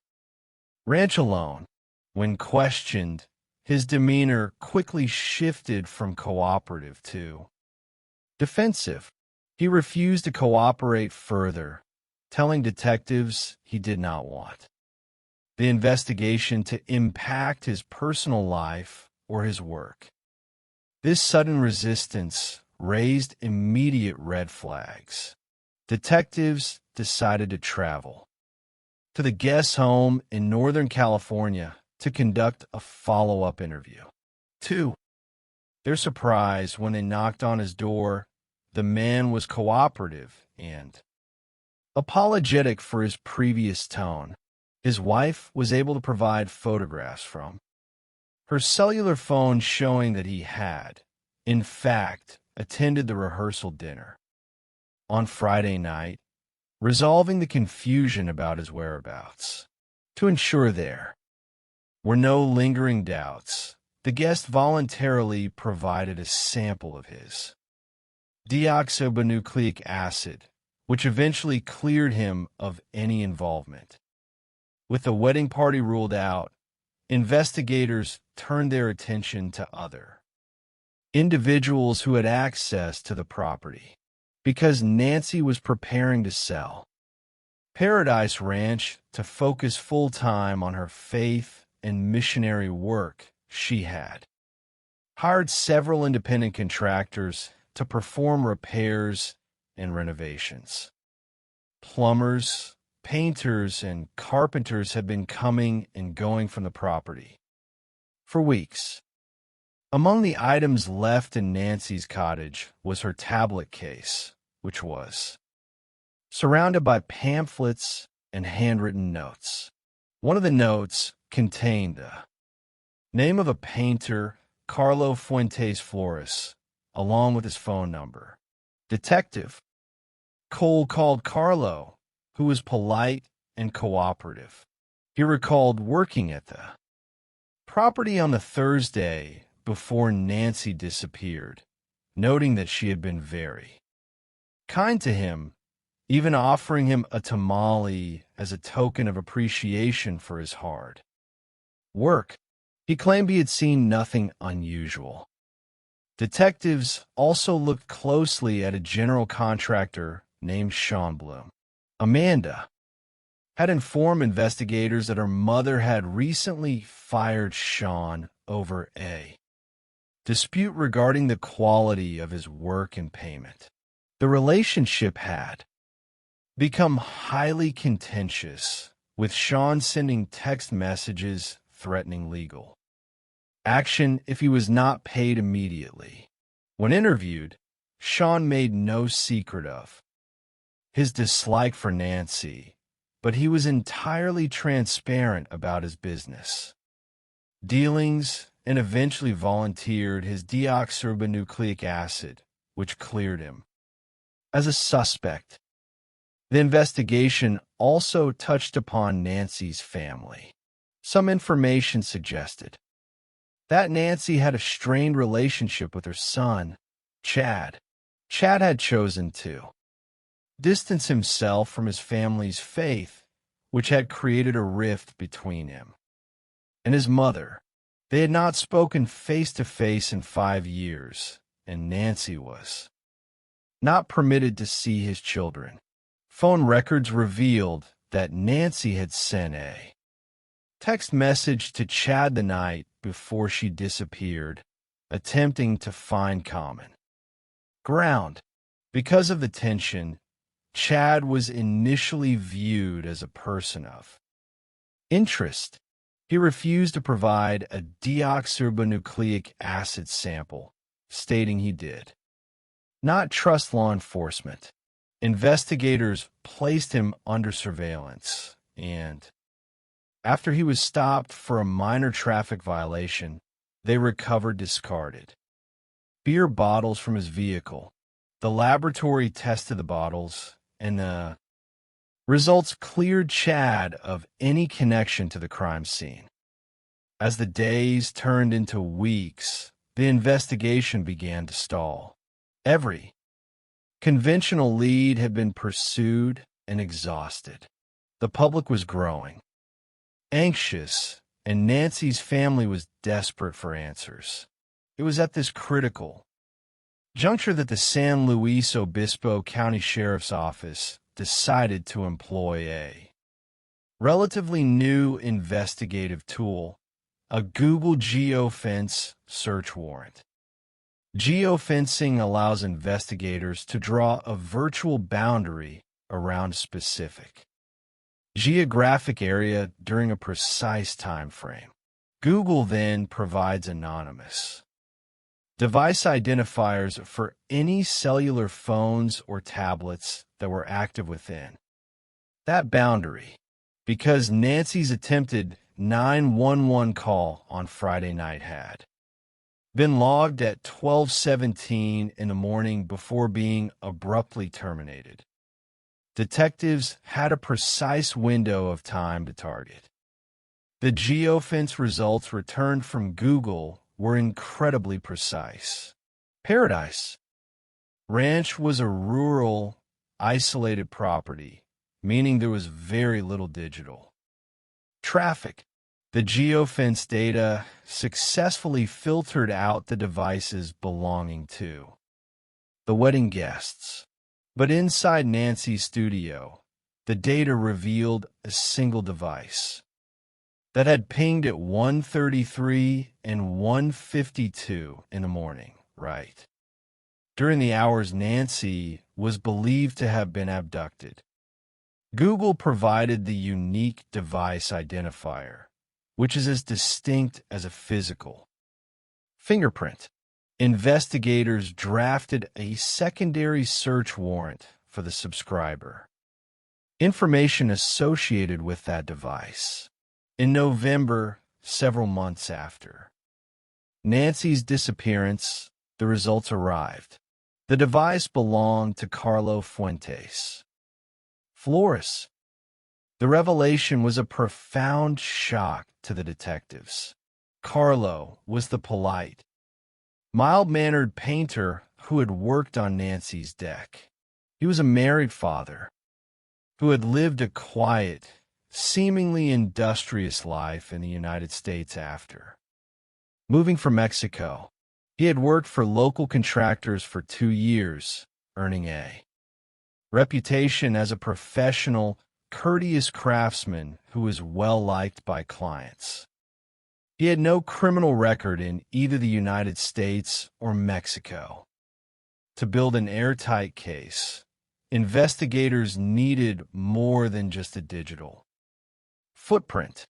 ranch alone. When questioned, his demeanor quickly shifted from cooperative to defensive. He refused to cooperate further, telling detectives he did not want the investigation to impact his personal life or his work. This sudden resistance raised immediate red flags. Detectives decided to travel to the guest's home in Northern California to conduct a follow-up interview. To their surprise, when they knocked on his door, the man was cooperative and apologetic for his previous tone. His wife was able to provide photographs from her cellular phone showing that he had, in fact, attended the rehearsal dinner on Friday night, resolving the confusion about his whereabouts. To ensure there were no lingering doubts, the guest voluntarily provided a sample of his deoxyribonucleic acid, which eventually cleared him of any involvement. With the wedding party ruled out, investigators turned their attention to other individuals who had access to the property. Because Nancy was preparing to sell Paradise Ranch to focus full-time on her faith and missionary work, she had hired several independent contractors to perform repairs and renovations. Plumbers, painters, and carpenters had been coming and going from the property for weeks. Among the items left in Nancy's cottage was her tablet case, which was surrounded by pamphlets and handwritten notes. One of the notes contained the name of a painter, Carlo Fuentes Flores, along with his phone number. Detective Cole called Carlo, who was polite and cooperative. He recalled working at the property on the Thursday before Nancy disappeared, noting that she had been very kind to him, even offering him a tamale as a token of appreciation for his hard work. He claimed he had seen nothing unusual. Detectives also looked closely at a general contractor named Sean Bloom. Amanda had informed investigators that her mother had recently fired Sean over a dispute regarding the quality of his work and payment. The relationship had become highly contentious, with Sean sending text messages threatening legal action if he was not paid immediately. When interviewed, Sean made no secret of his dislike for Nancy, but he was entirely transparent about his business, dealings, and eventually volunteered his deoxyribonucleic acid, which cleared him. As a suspect, the investigation also touched upon Nancy's family. Some information suggested that Nancy had a strained relationship with her son, Chad. Chad had chosen to distance himself from his family's faith, which had created a rift between him and his mother. They had not spoken face-to-face in 5 years, and Nancy was not permitted to see his children. Phone records revealed that Nancy had sent a text message to Chad the night before she disappeared, attempting to find common ground. Because of the tension, Chad was initially viewed as a person of interest. He refused to provide a deoxyribonucleic acid sample, stating he did not trust law enforcement. Investigators placed him under surveillance, and after he was stopped for a minor traffic violation, they recovered discarded beer bottles from his vehicle. The laboratory tested the bottles, and the results cleared Chad of any connection to the crime scene. As the days turned into weeks, the investigation began to stall. Every conventional lead had been pursued and exhausted. The public was growing anxious, and Nancy's family was desperate for answers. It was at this critical juncture that the San Luis Obispo County Sheriff's Office decided to employ a relatively new investigative tool, a Google geofence search warrant. Geofencing allows investigators to draw a virtual boundary around a specific geographic area during a precise time frame. Google then provides anonymous device identifiers for any cellular phones or tablets that were active within that boundary. Because Nancy's attempted 911 call on Friday night had been logged at 12:17 in the morning before being abruptly terminated, detectives had a precise window of time to target. The geofence results returned from Google were incredibly precise. Paradise Ranch was a rural, isolated property, meaning there was very little digital traffic. The geofence data successfully filtered out the devices belonging to the wedding guests. But inside Nancy's studio, the data revealed a single device that had pinged at 1:33 and 1:52 in the morning, right during the hours Nancy was believed to have been abducted. Google provided the unique device identifier, which is as distinct as a physical fingerprint. Investigators drafted a secondary search warrant for the subscriber. Information associated with that device. In November, several months after Nancy's disappearance, the results arrived. The device belonged to Carlo Fuentes, florist. The revelation was a profound shock to the detectives. Carlo was the polite, mild-mannered painter who had worked on Nancy's deck. He was a married father who had lived a quiet, seemingly industrious life in the United States after moving from Mexico. He had worked for local contractors for 2 years, earning a reputation as a professional, courteous craftsman who was well-liked by clients. He had no criminal record in either the United States or Mexico. To build an airtight case, investigators needed more than just a digital footprint.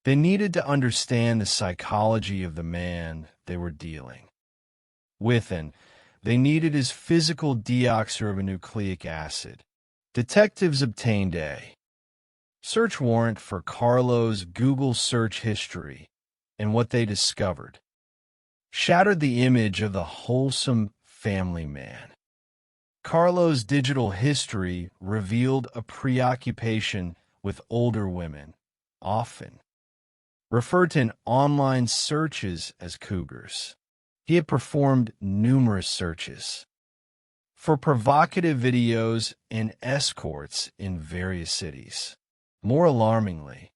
They needed to understand the psychology of the man they were dealing with, and they needed his physical deoxyribonucleic acid. Detectives obtained a Search warrant for Carlo's Google search history and what they discovered shattered the image of the wholesome family man. Carlo's digital history revealed a preoccupation with older women, often referred to in online searches as cougars. He had performed numerous searches for provocative videos and escorts in various cities. More alarmingly,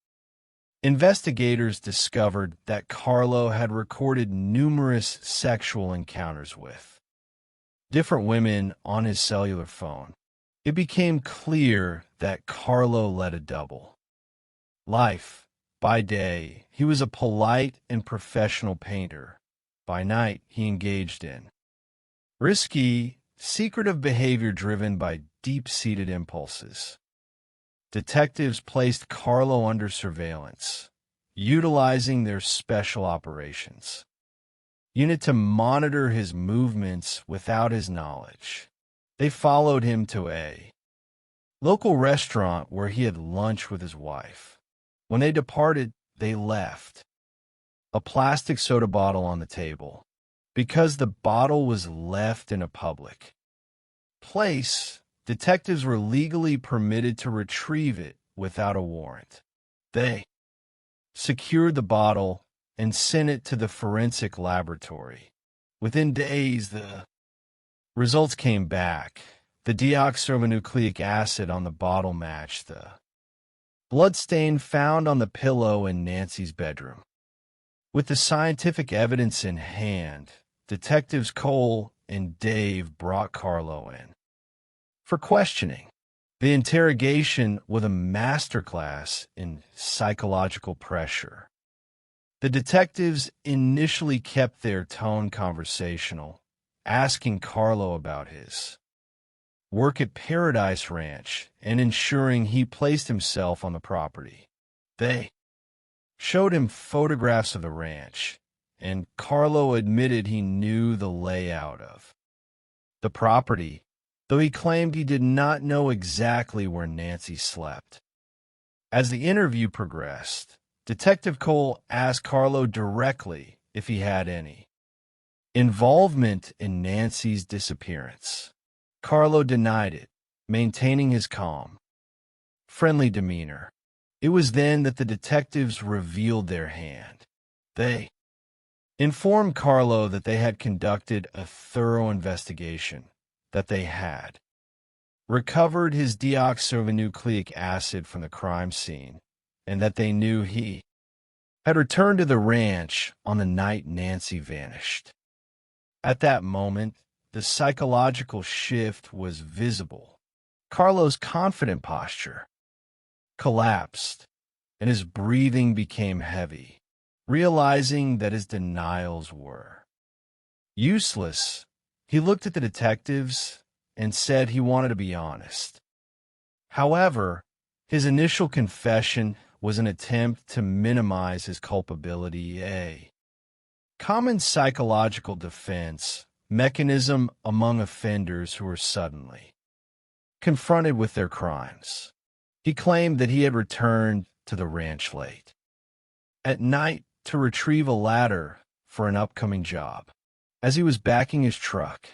investigators discovered that Carlo had recorded numerous sexual encounters with different women on his cellular phone. It became clear that Carlo led a double life. By day, he was a polite and professional painter. By night, he engaged in risky, secretive behavior driven by deep-seated impulses. Detectives placed Carlo under surveillance, utilizing their special operations unit to monitor his movements without his knowledge. They followed him to a local restaurant where he had lunch with his wife. When they departed, they left a plastic soda bottle on the table because the bottle was left in a public place. Detectives were legally permitted to retrieve it without a warrant. They secured the bottle and sent it to the forensic laboratory. Within days, the results came back. The deoxyribonucleic acid on the bottle matched the blood stain found on the pillow in Nancy's bedroom. With the scientific evidence in hand, Detectives Cole and Dave brought Carlo in for questioning. The interrogation was a masterclass in psychological pressure. The detectives initially kept their tone conversational, asking Carlo about his work at Paradise Ranch and ensuring he placed himself on the property. They showed him photographs of the ranch, and Carlo admitted he knew the layout of the property, though he claimed he did not know exactly where Nancy slept. As the interview progressed, Detective Cole asked Carlo directly if he had any involvement in Nancy's disappearance. Carlo denied it, maintaining his calm, friendly demeanor. It was then that the detectives revealed their hand. They informed Carlo that they had conducted a thorough investigation, that they had recovered his deoxyribonucleic acid from the crime scene, and that they knew he had returned to the ranch on the night Nancy vanished. At that moment, the psychological shift was visible. Carlo's confident posture collapsed, and his breathing became heavy. Realizing that his denials were useless, he looked at the detectives and said he wanted to be honest. However, his initial confession was an attempt to minimize his culpability, a common psychological defense mechanism among offenders who are suddenly confronted with their crimes. He claimed that he had returned to the ranch late at night to retrieve a ladder for an upcoming job. As he was backing his truck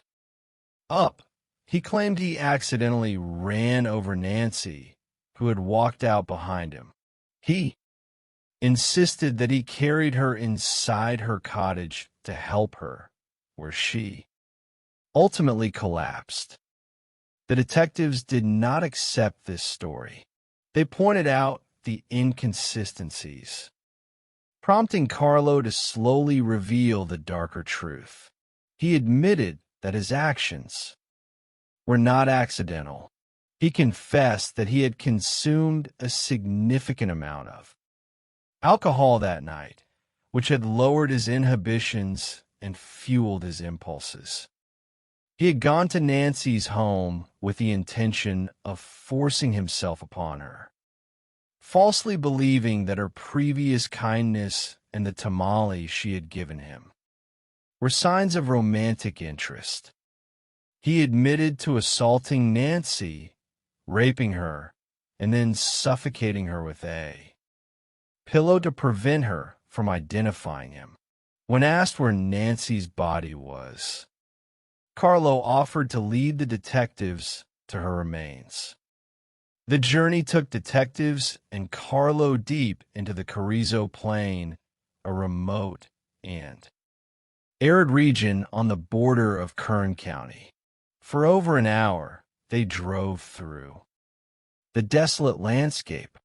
up, he claimed he accidentally ran over Nancy, who had walked out behind him. He insisted that he carried her inside her cottage to help her, where she ultimately collapsed. The detectives did not accept this story. They pointed out the inconsistencies, prompting Carlo to slowly reveal the darker truth. He admitted that his actions were not accidental. He confessed that he had consumed a significant amount of alcohol that night, which had lowered his inhibitions and fueled his impulses. He had gone to Nancy's home with the intention of forcing himself upon her, falsely believing that her previous kindness and the tamale she had given him were signs of romantic interest. He admitted to assaulting Nancy, raping her, and then suffocating her with A. Pillow to prevent her from identifying him. When asked where Nancy's body was, Carlo offered to lead the detectives to her remains. The journey took detectives and Carlo deep into the Carrizo Plain, a remote and arid region on the border of Kern County. For over an hour, they drove through the desolate landscape.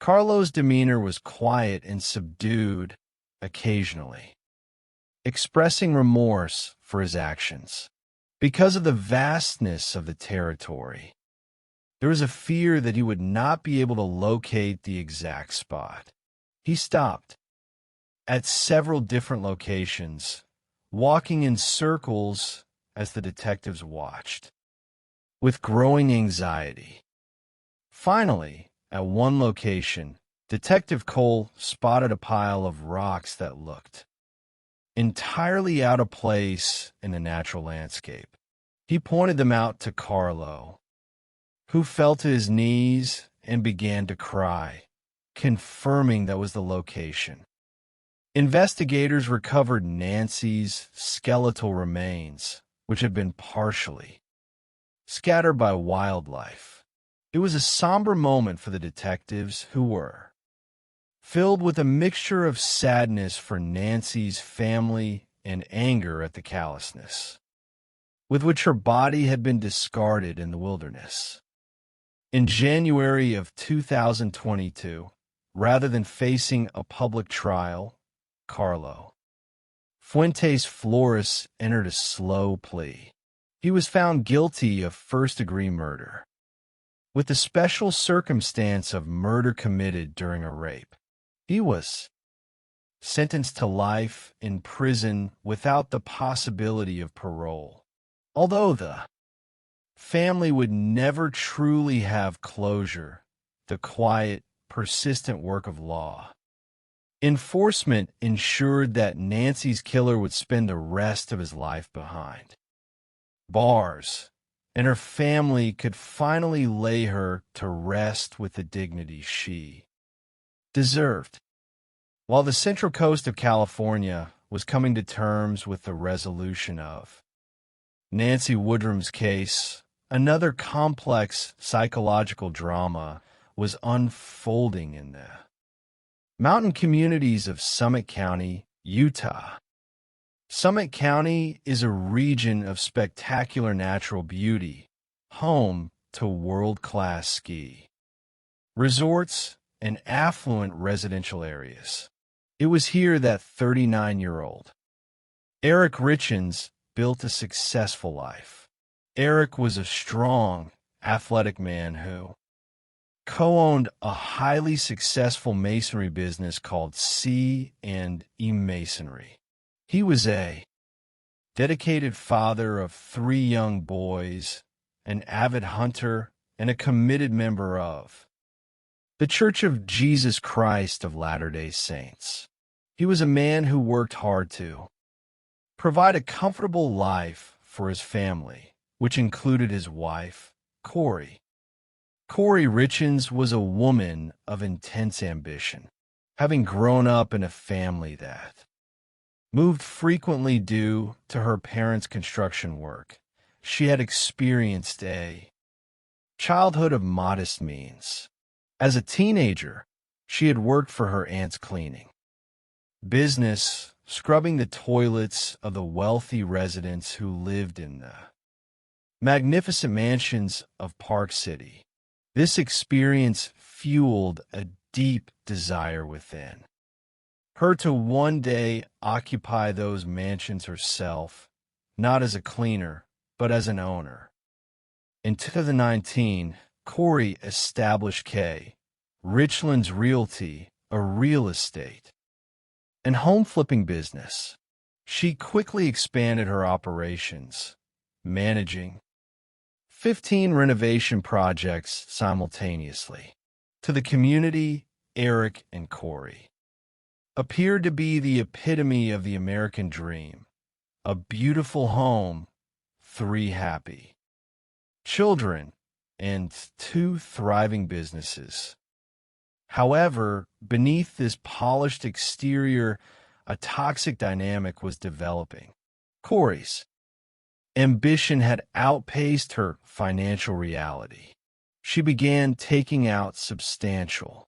Carlo's demeanor was quiet and subdued occasionally, expressing remorse for his actions. Because of the vastness of the territory, there was a fear that he would not be able to locate the exact spot. He stopped at several different locations, walking in circles as the detectives watched, with growing anxiety. Finally, at one location, Detective Cole spotted a pile of rocks that looked entirely out of place in the natural landscape. He pointed them out to Carlo, who fell to his knees and began to cry, confirming that was the location. Investigators recovered Nancy's skeletal remains, which had been partially scattered by wildlife. It was a somber moment for the detectives, who were filled with a mixture of sadness for Nancy's family and anger at the callousness with which her body had been discarded in the wilderness. In January of 2022, rather than facing a public trial, Carlo Fuentes Flores entered a slow plea. He was found guilty of first-degree murder, with the special circumstance of murder committed during a rape. He was sentenced to life in prison without the possibility of parole. Although the family would never truly have closure, the quiet, persistent work of law enforcement ensured that Nancy's killer would spend the rest of his life behind bars, and her family could finally lay her to rest with the dignity she deserved. While the Central Coast of California was coming to terms with the resolution of Nancy Woodrum's case, another complex psychological drama was unfolding in the mountain communities of Summit County, Utah. Summit County is a region of spectacular natural beauty, home to world-class ski resorts and affluent residential areas. It was here that 39-year-old Eric Richens built a successful life. Eric was a strong, athletic man who co-owned a highly successful masonry business called C&E Masonry. He was a dedicated father of 3 young boys, an avid hunter, and a committed member of the Church of Jesus Christ of Latter-day Saints. He was a man who worked hard to provide a comfortable life for his family, which included his wife, Corey. Corey Richens was a woman of intense ambition, having grown up in a family that moved frequently due to her parents' construction work. She had experienced a childhood of modest means. As a teenager, she had worked for her aunt's cleaning business, scrubbing the toilets of the wealthy residents who lived in the magnificent mansions of Park City. This experience fueled a deep desire within her to one day occupy those mansions herself, not as a cleaner, but as an owner. In 2019, Corey established K. Richlands Realty, a real estate and home flipping business. She quickly expanded her operations, managing 15 renovation projects simultaneously. To the community, Eric and Corey appeared to be the epitome of the American dream. A beautiful home, 3 happy children, and 2 thriving businesses. However, beneath this polished exterior, a toxic dynamic was developing. Corey's ambition had outpaced her financial reality. She began taking out substantial,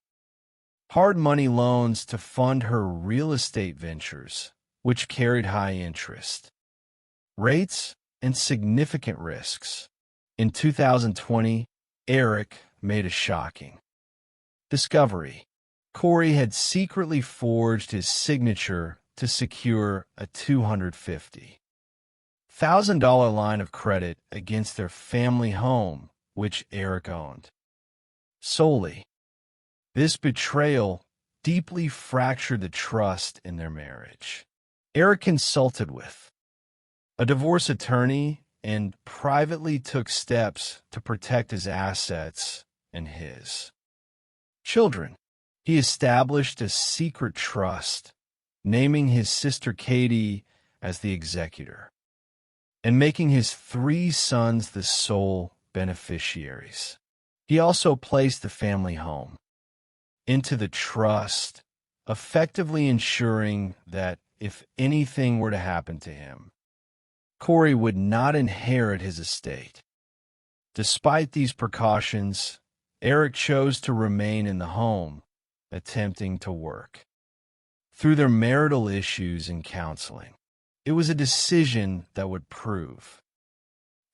hard money loans to fund her real estate ventures, which carried high interest rates and significant risks. In 2020, Eric made a shocking discovery. Corey had secretly forged his signature to secure a $250,000 line of credit against their family home, which Eric owned solely. This betrayal deeply fractured the trust in their marriage. Eric consulted with a divorce attorney and privately took steps to protect his assets and his children. He established a secret trust, naming his sister Katie as the executor and making his 3 sons the sole beneficiaries. He also placed the family home into the trust, effectively ensuring that if anything were to happen to him, Corey would not inherit his estate. Despite these precautions, Eric chose to remain in the home, attempting to work through their marital issues and counseling. It was a decision that would prove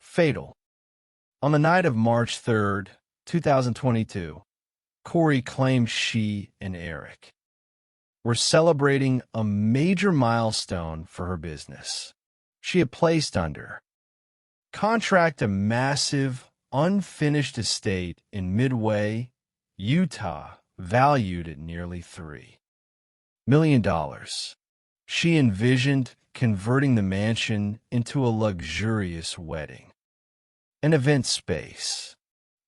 fatal. On the night of March 3rd, 2022, Corey claimed she and Eric were celebrating a major milestone for her business. She had placed under contract a massive, unfinished estate in Midway, Utah, valued at nearly $3 million. She envisioned converting the mansion into a luxurious wedding, an event space.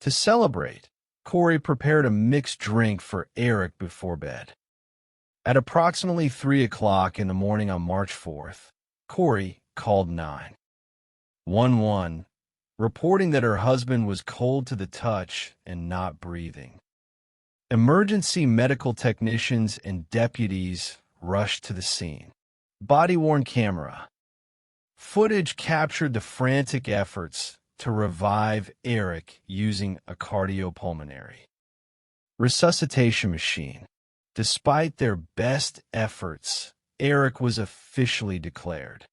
To celebrate, Corey prepared a mixed drink for Eric before bed. At approximately 3 o'clock in the morning on March 4th, Corey called 911, reporting that her husband was cold to the touch and not breathing. Emergency medical technicians and deputies rushed to the scene. Body-worn camera footage captured the frantic efforts to revive Eric using a cardiopulmonary resuscitation machine. Despite their best efforts, Eric was officially declared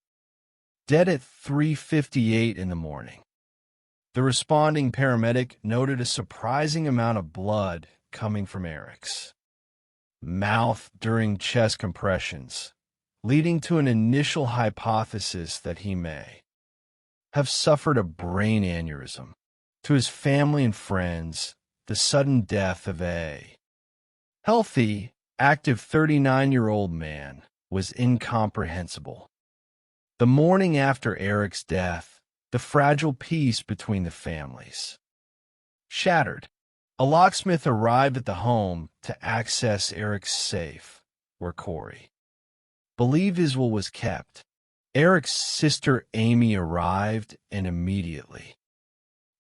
dead at 3:58 in the morning. The responding paramedic noted a surprising amount of blood coming from Eric's mouth during chest compressions, leading to an initial hypothesis that he may have suffered a brain aneurysm. To his family and friends, the sudden death of a healthy, active 39-year-old man was incomprehensible. The morning after Eric's death, the fragile peace between the families shattered. A locksmith arrived at the home to access Eric's safe, where Corey believed his will was kept. Eric's sister Amy arrived and immediately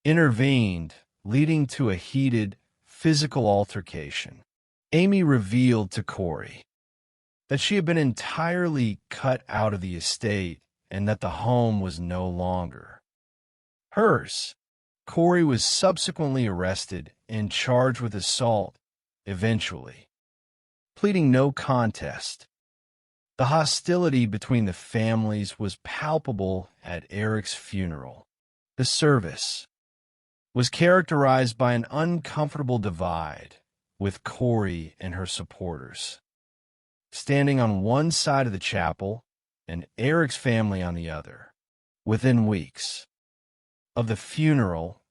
intervened, leading to a heated physical altercation. Amy revealed to Corey that she had been entirely cut out of the estate and that the home was no longer hers. Corey was subsequently arrested and charged with assault, eventually pleading no contest. The hostility between the families was palpable at Eric's funeral. The service was characterized by an uncomfortable divide, with Corey and her supporters standing on one side of the chapel and Eric's family on the other. Within weeks of the funeral,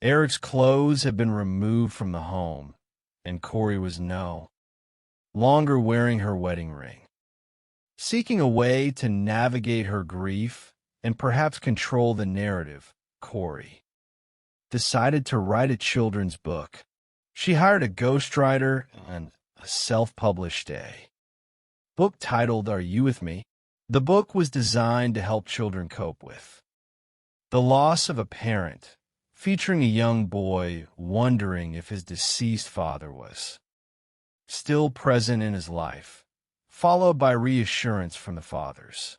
Eric's clothes had been removed from the home, and Corey was no longer wearing her wedding ring. Seeking a way to navigate her grief and perhaps control the narrative, Corey decided to write a children's book. She hired a ghostwriter and a self-published book titled Are You With Me? The book was designed to help children cope with the loss of a parent, featuring a young boy wondering if his deceased father was still present in his life, followed by reassurance from the father's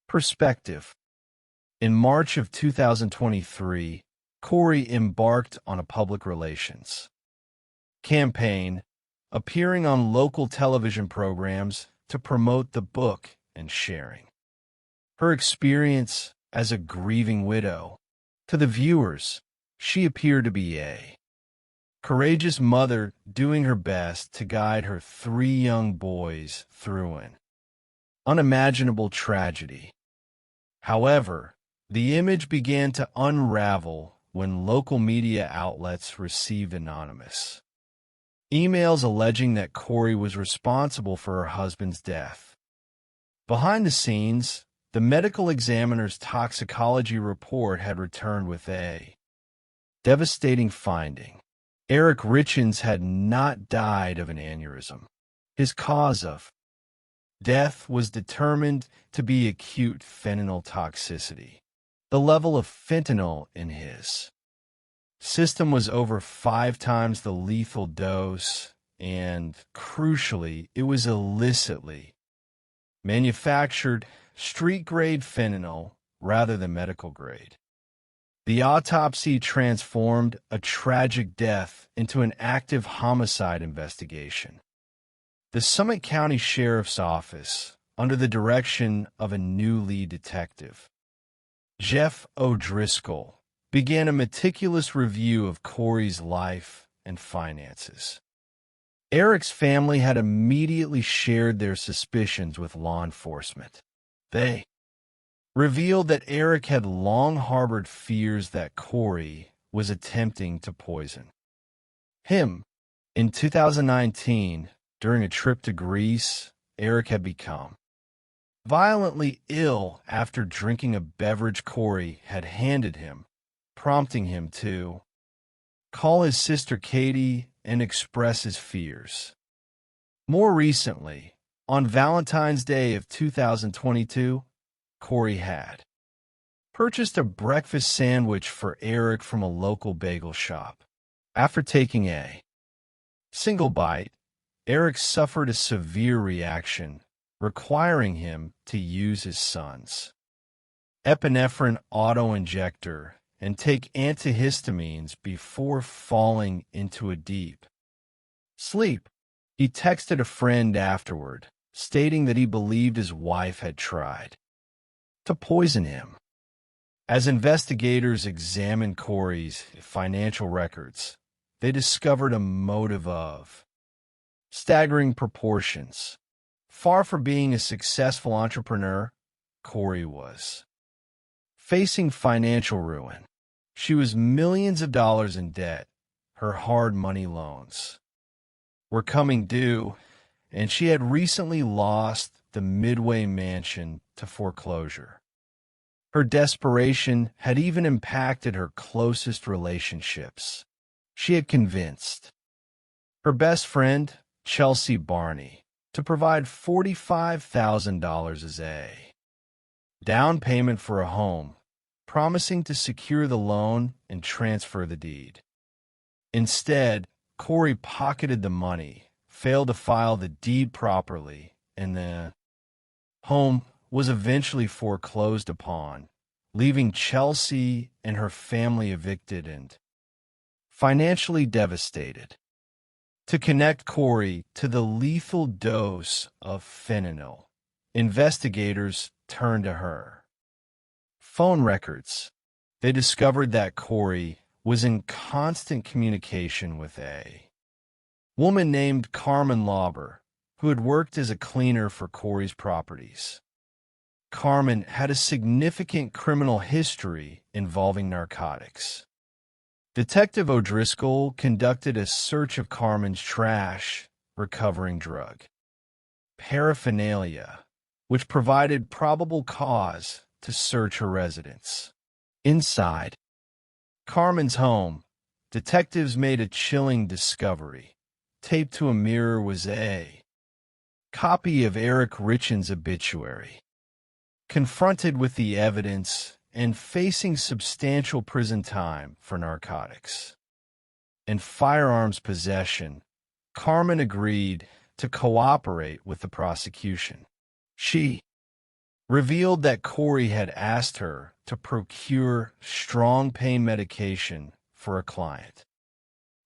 perspective. In March of 2023, Corey embarked on a public relations campaign, appearing on local television programs to promote the book and sharing her experience as a grieving widow. To the viewers, she appeared to be a courageous mother doing her best to guide her 3 young boys through an unimaginable tragedy. However, the image began to unravel when local media outlets received anonymous emails alleging that Corey was responsible for her husband's death. Behind the scenes, the medical examiner's toxicology report had returned with a devastating finding. Eric Richins had not died of an aneurysm. His cause of death was determined to be acute fentanyl toxicity. The level of fentanyl in his system was over 5 times the lethal dose, and, crucially, it was illicitly manufactured street-grade fentanyl rather than medical grade. The autopsy transformed a tragic death into an active homicide investigation. The Summit County Sheriff's Office, under the direction of a new lead detective, Jeff O'Driscoll, began a meticulous review of Corey's life and finances. Eric's family had immediately shared their suspicions with law enforcement. They revealed that Eric had long harbored fears that Corey was attempting to poison him. In 2019, during a trip to Greece, Eric had become violently ill after drinking a beverage Corey had handed him, prompting him to call his sister Katie and express his fears. More recently, on Valentine's Day of 2022, Corey had purchased a breakfast sandwich for Eric from a local bagel shop. After taking a single bite, Eric suffered a severe reaction, requiring him to use his son's epinephrine auto-injector and take antihistamines before falling into a deep sleep. He texted a friend afterward, stating that he believed his wife had tried to poison him. As investigators examined Corey's financial records, they discovered a motive of staggering proportions. Far from being a successful entrepreneur, Corey was facing financial ruin. She was millions of dollars in debt. Her hard money loans were coming due, and she had recently lost the Midway mansion to foreclosure. Her desperation had even impacted her closest relationships. She had convinced her best friend, Chelsea Barney, to provide $45,000 as a down payment for a home, promising to secure the loan and transfer the deed. Instead, Corey pocketed the money, failed to file the deed properly, and the home was eventually foreclosed upon, leaving Chelsea and her family evicted and financially devastated. To connect Corey to the lethal dose of fentanyl, investigators turned to her phone records. They discovered that Corey was in constant communication with a woman named Carmen Lauber, who had worked as a cleaner for Corey's properties. Carmen had a significant criminal history involving narcotics. Detective O'Driscoll conducted a search of Carmen's trash, recovering drug paraphernalia, which provided probable cause to search her residence. Inside Carmen's home, detectives made a chilling discovery. Taped to a mirror was a copy of Eric Richins' obituary. Confronted with the evidence and facing substantial prison time for narcotics and firearms possession, Carmen agreed to cooperate with the prosecution. She revealed that Corey had asked her to procure strong pain medication for a client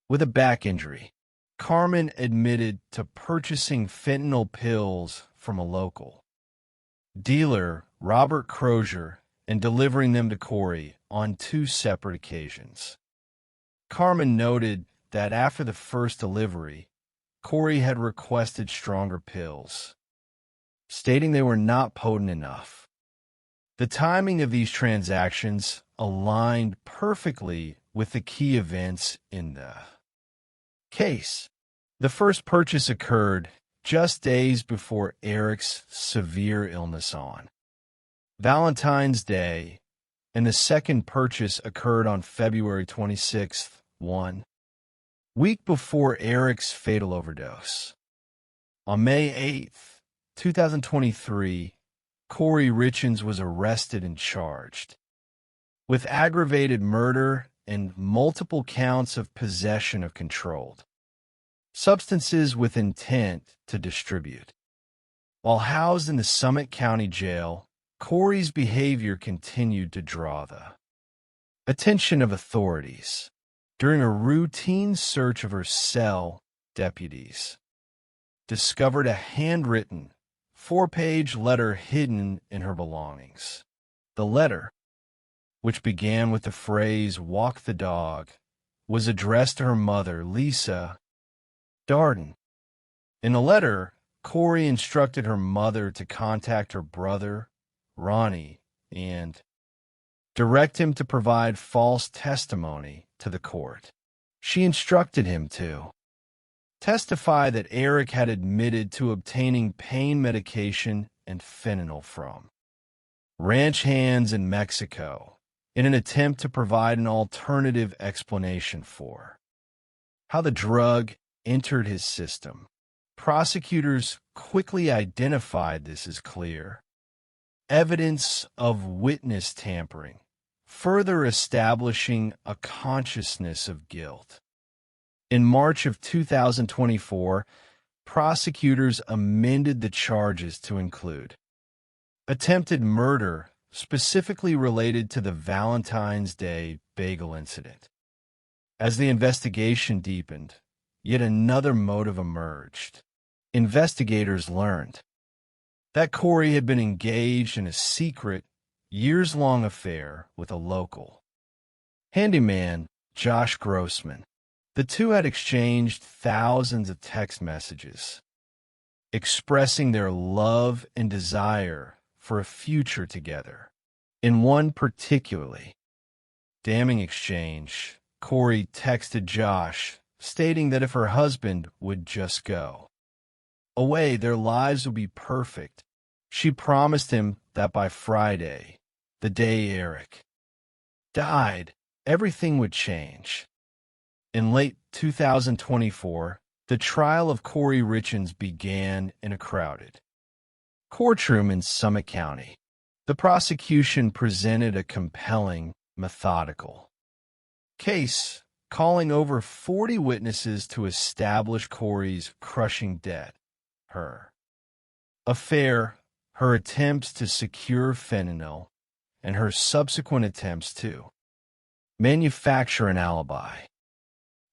with a back injury. Carmen admitted to purchasing fentanyl pills from a local dealer, Robert Crozier, and delivering them to Corey on 2 separate occasions. Carmen noted that after the first delivery, Corey had requested stronger pills, stating they were not potent enough. The timing of these transactions aligned perfectly with the key events in the case. The first purchase occurred just days before Eric's severe illness on Valentine's Day, and the second purchase occurred on February 26th, 1 week before Eric's fatal overdose. On May 8th, 2023, Corey Richens was arrested and charged with aggravated murder and multiple counts of possession of controlled substances with intent to distribute. While housed in the Summit County Jail, Corey's behavior continued to draw the attention of authorities. During a routine search of her cell, deputies discovered a handwritten 4-page letter hidden in her belongings. The letter, which began with the phrase, "Walk the dog," was addressed to her mother, Lisa Darden. In the letter, Corey instructed her mother to contact her brother, Ronnie, and direct him to provide false testimony to the court. She instructed him to testify that Eric had admitted to obtaining pain medication and fentanyl from ranch hands in Mexico in an attempt to provide an alternative explanation for how the drug entered his system. Prosecutors quickly identified this as clear evidence of witness tampering, further establishing a consciousness of guilt. In March of 2024, prosecutors amended the charges to include attempted murder, specifically related to the Valentine's Day bagel incident. As the investigation deepened, yet another motive emerged. Investigators learned that Corey had been engaged in a secret, years-long affair with a local handyman, Josh Grossman. The two had exchanged thousands of text messages, expressing their love and desire for a future together. In one particularly damning exchange, Corey texted Josh, stating that if her husband would just go away, their lives would be perfect. She promised him that by Friday, the day Eric died, everything would change. In late 2024, the trial of Corey Richens began in a crowded courtroom in Summit County. The prosecution presented a compelling, methodical case, calling over 40 witnesses to establish Corey's crushing debt, her affair, her attempts to secure fentanyl, and her subsequent attempts to manufacture an alibi.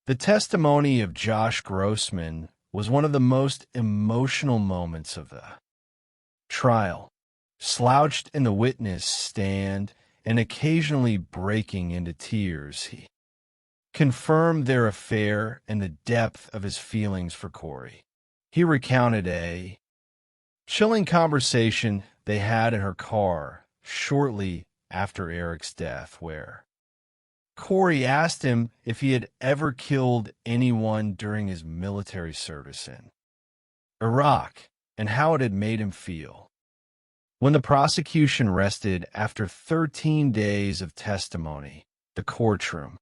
The testimony of Josh Grossman was one of the most emotional moments of the trial. Slouched in the witness stand and occasionally breaking into tears, he confirmed their affair and the depth of his feelings for Corey. He recounted a chilling conversation they had in her car shortly after Eric's death, where Corey asked him if he had ever killed anyone during his military service in Iraq and how it had made him feel. When the prosecution rested after 13 days of testimony, the courtroom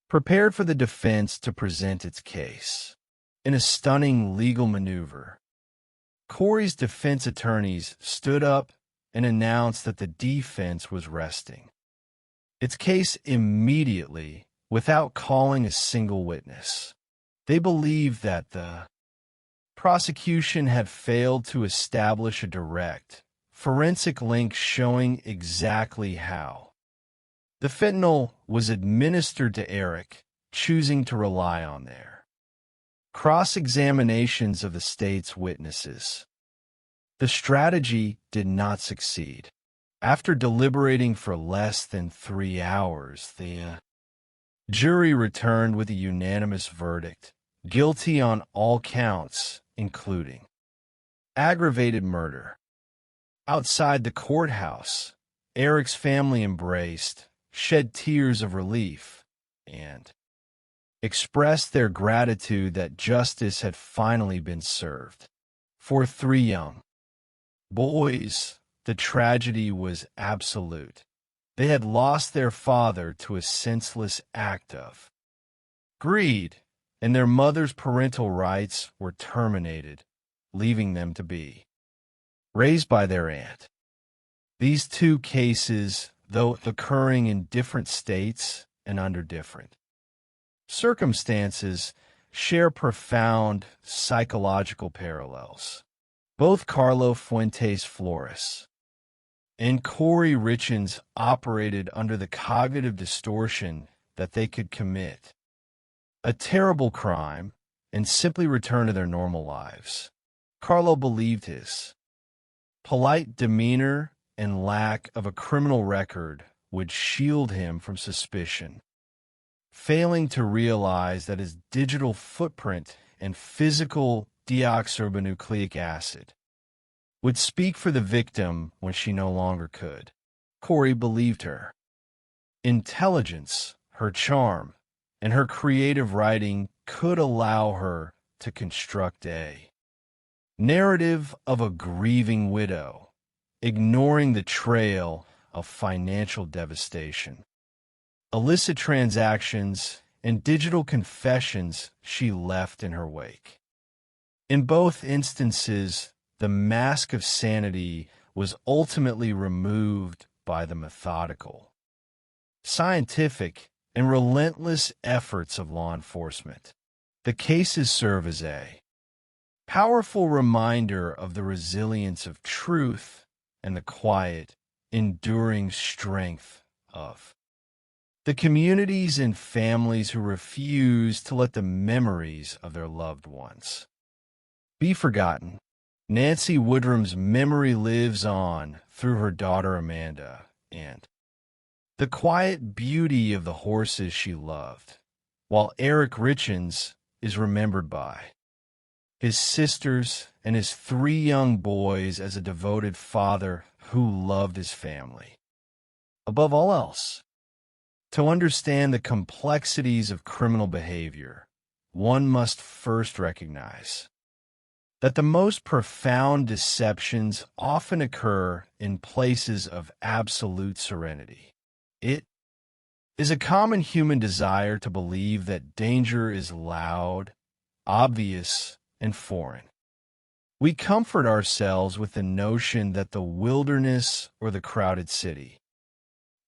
prepared for the defense to present its case. In a stunning legal maneuver, Corey's defense attorneys stood up and announced that the defense was resting its case immediately without calling a single witness. They believed that the prosecution had failed to establish a direct forensic link showing exactly how the fentanyl was administered to Eric, choosing to rely on their cross-examinations of the state's witnesses. The strategy did not succeed. After deliberating for less than 3 hours, the jury returned with a unanimous verdict, guilty on all counts, including aggravated murder. Outside the courthouse, Eric's family embraced, shed tears of relief, and expressed their gratitude that justice had finally been served. For 3 young boys, the tragedy was absolute. They had lost their father to a senseless act of greed, and their mother's parental rights were terminated, leaving them to be raised by their aunt. These 2 cases, though occurring in different states and under different circumstances, share profound psychological parallels. Both Carlo Fuentes Flores and Corey Richens operated under the cognitive distortion that they could commit a terrible crime and simply return to their normal lives. Carlo believed his polite demeanor and lack of a criminal record would shield him from suspicion, failing to realize that his digital footprint and physical deoxyribonucleic acid would speak for the victim when she no longer could. Corey believed her intelligence, her charm, and her creative writing could allow her to construct a narrative of a grieving widow, ignoring the trail of financial devastation, illicit transactions, and digital confessions she left in her wake. In both instances, the mask of sanity was ultimately removed by the methodical, scientific, and relentless efforts of law enforcement. The cases serve as a powerful reminder of the resilience of truth and the quiet, enduring strength of the communities and families who refuse to let the memories of their loved ones be forgotten. Nancy Woodrum's memory lives on through her daughter Amanda and the quiet beauty of the horses she loved, while Eric Richens is remembered by his sisters and his 3 young boys as a devoted father who loved his family. Above all else, to understand the complexities of criminal behavior, one must first recognize that the most profound deceptions often occur in places of absolute serenity. It is a common human desire to believe that danger is loud, obvious, and foreign. We comfort ourselves with the notion that the wilderness or the crowded city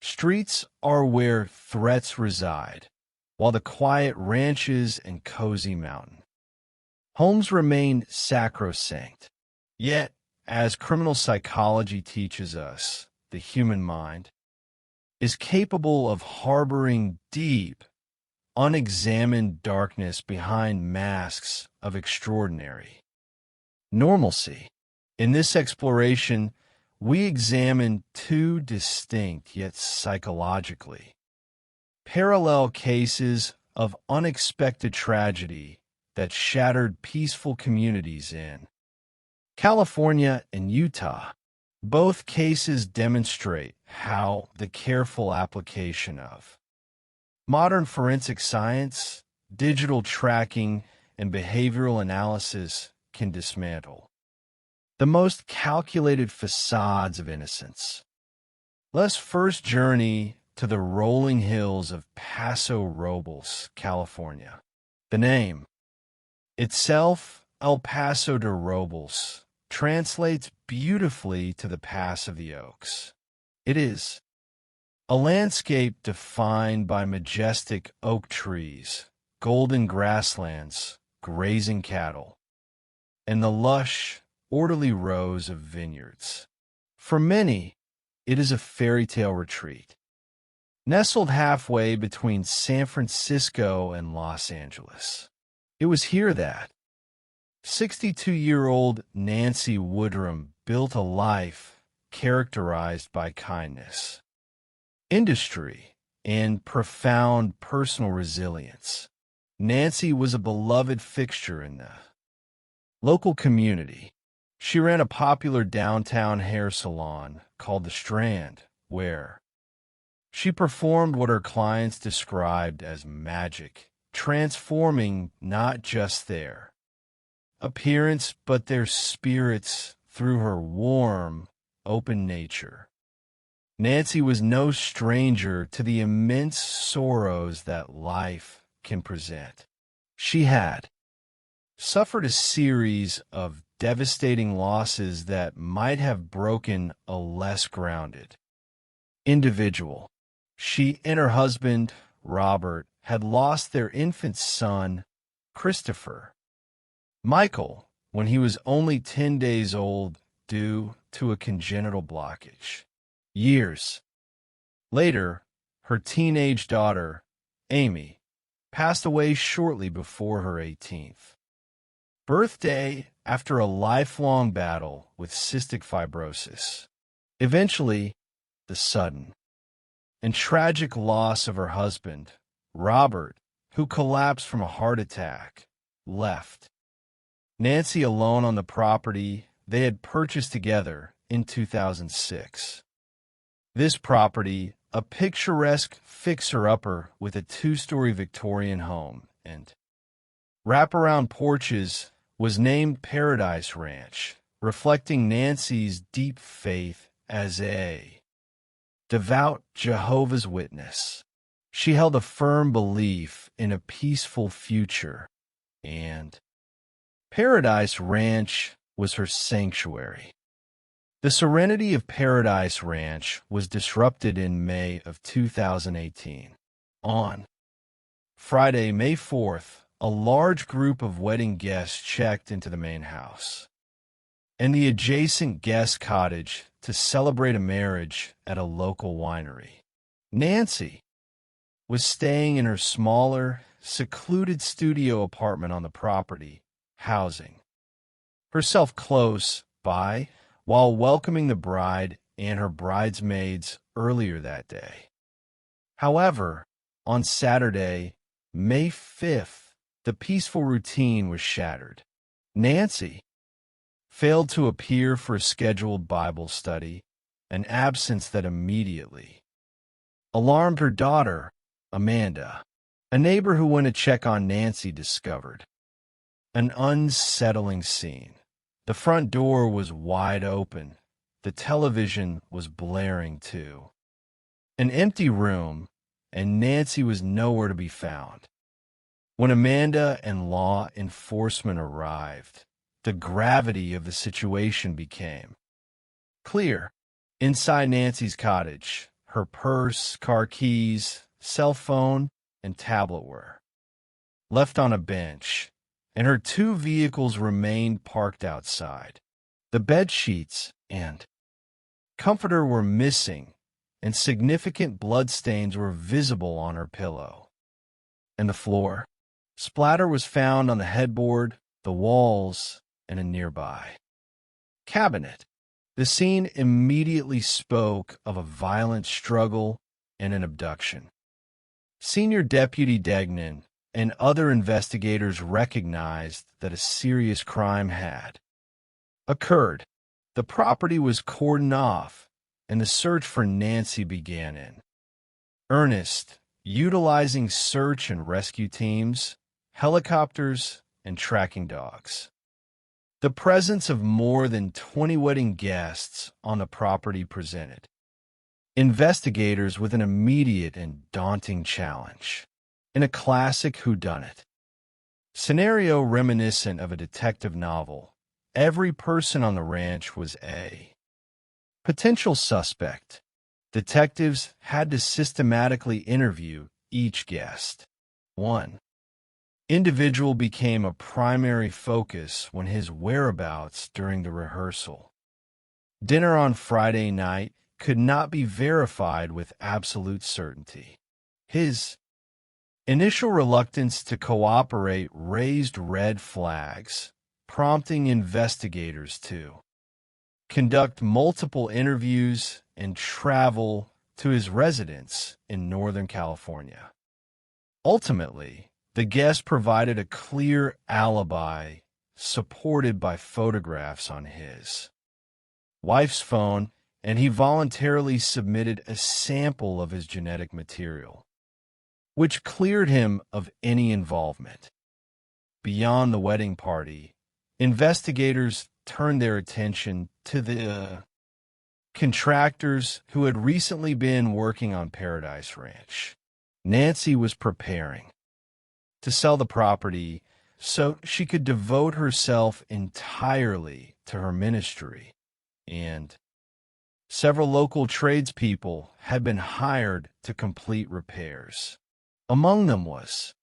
streets are where threats reside, while the quiet ranches and cozy mountain homes remain sacrosanct. Yet, as criminal psychology teaches us, the human mind is capable of harboring deep, unexamined darkness behind masks of extraordinary normalcy. In this exploration, we examine 2 distinct, yet psychologically parallel cases of unexpected tragedy that shattered peaceful communities in California and Utah. Both cases demonstrate how the careful application of modern forensic science, digital tracking, and behavioral analysis can dismantle the most calculated facades of innocence. Let's first journey to the rolling hills of Paso Robles, California. The name itself, El Paso de Robles, translates beautifully to the Pass of the Oaks. It is a landscape defined by majestic oak trees, golden grasslands, grazing cattle, and the lush, orderly rows of vineyards. For many, it is a fairy tale retreat, nestled halfway between San Francisco and Los Angeles. It was here that 62-year-old Nancy Woodrum built a life characterized by kindness, industry, and profound personal resilience. Nancy was a beloved fixture in the local community. She ran a popular downtown hair salon called The Strand, where she performed what her clients described as magic, transforming not just their appearance but their spirits through her warm, open nature. Nancy was no stranger to the immense sorrows that life can present. She had suffered a series of devastating losses that might have broken a less grounded individual. She and her husband, Robert, had lost their infant son, Christopher Michael, when he was only 10 days old due to a congenital blockage. Years later, her teenage daughter, Amy, passed away shortly before her 18th birthday after a lifelong battle with cystic fibrosis. Eventually, the sudden and tragic loss of her husband, Robert, who collapsed from a heart attack, left Nancy alone on the property they had purchased together in 2006. This property, a picturesque fixer-upper with a 2-story Victorian home and wraparound porches, was named Paradise Ranch, reflecting Nancy's deep faith as a devout Jehovah's Witness. She held a firm belief in a peaceful future, and Paradise Ranch was her sanctuary. The serenity of Paradise Ranch was disrupted in May of 2018. On Friday, May 4th, a large group of wedding guests checked into the main house and the adjacent guest cottage to celebrate a marriage at a local winery. Nancy was staying in her smaller, secluded studio apartment on the property, housing herself close by while welcoming the bride and her bridesmaids earlier that day. However, on Saturday, May 5th, the peaceful routine was shattered. Nancy failed to appear for a scheduled Bible study, an absence that immediately alarmed her daughter, Amanda. A neighbor who went to check on Nancy discovered an unsettling scene. The front door was wide open. The television was blaring too. An empty room, and Nancy was nowhere to be found. When Amanda and law enforcement arrived, the gravity of the situation became clear. Inside Nancy's cottage, her purse, car keys, cell phone, and tablet were left on a bench, and her 2 vehicles remained parked outside. The bed sheets and comforter were missing, and significant bloodstains were visible on her pillow. And the floor. Splatter was found on the headboard, the walls, and a nearby cabinet. The scene immediately spoke of a violent struggle and an abduction. Senior Deputy Degnan and other investigators recognized that a serious crime had occurred. The property was cordoned off, and the search for Nancy began in earnest, utilizing search and rescue teams, helicopters, and tracking dogs. The presence of more than 20 wedding guests on the property presented investigators with an immediate and daunting challenge. In a classic whodunit scenario reminiscent of a detective novel, every person on the ranch was a potential suspect. Detectives had to systematically interview each guest. One individual became a primary focus when his whereabouts during the rehearsal. Dinner on Friday night could not be verified with absolute certainty. His initial reluctance to cooperate raised red flags, prompting investigators to conduct multiple interviews and travel to his residence in Northern California. Ultimately, the guest provided a clear alibi supported by photographs on his wife's phone, and he voluntarily submitted a sample of his genetic material, which cleared him of any involvement. Beyond the wedding party, investigators turned their attention to the contractors who had recently been working on Paradise Ranch. Nancy was preparing to sell the property so she could devote herself entirely to her ministry, and several local tradespeople had been hired to complete repairs. Among them was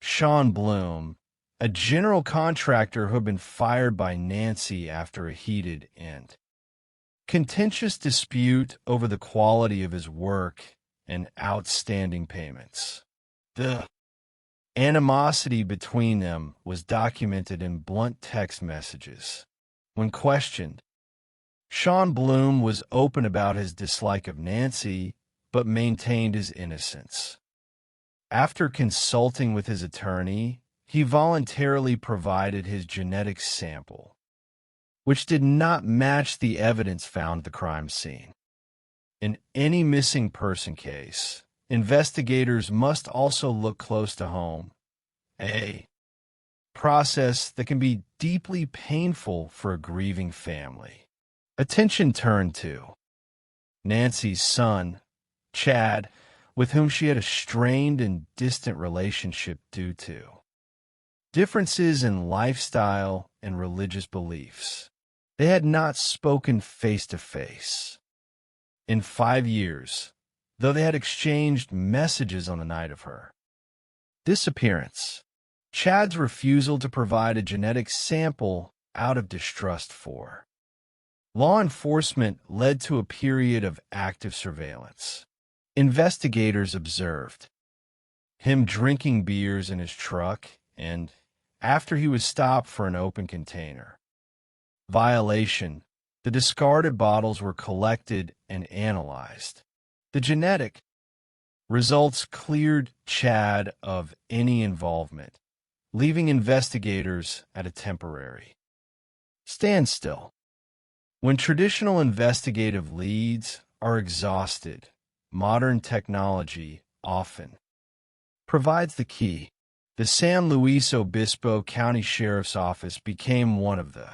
Sean Bloom, a general contractor who had been fired by Nancy after a heated and contentious dispute over the quality of his work and outstanding payments. The animosity between them was documented in blunt text messages. When questioned, Sean Bloom was open about his dislike of Nancy, but maintained his innocence. After consulting with his attorney, he voluntarily provided his genetic sample, which did not match the evidence found at the crime scene. In any missing person case, investigators must also look close to home, a process that can be deeply painful for a grieving family. Attention turned to Nancy's son, Chad, with whom she had a strained and distant relationship due to differences in lifestyle and religious beliefs. They had not spoken face to face in 5 years, though they had exchanged messages on the night of her disappearance. Chad's refusal to provide a genetic sample out of distrust for law enforcement led to a period of active surveillance. Investigators observed him drinking beers in his truck, and after he was stopped for an open container violation, the discarded bottles were collected and analyzed. The genetic results cleared Chad of any involvement, leaving investigators at a temporary standstill. When traditional investigative leads are exhausted, modern technology often provides the key. The San Luis Obispo County Sheriff's Office became one of the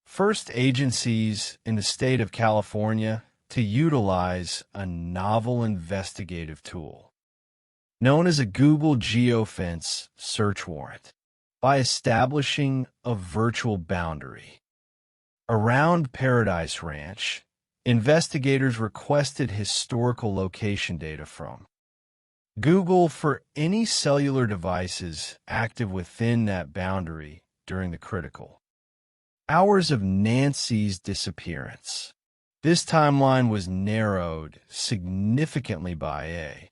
first agencies in the state of California to utilize a novel investigative tool known as a Google geofence search warrant by establishing a virtual boundary around Paradise Ranch. Investigators requested historical location data from Google for any cellular devices active within that boundary during the critical hours of Nancy's disappearance. This timeline was narrowed significantly by a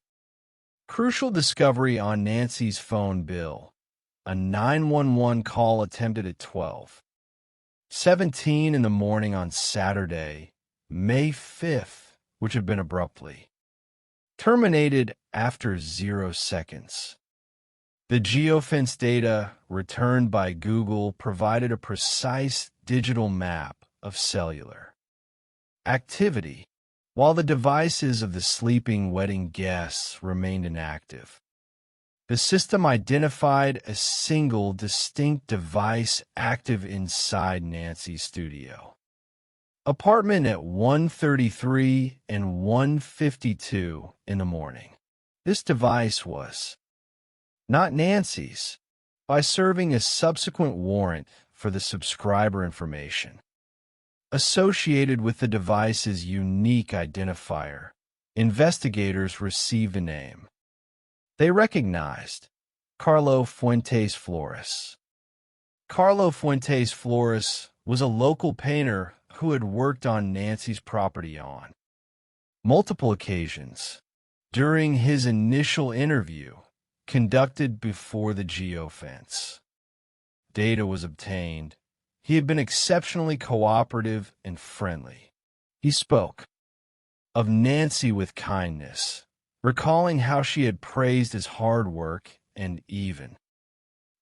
crucial discovery on Nancy's phone bill, a 911 call attempted at 12:17 in the morning on Saturday, May 5th, which had been abruptly terminated after 0 seconds. The geofence data returned by Google provided a precise digital map of cellular activity, while the devices of the sleeping wedding guests remained inactive. The system identified a single distinct device active inside Nancy's studio apartment at 1:33 and 1:52 in the morning. This device was not Nancy's. By serving a subsequent warrant for the subscriber information. Associated with the device's unique identifier, investigators received a name. They recognized Carlo Fuentes Flores. Carlo Fuentes Flores was a local painter who had worked on Nancy's property on multiple occasions during his initial interview conducted before the geofence. Data was obtained. He had been exceptionally cooperative and friendly. He spoke of Nancy with kindness, recalling how she had praised his hard work and even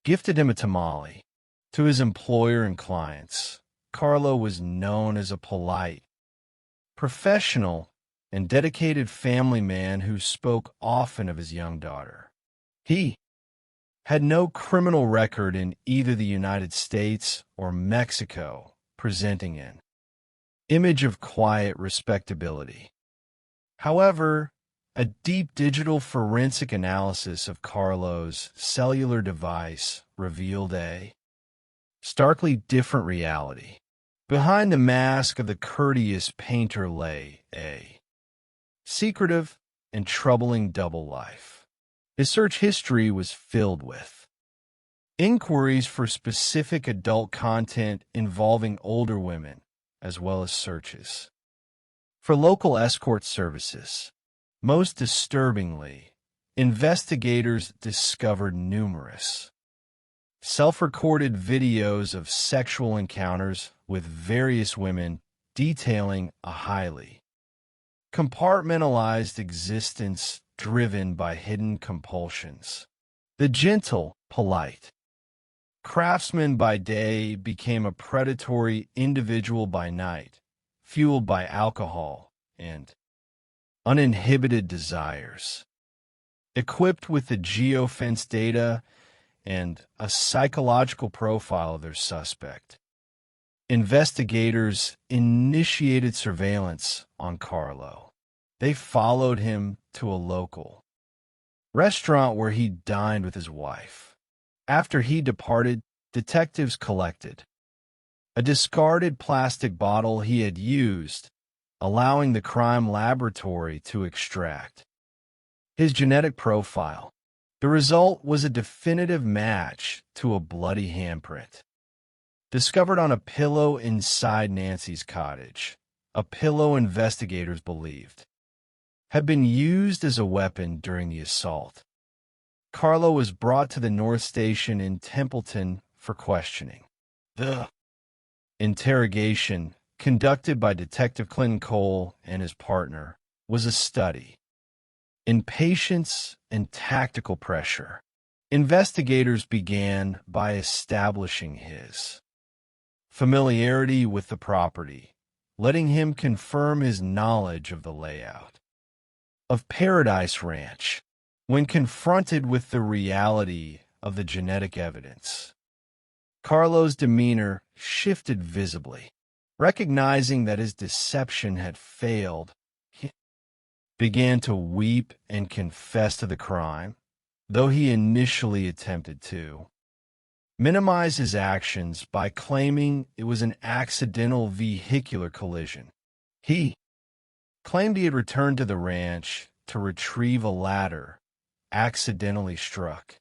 gifted him a tamale. To his employer and clients, Carlo was known as a polite, professional, and dedicated family man who spoke often of his young daughter. He had no criminal record in either the United States or Mexico, presenting an image of quiet respectability. However, a deep digital forensic analysis of Carlo's cellular device revealed a starkly different reality. Behind the mask of the courteous painter lay a secretive and troubling double life. His search history was filled with inquiries for specific adult content involving older women, as well as searches for local escort services. Most disturbingly, investigators discovered numerous self-recorded videos of sexual encounters with various women detailing a highly compartmentalized existence driven by hidden compulsions. The gentle, polite craftsman by day became a predatory individual by night, fueled by alcohol and uninhibited desires. Equipped with the geofence data and a psychological profile of their suspect, investigators initiated surveillance on Carlo. They followed him to a local restaurant where he dined with his wife. After he departed, detectives collected a discarded plastic bottle he had used, allowing the crime laboratory to extract his genetic profile. The result was a definitive match to a bloody handprint discovered on a pillow inside Nancy's cottage, a pillow investigators believed had been used as a weapon during the assault. Carlo was brought to the North Station in Templeton for questioning. The interrogation, conducted by Detective Clinton Cole and his partner, was a study in patience and tactical pressure. Investigators began by establishing his familiarity with the property, letting him confirm his knowledge of the layout of Paradise Ranch. When confronted with the reality of the genetic evidence, Carlo's demeanor shifted visibly. Recognizing that his deception had failed, he began to weep and confess to the crime, though he initially attempted to minimize his actions by claiming it was an accidental vehicular collision. He claimed he had returned to the ranch to retrieve a ladder accidentally struck.